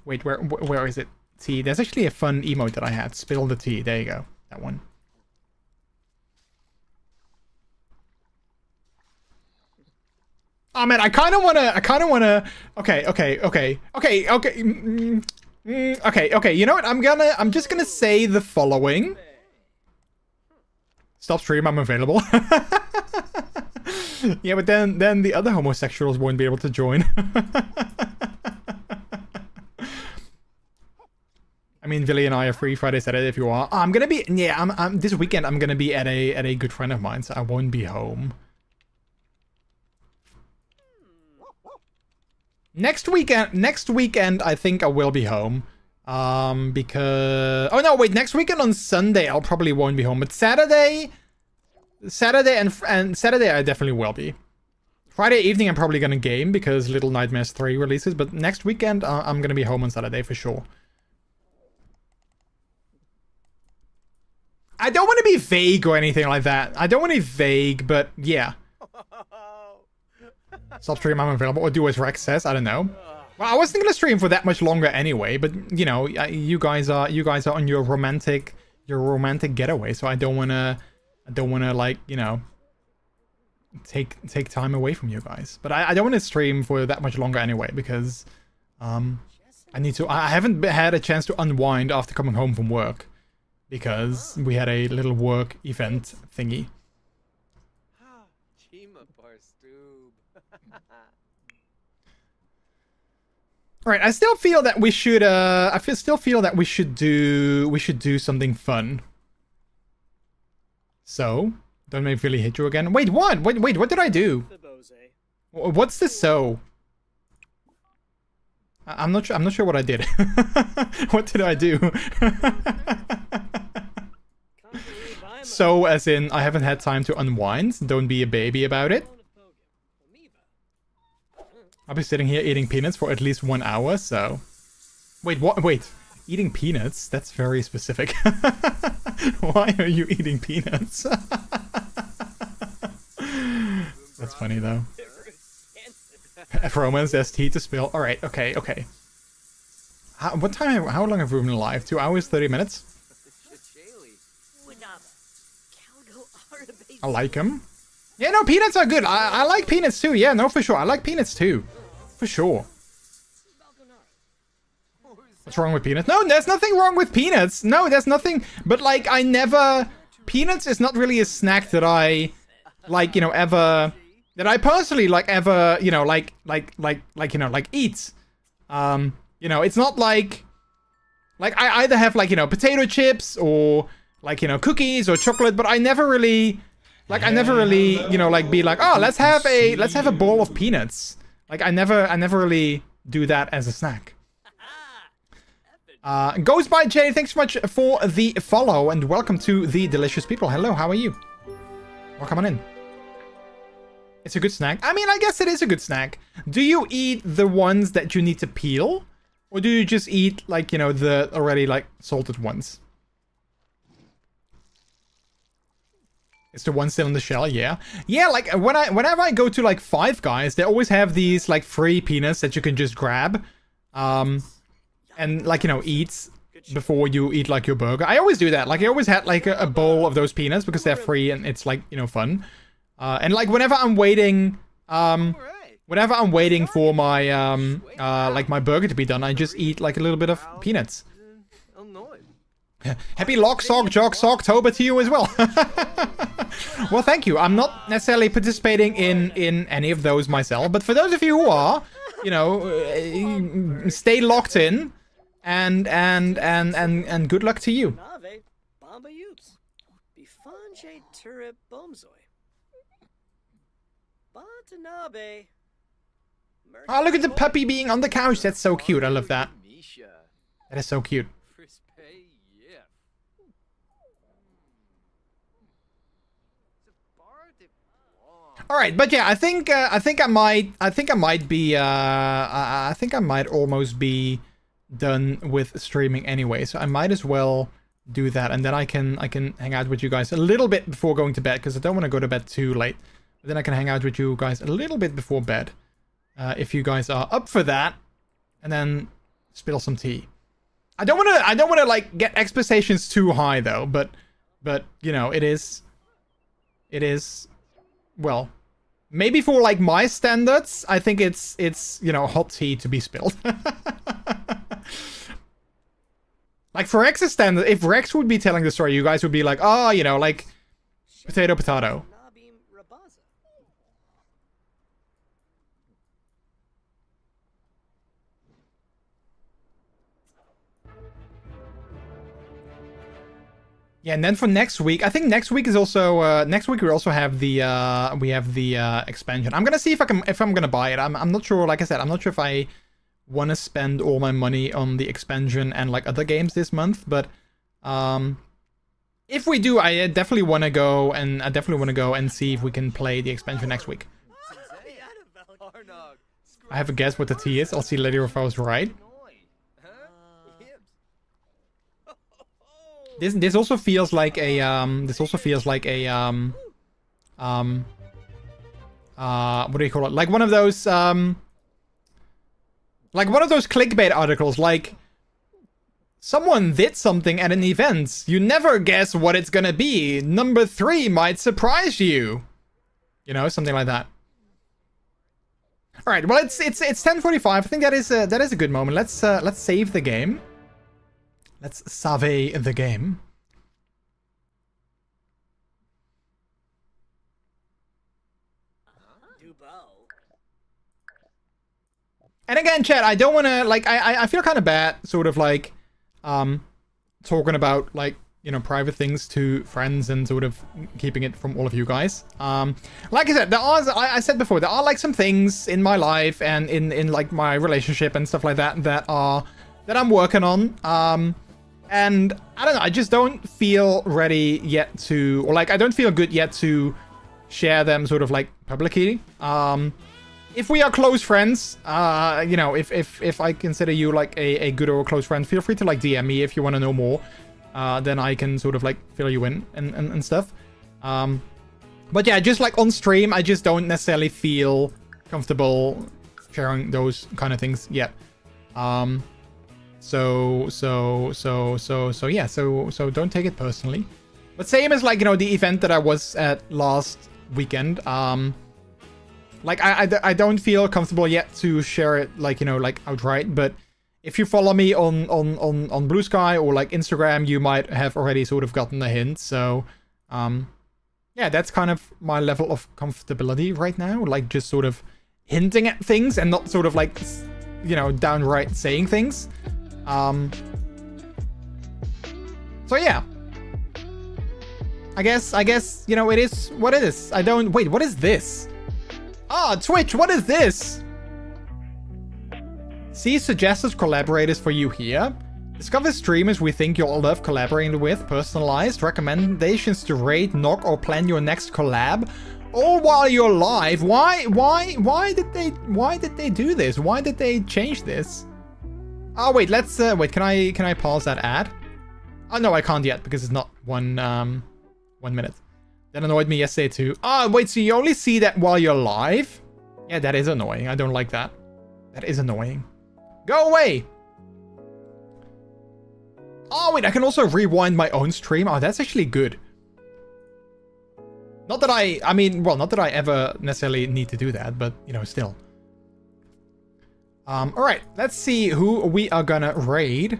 wait, where is it? Tea. There's actually a fun emote that I had. Spill the tea. There you go. That one. Oh man, I kind of wanna. Okay. Okay. You know what? I'm just gonna say the following. Stop stream. I'm available. Yeah, but then the other homosexuals won't be able to join. I mean, Villy and I are free Friday, Saturday if you are. I'm gonna be. Yeah, I'm this weekend. I'm gonna be at a good friend of mine, so I won't be home. Next weekend, I think I will be home. Because... Oh, no, wait. Next weekend on Sunday, I'll probably won't be home. But Saturday and Saturday, I definitely will be. Friday evening, I'm probably gonna game because Little Nightmares 3 releases. But next weekend, I'm gonna be home on Saturday for sure. I don't want to be vague or anything like that. I don't want to be vague, but yeah. Stop stream, I'm available. Or do as Rex says. I don't know. Well, I wasn't gonna stream for that much longer anyway, but you know, you guys are on your romantic getaway, so I don't wanna like, you know, take time away from you guys. But I don't want to stream for that much longer anyway, because I haven't had a chance to unwind after coming home from work, because we had a little work event thingy. Alright, I still feel that we should still feel that we should do something fun. So, don't make Philly hit you again. Wait, what? Wait, what did I do? What's the so? I'm not sure what I did. What did I do? So, as in, I haven't had time to unwind. Don't be a baby about it. I'll be sitting here eating peanuts for at least 1 hour, so... Wait, what? Wait. Eating peanuts? That's very specific. Why are you eating peanuts? That's funny, though. Romance, there's tea to spill. Alright, okay. How long have we been live? 2 hours, 30 minutes? I like them. Yeah, no, peanuts are good. I like peanuts too. Yeah, no, for sure. I like peanuts too. For sure. What's wrong with peanuts? No, there's nothing wrong with peanuts. No, there's nothing. But, like, I never... Peanuts is not really a snack that I, like, you know, ever... That I personally, like, ever, you know, like, you know, like, eat. You know, it's not like... Like, I either have, like, you know, potato chips or, like, you know, cookies or chocolate, but I never really... Like, I never really, you know, like, be like, oh, let's have a bowl of peanuts. Like, I never really do that as a snack. Goes by Jay, thanks so much for the follow, and welcome to the delicious people. Hello, how are you? Welcome on in. It's a good snack. I mean, I guess it is a good snack. Do you eat the ones that you need to peel? Or do you just eat, like, you know, the already, like, salted ones? It's the one still in the shell, yeah. Yeah, like, whenever I go to, like, Five Guys, they always have these, like, free peanuts that you can just grab. And, like, you know, eat before you eat, like, your burger. I always do that. Like, I always had, like, a bowl of those peanuts because they're free and it's, like, you know, fun. And, like, whenever I'm waiting for my, like, my burger to be done, I just eat, like, a little bit of peanuts. Happy Lock-Sock-Jock-Soggtober to you as well. Well, thank you. I'm not necessarily participating in any of those myself, but for those of you who are, you know, stay locked in, and good luck to you. Oh, look at the puppy being on the couch. That's so cute. I love that. That is so cute. All right, but yeah, I think I might almost be done with streaming anyway, so I might as well do that, and then I can hang out with you guys a little bit before going to bed, because I don't want to go to bed too late. But then I can hang out with you guys a little bit before bed, if you guys are up for that, and then spill some tea. I don't want to like get expectations too high though, but you know, it is. Well, maybe for like my standards, I think it's you know, hot tea to be spilled. Like for Rex's standard, if Rex would be telling the story, you guys would be like, oh, you know, like potato. Yeah, and then for next week, I think next week is also next week we also have the expansion. I'm gonna see if I'm gonna buy it. I'm not sure. Like I said, I'm not sure if I want to spend all my money on the expansion and like other games this month. But if we do, I definitely want to go and see if we can play the expansion next week. I have a guess what the T is. I'll see later if I was right. This also feels like a what do you call it? Like one of those clickbait articles, like someone did something at an event. You never guess what it's gonna be. Number 3 might surprise you. You know, something like that. All right, well, it's 10:45. I think that is a good moment. Let's save the game. Let's save the game. And again, chat, I don't want to, like, I feel kind of bad, sort of, like, talking about, like, you know, private things to friends and sort of keeping it from all of you guys. Like I said, I said before, there are, like, some things in my life and in like, my relationship and stuff like that that I'm working on. And, I don't know, I just don't feel ready yet to, or, like, I don't feel good yet to share them sort of, like, publicly. If we are close friends, you know, if I consider you like a good or a close friend, feel free to like DM me if you want to know more. Then I can sort of like fill you in and stuff. But yeah, just like on stream, I just don't necessarily feel comfortable sharing those kind of things yet. So yeah, so don't take it personally. But same as like, you know, the event that I was at last weekend. Like, I don't feel comfortable yet to share it, like, you know, like, outright. But if you follow me on Blue Sky or, like, Instagram, you might have already sort of gotten a hint. So, yeah, that's kind of my level of comfortability right now. Like, just sort of hinting at things and not sort of, like, you know, downright saying things. So, yeah. I guess, you know, it is what it is. Wait, what is this? Ah, Twitch, what is this? See suggested collaborators for you here. Discover streamers we think you'll love collaborating with. Personalized recommendations to rate, knock, or plan your next collab. All while you're live. Why did they do this? Why did they change this? Oh wait, let's wait. Can I pause that ad? Oh no, I can't yet because it's not 1 minute. That annoyed me yesterday too. Ah, wait, so you only see that while you're live? Yeah, that is annoying. I don't like that. That is annoying. Go away! Oh, wait, I can also rewind my own stream. Oh, that's actually good. Not that I mean, well, not that I ever necessarily need to do that, but, you know, still. Alright, let's see who we are gonna raid.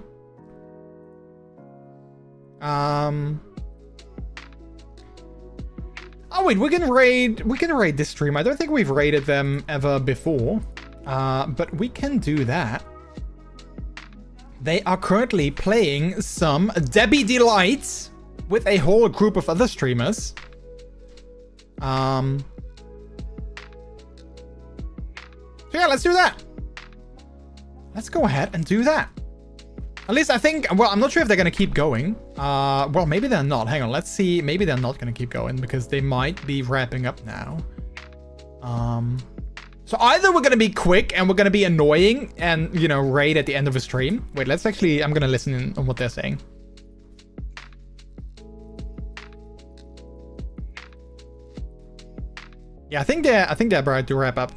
Oh wait, we can raid this stream. I don't think we've raided them ever before. But we can do that. They are currently playing some Debbie Delights with a whole group of other streamers. So yeah, let's do that. Let's go ahead and do that. At least I think, well, I'm not sure if they're going to keep going. Well, maybe they're not. Hang on, let's see. Maybe they're not going to keep going because they might be wrapping up now. So either we're going to be quick and we're going to be annoying and, you know, raid at the end of a stream. Wait, let's actually, I'm going to listen in on what they're saying. Yeah, I think they're about to wrap up.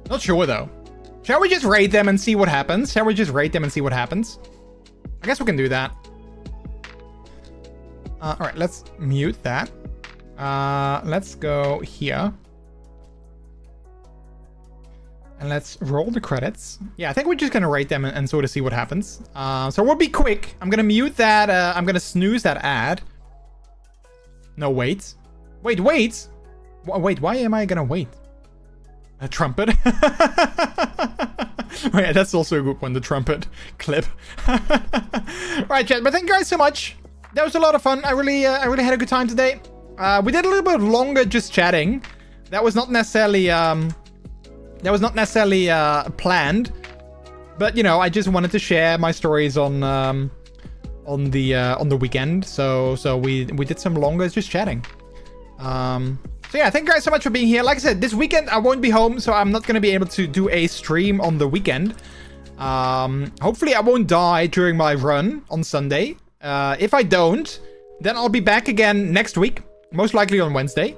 Not sure though. Shall we just raid them and see what happens? I guess we can do that. Alright, let's mute that. Let's go here. And let's roll the credits. Yeah, I think we're just gonna rate them and sort of see what happens. So we'll be quick. I'm gonna mute that. I'm gonna snooze that ad. No, wait. Wait. Wait, why am I gonna wait? A trumpet? Wait, that's also a good one, the trumpet clip. Right, chat, but thank you guys so much. That was a lot of fun. I really had a good time today. We did a little bit longer just chatting. That was not necessarily planned, but you know, I just wanted to share my stories on on the weekend. So we did some longer just chatting. So yeah, thank you guys so much for being here. Like I said, this weekend I won't be home, so I'm not going to be able to do a stream on the weekend. Hopefully I won't die during my run on Sunday. If I don't, then I'll be back again next week, most likely on Wednesday.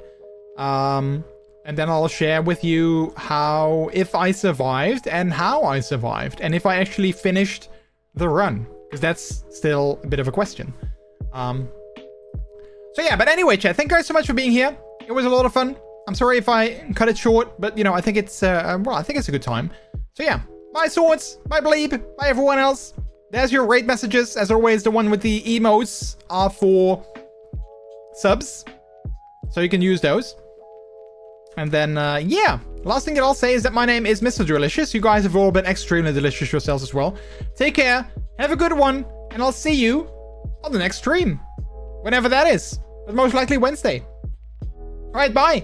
And then I'll share with you if I survived and how I survived, and if I actually finished the run, because that's still a bit of a question. So yeah, but anyway, chat, thank you guys so much for being here. It was a lot of fun. I'm sorry if I cut it short, but you know, I think it's I think it's a good time. So yeah, bye Swords, bye Bleep, bye everyone else. There's your raid messages. As always, the one with the emotes are for subs, so you can use those. And then yeah, last thing that I'll say is that my name is MrJordilicious. You guys have all been extremely delicious yourselves as well. Take care, have a good one, and I'll see you on the next stream, whenever that is, but most likely Wednesday. All right, bye.